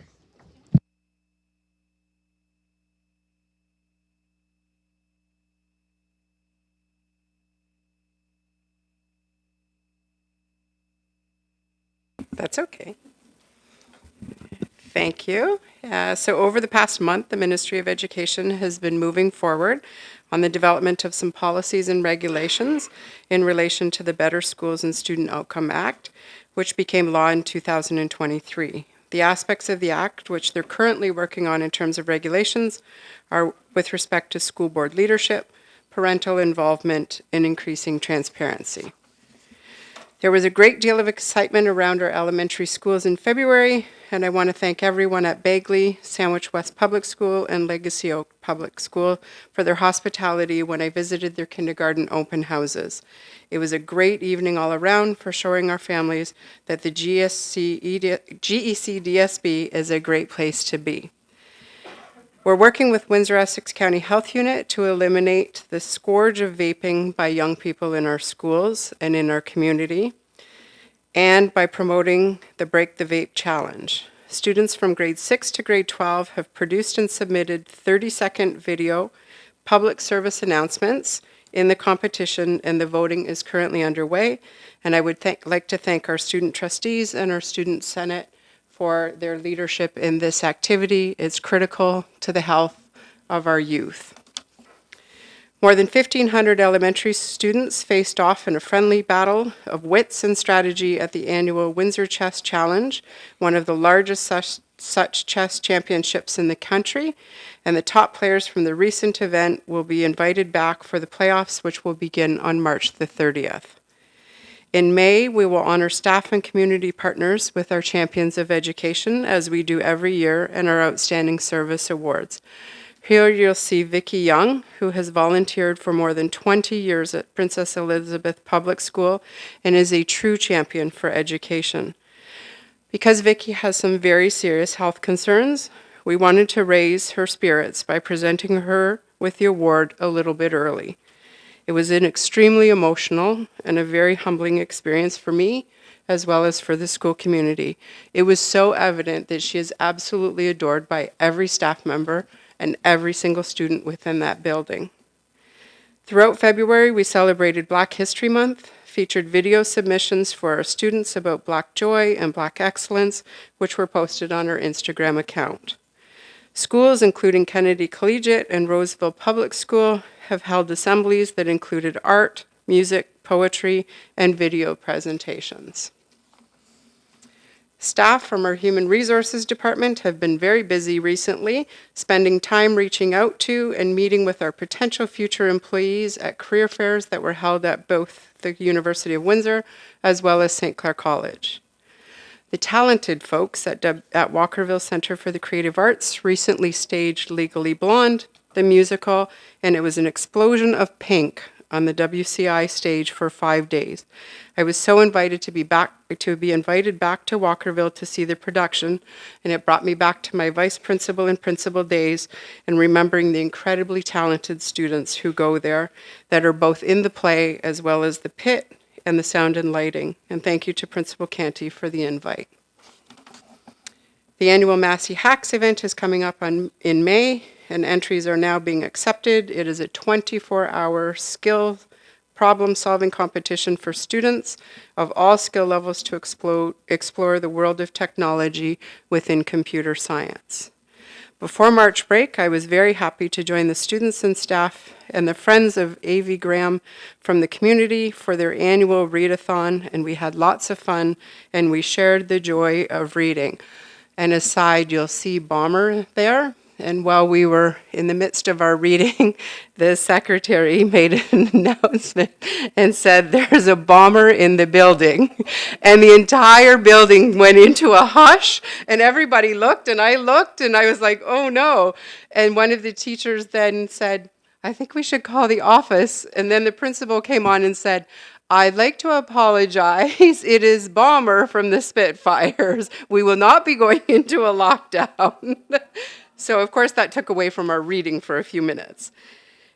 [SPEAKER 6] That's okay. Thank you. So over the past month, the Ministry of Education has been moving forward on the development of some policies and regulations in relation to the Better Schools and Student Outcome Act, which became law in 2023. The aspects of the Act which they're currently working on in terms of regulations are with respect to school board leadership, parental involvement, and increasing transparency. There was a great deal of excitement around our elementary schools in February, and I want to thank everyone at Bagley, Sandwich West Public School, and Legacy Oak Public School for their hospitality when I visited their kindergarten open houses. It was a great evening all around for showing our families that the GEC DSB is a great place to be. We're working with Windsor-Essex County Health Unit to eliminate the scourge of vaping by young people in our schools and in our community, and by promoting the Break the Vape Challenge. Students from grade 6 to grade 12 have produced and submitted 30-second video public service announcements in the competition, and the voting is currently underway. And I would like to thank our student trustees and our student senate for their leadership in this activity. It's critical to the health of our youth. More than 1,500 elementary students faced off in a friendly battle of wits and strategy at the annual Windsor Chess Challenge, one of the largest such chess championships in the country, and the top players from the recent event will be invited back for the playoffs, which will begin on March the 30th. In May, we will honor staff and community partners with our Champions of Education, as we do every year, and our Outstanding Service Awards. Here you'll see Vicki Young, who has volunteered for more than 20 years at Princess Elizabeth Public School and is a true champion for education. Because Vicki has some very serious health concerns, we wanted to raise her spirits by presenting her with the award a little bit early. It was an extremely emotional and a very humbling experience for me, as well as for the school community. It was so evident that she is absolutely adored by every staff member and every single student within that building. Throughout February, we celebrated Black History Month, featured video submissions for our students about Black joy and Black excellence, which were posted on our Instagram account. Schools, including Kennedy Collegiate and Roseville Public School, have held assemblies that included art, music, poetry, and video presentations. Staff from our Human Resources Department have been very busy recently, spending time reaching out to and meeting with our potential future employees at career fairs that were held at both the University of Windsor as well as St. Clair College. The talented folks at Walkerville Center for the Creative Arts recently staged Legally Blonde, the musical, and it was an explosion of pink on the WCI stage for 5 days. I was so invited to be invited back to Walkerville to see the production, and it brought me back to my vice principal and principal days and remembering the incredibly talented students who go there that are both in the play as well as the pit and the sound and lighting. And thank you to Principal Canty for the invite. The annual Massey Hacks event is coming up in May, and entries are now being accepted. It is a 24-hour skill problem-solving competition for students of all skill levels to explore the world of technology within computer science. Before March break, I was very happy to join the students and staff and the friends of A.V. Graham from the community for their annual readathon, and we had lots of fun, and we shared the joy of reading. And aside, you'll see Bomber there. And while we were in the midst of our reading, the secretary made an announcement and said, "There's a bomber in the building." And the entire building went into a hush, and everybody looked, and I was like, oh no. And one of the teachers then said, "I think we should call the office." And then the principal came on and said, "I'd like to apologize. It is Bomber from the Spitfires. We will not be going into a lockdown." So, of course, that took away from our reading for a few minutes.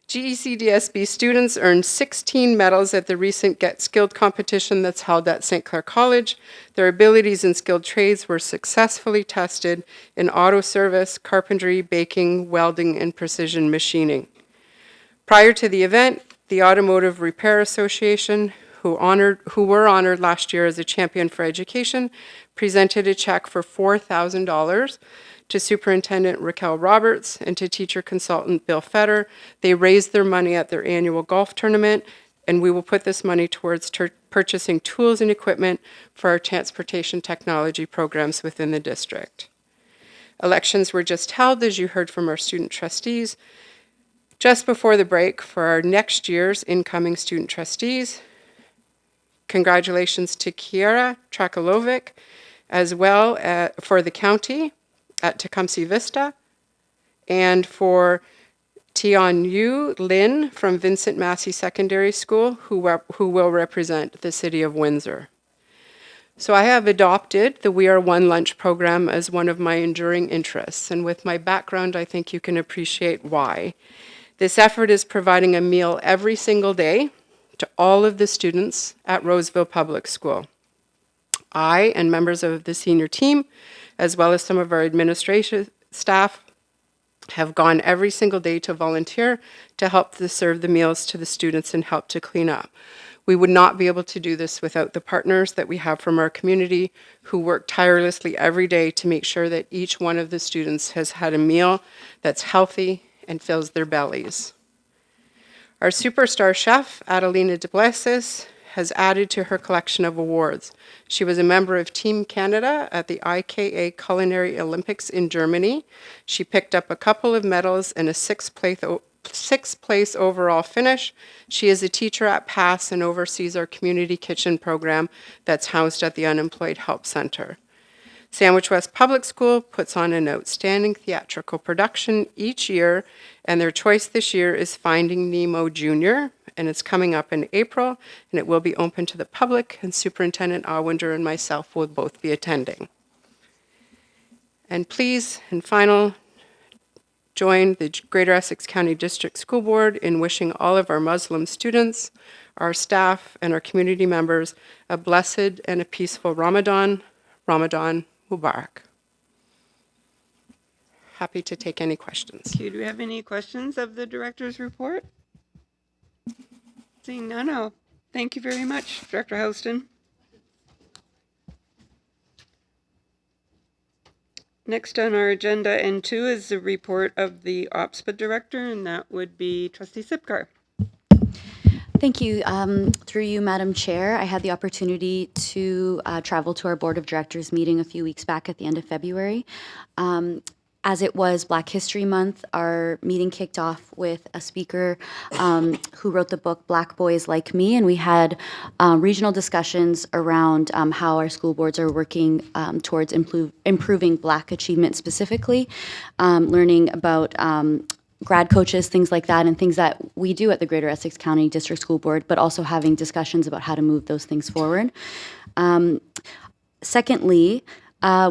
[SPEAKER 6] GECDSB students earned 16 medals at the recent Get Skilled competition that's held at St. Clair College. Their abilities in skilled trades were successfully tested in auto service, carpentry, baking, welding, and precision machining. Prior to the event, the Automotive Repair Association, who were honored last year as a champion for education, presented a check for $4,000 to Superintendent Raquel Roberts and to teacher consultant Bill Fetter. They raised their money at their annual golf tournament, and we will put this money towards purchasing tools and equipment for our transportation technology programs within the district. Elections were just held, as you heard from our student trustees, just before the break for our next year's incoming student trustees. Congratulations to Kiera Trakalovic, as well for the county at Tecumseh Vista, and for Tian Yu Lin from Vincent Massey Secondary School, who will represent the city of Windsor. So I have adopted the We Are One lunch program as one of my enduring interests, and with my background, I think you can appreciate why. This effort is providing a meal every single day to all of the students at Roseville Public School. I and members of the senior team, as well as some of our administration staff, have gone every single day to volunteer to help to serve the meals to the students and help to clean up. We would not be able to do this without the partners that we have from our community who work tirelessly every day to make sure that each one of the students has had a meal that's healthy and fills their bellies. Our superstar chef, Adelina Duplessis, has added to her collection of awards. She was a member of Team Canada at the IKA Culinary Olympics in Germany. She picked up a couple of medals and a sixth place overall finish. She is a teacher at PASS and oversees our community kitchen program that's housed at the Unemployed Help Center. Sandwich West Public School puts on an outstanding theatrical production each year, and their choice this year is Finding Nemo Jr., and it's coming up in April, and it will be open to the public, and Superintendent Allwinder and myself will both be attending. And please, and final, join the Greater Essex County District School Board in wishing all of our Muslim students, our staff, and our community members a blessed and a peaceful Ramadan. Ramadan Mubarak. Happy to take any questions.
[SPEAKER 1] Thank you. Do we have any questions of the director's report? Seeing none, no. Thank you very much, Director Houston. Next on our agenda, N2, is the report of the OPSPA director, and that would be Trustee Sipkar.
[SPEAKER 9] Thank you. Through you, Madam Chair, I had the opportunity to travel to our Board of Directors meeting a few weeks back at the end of February. As it was Black History Month, our meeting kicked off with a speaker who wrote the book Black Boys Like Me, and we had regional discussions around how our school boards are working towards improving Black achievement specifically, learning about grad coaches, things like that, and things that we do at the Greater Essex County District School Board, but also having discussions about how to move those things forward. Secondly,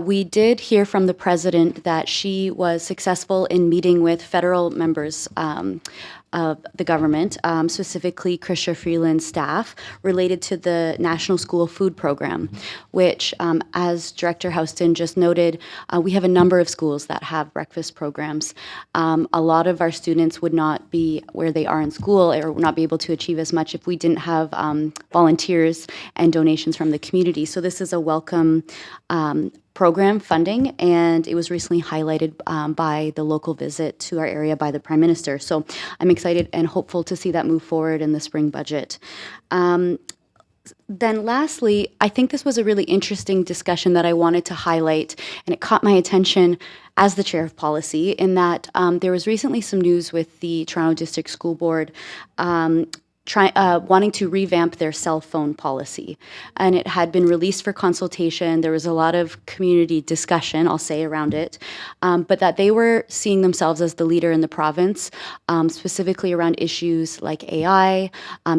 [SPEAKER 9] we did hear from the president that she was successful in meeting with federal members of the government, specifically Chrystia Freeland's staff, related to the National School Food Program, which, as Director Houston just noted, we have a number of schools that have breakfast programs. A lot of our students would not be where they are in school or would not be able to achieve as much if we didn't have volunteers and donations from the community. So this is a welcome program funding, and it was recently highlighted by the local visit to our area by the Prime Minister. So I'm excited and hopeful to see that move forward in the spring budget. Then lastly, I think this was a really interesting discussion that I wanted to highlight, and it caught my attention as the chair of policy in that there was recently some news with the Toronto District School Board wanting to revamp their cell phone policy. And it had been released for consultation. There was a lot of community discussion, I'll say, around it, but that they were seeing themselves as the leader in the province, specifically around issues like AI,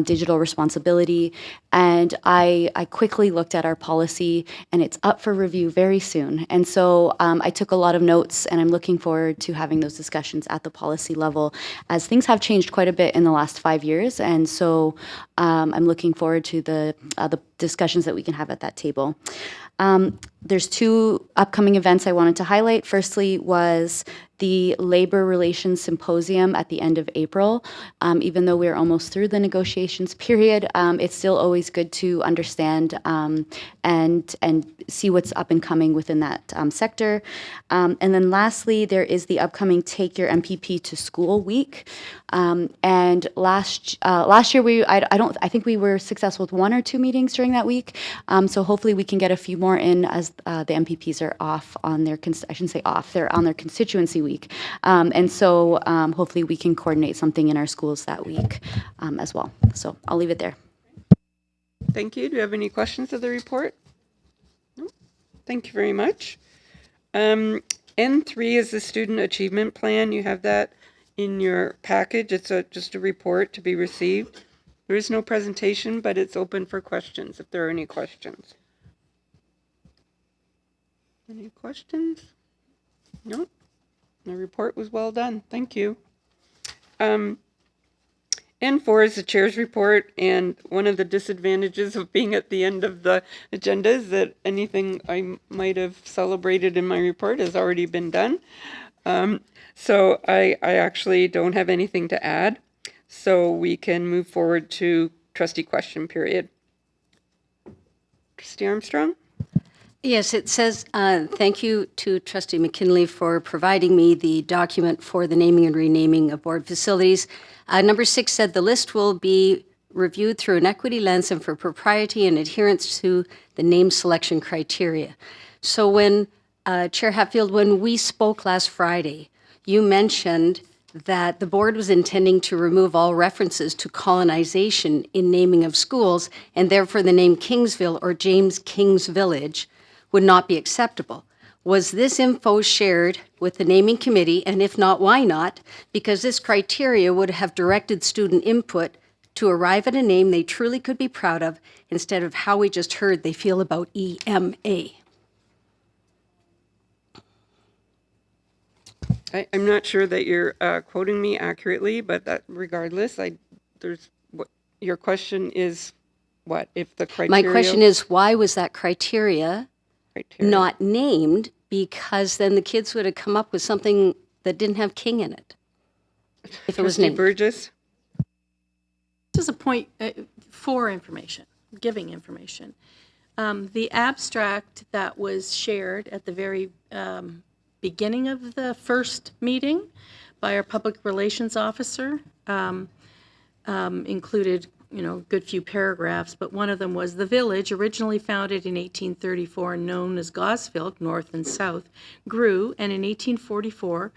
[SPEAKER 9] digital responsibility. And I quickly looked at our policy, and it's up for review very soon. And so I took a lot of notes, and I'm looking forward to having those discussions at the policy level, as things have changed quite a bit in the last 5 years. And so I'm looking forward to the discussions that we can have at that table. There's two upcoming events I wanted to highlight. Firstly was the Labor Relations Symposium at the end of April. Even though we're almost through the negotiations period, it's still always good to understand and see what's up and coming within that sector. And then lastly, there is the upcoming Take Your MPP to School week. And last year, I think we were successful with 1 or 2 meetings during that week. So hopefully we can get a few more in as the MPPs are off on their, I shouldn't say off, they're on their constituency week. And so hopefully we can coordinate something in our schools that week as well. So I'll leave it there.
[SPEAKER 1] Thank you. Do you have any questions of the report? No? Thank you very much. N3 is the Student Achievement Plan. You have that in your package. It's just a report to be received. There is no presentation, but it's open for questions if there are any questions. Any questions? No. The report was well done. Thank you. N4 is the chair's report, and one of the disadvantages of being at the end of the agenda is that anything I might have celebrated in my report has already been done. So I actually don't have anything to add, so we can move forward to trustee question period. Trustee Armstrong?
[SPEAKER 14] Yes, it says, thank you to Trustee McKinley for providing me the document for the naming and renaming of board facilities. Number 6 said the list will be reviewed through an equity lens and for propriety and adherence to the name selection criteria. So when, Chair Hatfield, when we spoke last Friday, you mentioned that the board was intending to remove all references to colonization in naming of schools, and therefore the name Kingsville or James King's Village would not be acceptable. Was this info shared with the naming committee? And if not, why not? Because this criteria would have directed student input to arrive at a name they truly could be proud of instead of how we just heard they feel about EMA.
[SPEAKER 1] I'm not sure that you're quoting me accurately, but that regardless, your question is what? If the criteria...
[SPEAKER 14] My question is, why was that criteria not named? Because then the kids would have come up with something that didn't have King in it. If it was
[SPEAKER 1] Trustee
[SPEAKER 14] named.
[SPEAKER 1] Burgess?
[SPEAKER 10] This is a point for information, giving information. The abstract that was shared at the very beginning of the first meeting by our public relations officer included, a good few paragraphs, but one of them was the village, originally founded in 1834 and known as Gosfield, north and south, grew, and in 1844,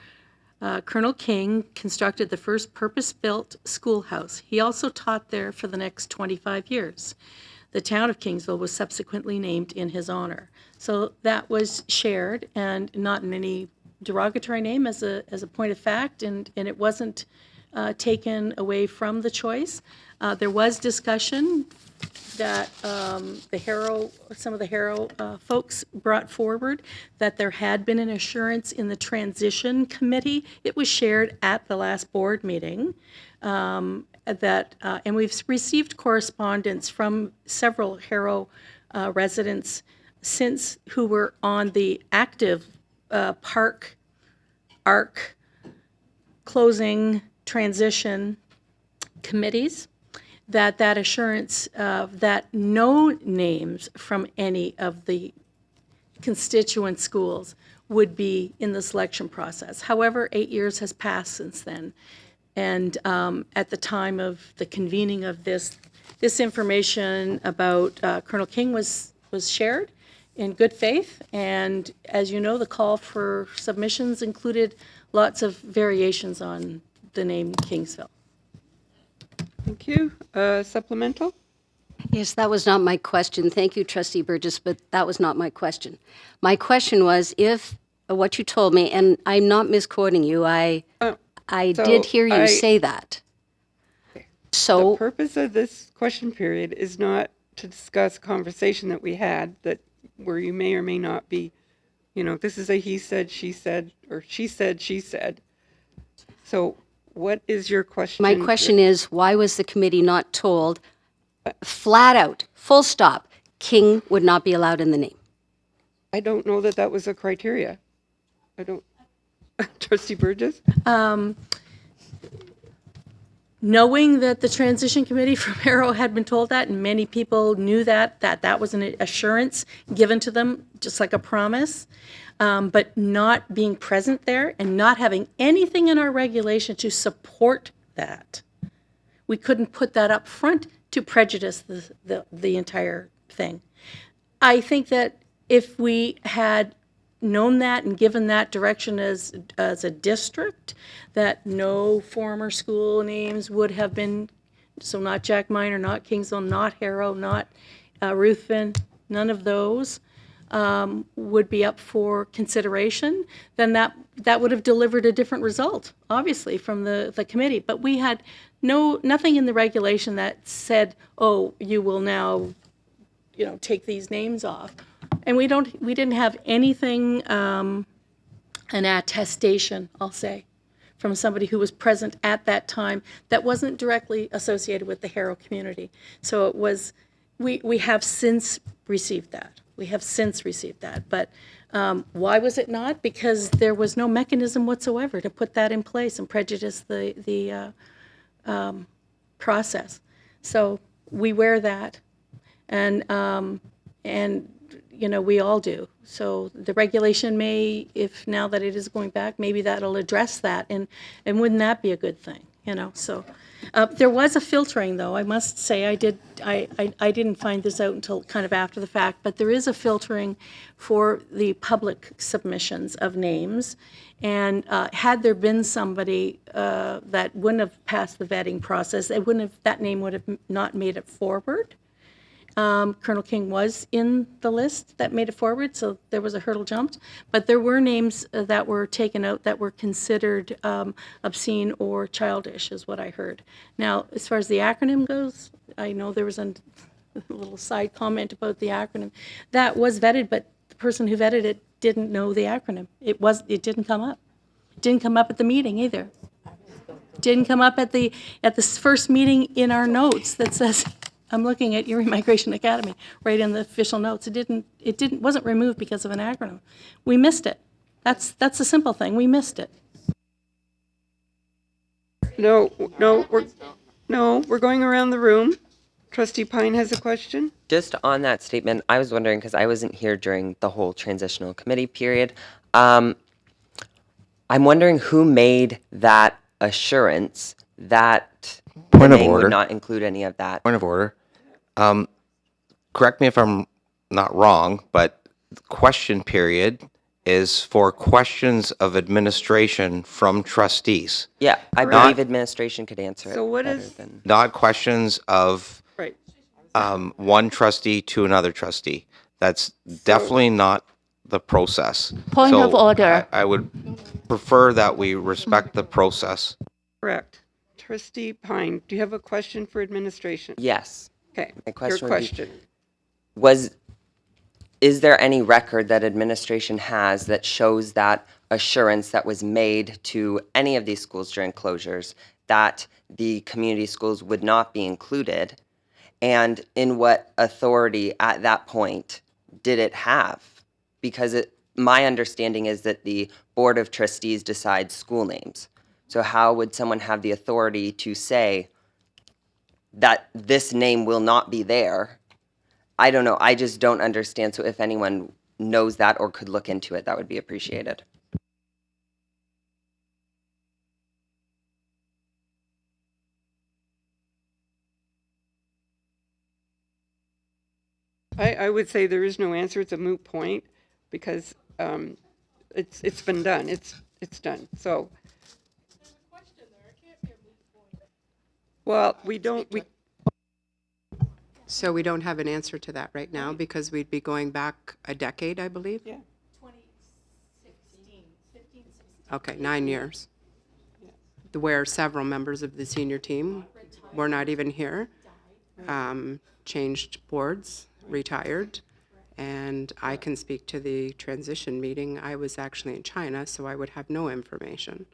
[SPEAKER 10] Colonel King constructed the first purpose-built schoolhouse. He also taught there for the next 25 years. The town of Kingsville was subsequently named in his honor. So that was shared, and not in any derogatory name as a point of fact, and it wasn't taken away from the choice. There was discussion that some of the Harrow folks brought forward that there had been an assurance in the transition committee. It was shared at the last board meeting and we've received correspondence from several Harrow residents since who were on the active park ARC closing transition committees, that assurance that no names from any of the constituent schools would be in the selection process. However, 8 years has passed since then. And at the time of the convening of this information about Colonel King was shared in good faith. And as you know, the call for submissions included lots of variations on the name Kingsville.
[SPEAKER 1] Thank you. Supplemental?
[SPEAKER 14] Yes, that was not my question. Thank you, Trustee Burgess, but that was not my question. My question was if what you told me, and I'm not misquoting you, I did hear you say that. So
[SPEAKER 1] the purpose of this question period is not to discuss a conversation that we had where you may or may not be, this is a he said, she said, or she said, she said. So what is your question?
[SPEAKER 14] My question is, why was the committee not told flat out, full stop, King would not be allowed in the name?
[SPEAKER 1] I don't know that was a criteria. I don't. Trustee Burgess?
[SPEAKER 10] Knowing that the transition committee from Harrow had been told that, and many people knew that was an assurance given to them, just like a promise, but not being present there and not having anything in our regulation to support that. We couldn't put that up front to prejudice the entire thing. I think that if we had known that and given that direction as a district, that no former school names would have been, so not Jack Minor, not Kingsville, not Harrow, not Ruthven, none of those would be up for consideration, then that would have delivered a different result, obviously, from the committee. But we had nothing in the regulation that said, oh, you will now, take these names off. And we didn't have anything, an attestation, I'll say, from somebody who was present at that time that wasn't directly associated with the Harrow community. So it was, we have since received that. But why was it not? Because there was no mechanism whatsoever to put that in place and prejudice the process. So we wear that, and we all do. So the regulation may, if now that it is going back, maybe that'll address that, and wouldn't that be a good thing? So there was a filtering, though. I must say, I didn't find this out until kind of after the fact, but there is a filtering for the public submissions of names, and had there been somebody that wouldn't have passed the vetting process, that name would have not made it forward.
[SPEAKER 20] Colonel King was in the list that made it forward, so there was a hurdle jumped. But there were names that were taken out that were considered obscene or childish, is what I heard. Now, as far as the acronym goes, I know there was a little side comment about the acronym. That was vetted, but the person who vetted it didn't know the acronym. It didn't come up. It didn't come up at the meeting either. Didn't come up at the first meeting in our notes that says, I'm looking at Erie Migration Academy, right in the official notes. Wasn't removed because of an acronym. We missed it. That's a simple thing. We missed it.
[SPEAKER 1] No, we're going around the room. Trustee Pine has a question.
[SPEAKER 2] Just on that statement, I was wondering, because I wasn't here during the whole transitional committee period, I'm wondering who made that assurance that the name would not include any of that.
[SPEAKER 4] Point of order. Correct me if I'm not wrong, but the question period is for questions of administration from trustees.
[SPEAKER 2] Yeah, I believe administration could answer it
[SPEAKER 1] So what
[SPEAKER 2] better
[SPEAKER 1] is-
[SPEAKER 2] than...
[SPEAKER 4] Not questions of
[SPEAKER 1] Right.
[SPEAKER 4] one trustee to another trustee. That's definitely not the process.
[SPEAKER 8] Point of order.
[SPEAKER 4] I would prefer that we respect the process.
[SPEAKER 1] Correct. Trustee Pine, do you have a question for administration?
[SPEAKER 2] Yes.
[SPEAKER 1] Okay,
[SPEAKER 2] My question
[SPEAKER 1] your
[SPEAKER 2] would be-
[SPEAKER 1] question.
[SPEAKER 2] Is there any record that administration has that shows that assurance that was made to any of these schools during closures that the community schools would not be included? And in what authority at that point did it have? Because my understanding is that the Board of Trustees decides school names. So how would someone have the authority to say that this name will not be there? I don't know. I just don't understand. So if anyone knows that or could look into it, that would be appreciated.
[SPEAKER 1] I would say there is no answer. It's a moot point because it's been done. It's done. So. Well,
[SPEAKER 6] So we don't have an answer to that right now because we'd be going back a decade, I believe?
[SPEAKER 1] Yeah.
[SPEAKER 6] 15, 16. Okay, 9 years. Where several members of the senior team were not even here, changed boards, retired, and I can speak to the transition meeting. I was actually in China, so I would have no information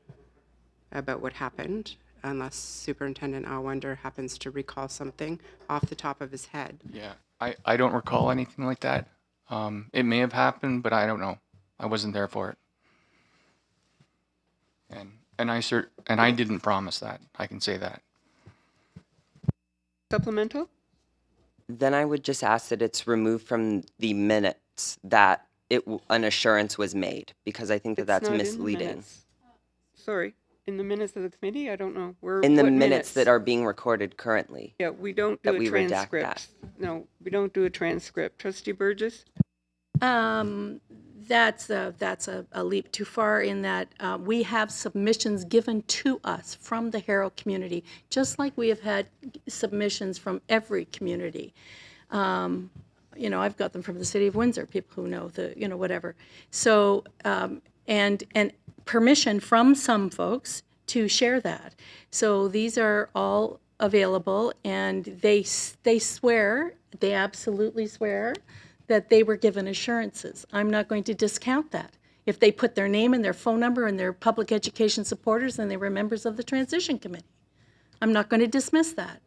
[SPEAKER 6] about what happened unless Superintendent Alwender happens to recall something off the top of his head.
[SPEAKER 15] Yeah, I don't recall anything like that. It may have happened, but I don't know. I wasn't there for it. And I didn't promise that. I can say that.
[SPEAKER 1] Supplemental?
[SPEAKER 2] Then I would just ask that it's removed from the minutes that an assurance was made, because I think that that's
[SPEAKER 1] It's not in the
[SPEAKER 2] misleading.
[SPEAKER 1] minutes. Sorry, in the minutes of the committee? I don't know.
[SPEAKER 2] In the
[SPEAKER 1] What
[SPEAKER 2] minutes that are being recorded currently.
[SPEAKER 1] Yeah, we don't do
[SPEAKER 2] that
[SPEAKER 1] a
[SPEAKER 2] we redact
[SPEAKER 1] transcript.
[SPEAKER 2] that.
[SPEAKER 1] No, we don't do a transcript. Trustee Burgess?
[SPEAKER 20] That's a leap too far in that we have submissions given to us from the Harrow community, just like we have had submissions from every community. I've got them from the city of Windsor, people who know whatever. So, and permission from some folks to share that. So these are all available, and they swear, they absolutely swear that they were given assurances. I'm not going to discount that. If they put their name and their phone number and their public education supporters, then they were members of the transition committee. I'm not going to dismiss that.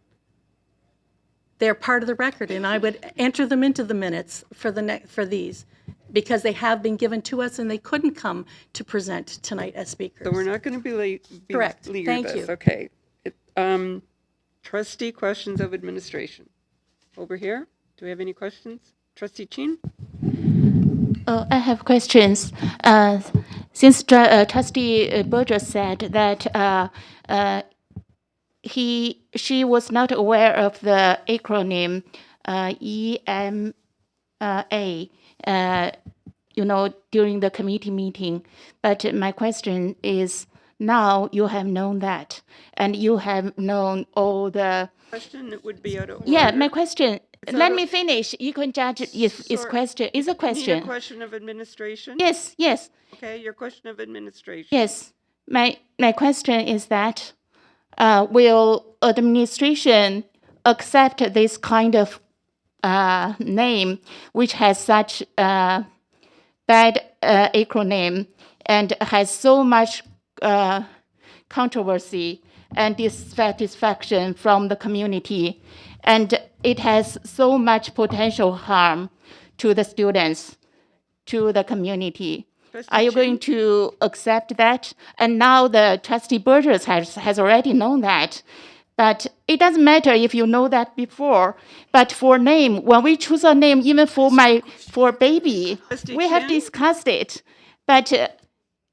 [SPEAKER 20] They're part of the record, and I would enter them into the minutes for these, because they have been given to us and they couldn't come to present tonight as speakers.
[SPEAKER 1] So we're not going to be late.
[SPEAKER 20] Correct. Thank you.
[SPEAKER 1] Okay. Trustee questions of administration. Over here, do we have any questions? Trustee Chin?
[SPEAKER 8] I have questions. Since Trustee Burgess said that she was not aware of the acronym EMA, during the committee meeting. But my question is, now you have known that, and you have known all the...
[SPEAKER 1] Question would be out of order.
[SPEAKER 8] Yeah, my question let me finish. You can judge if it's question. It's a
[SPEAKER 1] You need
[SPEAKER 8] question.
[SPEAKER 1] a question of administration?
[SPEAKER 8] Yes, yes,
[SPEAKER 1] Okay, your question of administration.
[SPEAKER 8] yes. My question is that will administration accept this kind of name, which has such bad acronym and has so much controversy and dissatisfaction from the community, and it has so much potential harm to the students, to the community. Are you going to accept that? And now the trustee Burgess has already known that. But it doesn't matter if you know that before. But for name, when we choose a name, even for baby, we have discussed it. But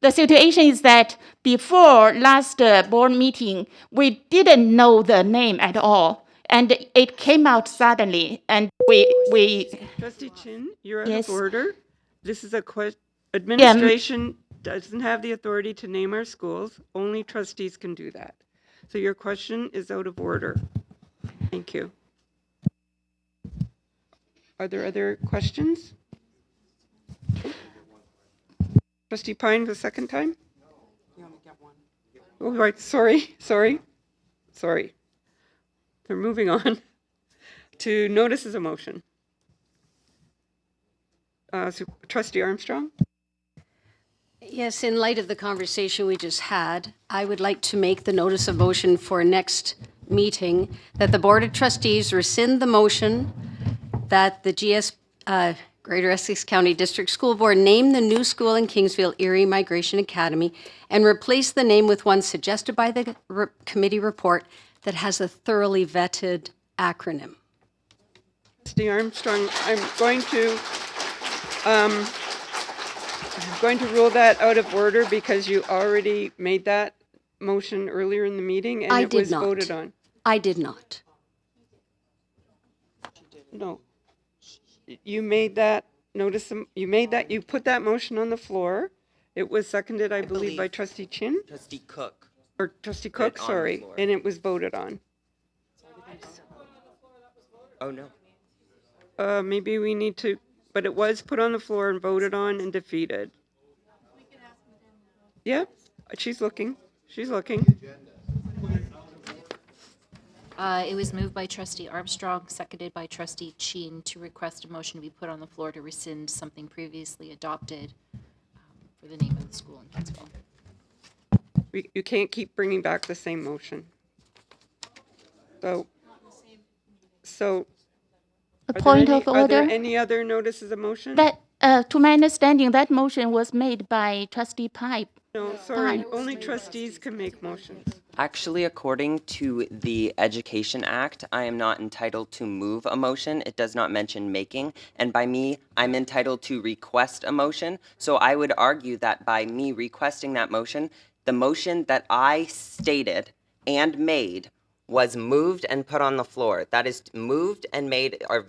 [SPEAKER 8] the situation is that before last board meeting, we didn't know the name at all. And it came out suddenly. And we
[SPEAKER 1] Trustee Chin, you're out
[SPEAKER 8] Yes.
[SPEAKER 1] of order. This is a question. Administration doesn't have the authority to name our schools. Only trustees can do that. So your question is out of order. Thank you. Are there other questions? Trustee Pine, the second time? Oh, right, sorry. They're moving on to notices of motion. So Trustee Armstrong?
[SPEAKER 14] Yes, in light of the conversation we just had, I would like to make the notice of motion for next meeting that the Board of Trustees rescind the motion that the Greater Essex County District School Board name the new school in Kingsville Erie Migration Academy and replace the name with one suggested by the committee report that has a thoroughly vetted acronym.
[SPEAKER 1] Trustee Armstrong, I'm going to rule that out of order because you already made that motion earlier in the meeting and it was voted on.
[SPEAKER 14] I did not.
[SPEAKER 1] No. You made that you put that motion on the floor. It was seconded, I believe, by Trustee Chin
[SPEAKER 2] Trustee Cook.
[SPEAKER 1] or Trustee Cook,
[SPEAKER 2] on the
[SPEAKER 1] sorry,
[SPEAKER 2] floor.
[SPEAKER 1] and it was voted on.
[SPEAKER 2] Oh, no.
[SPEAKER 1] Maybe we need to, but it was put on the floor and voted on and defeated. Yep, she's looking.
[SPEAKER 7] It was moved by Trustee Armstrong, seconded by Trustee Chin to request a motion to be put on the floor to rescind something previously adopted for the name of the school in Kingsville.
[SPEAKER 1] You can't keep bringing back the same motion. So
[SPEAKER 8] a point of
[SPEAKER 1] are there
[SPEAKER 8] order.
[SPEAKER 1] any other notices of motion?
[SPEAKER 8] That, to my understanding, that motion was made by Trustee Pipe.
[SPEAKER 1] No, sorry, only trustees can make motions.
[SPEAKER 2] Actually, according to the Education Act, I am not entitled to move a motion. It does not mention making. And by me, I'm entitled to request a motion. So I would argue that by me requesting that motion, the motion that I stated and made was moved and put on the floor. That is, moved and made are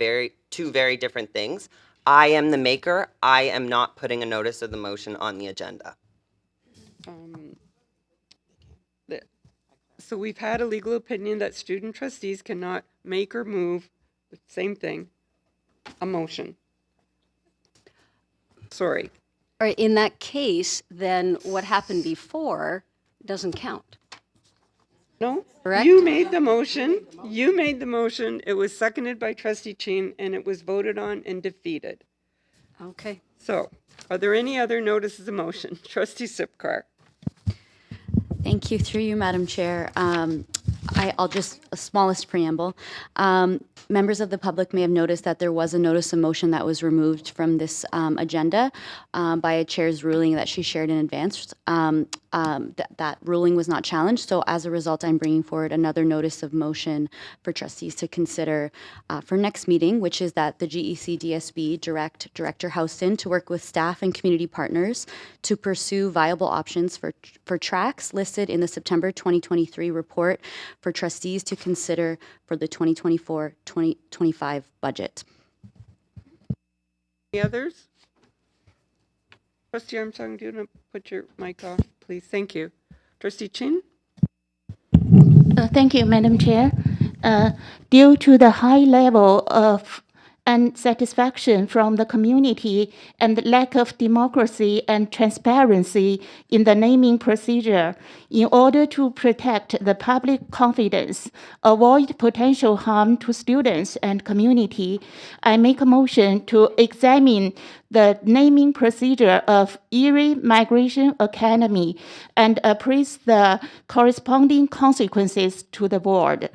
[SPEAKER 2] two very different things. I am the maker. I am not putting a notice of the motion on the agenda.
[SPEAKER 1] So we've had a legal opinion that student trustees cannot make or move the same thing, a motion. Sorry.
[SPEAKER 14] All right, in that case, then what happened before doesn't count.
[SPEAKER 1] No,
[SPEAKER 14] Correct?
[SPEAKER 1] You made the motion. It was seconded by Trustee Chin and it was voted on and defeated.
[SPEAKER 14] Okay.
[SPEAKER 1] So, are there any other notices of motion? Trustee Sipcar.
[SPEAKER 9] Thank you, through you, Madam Chair. I'll just, a smallest preamble. Members of the public may have noticed that there was a notice of motion that was removed from this agenda by a chair's ruling that she shared in advance. That ruling was not challenged, so as a result, I'm bringing forward another notice of motion for trustees to consider for next meeting, which is that the GEC DSB direct Director Houston to work with staff and community partners to pursue viable options for tracks listed in the September 2023 report for trustees to consider for the 2024-2025 budget.
[SPEAKER 1] Any others? Trustee Armstrong, do you want to put your mic off, please? Thank you. Trustee Chin?
[SPEAKER 8] Thank you, Madam Chair. due to the high level of unsatisfaction from the community and lack of democracy and transparency in the naming procedure, in order to protect the public confidence, avoid potential harm to students and community, I make a motion to examine the naming procedure of Erie Migration Academy and appraise the corresponding consequences to the board.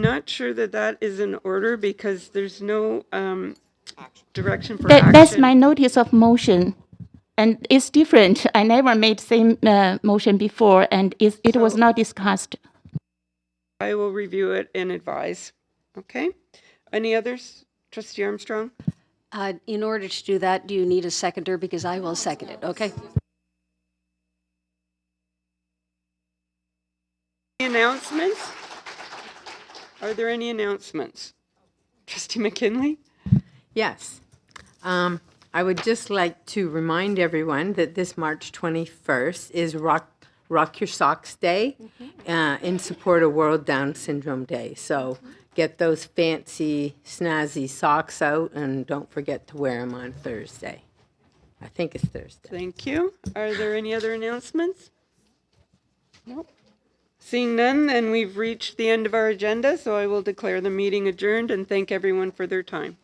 [SPEAKER 1] Not sure that that is in order because there's no direction for action.
[SPEAKER 8] That's my notice of motion. And it's different. I never made same motion before, and it was not discussed.
[SPEAKER 1] I will review it and advise. Okay. Any others? Trustee Armstrong?
[SPEAKER 14] In order to do that, do you need a seconder? Because I will second it, okay?
[SPEAKER 1] Announcements? Are there any announcements? Trustee McKinley?
[SPEAKER 3] Yes. I would just like to remind everyone that this March 21st is Rock Your Socks Day in support of World Down Syndrome Day. So get those fancy, snazzy socks out and don't forget to wear them on Thursday. I think it's Thursday.
[SPEAKER 1] Thank you. Are there any other announcements? Nope. Seeing none, then we've reached the end of our agenda, so I will declare the meeting adjourned and thank everyone for their time.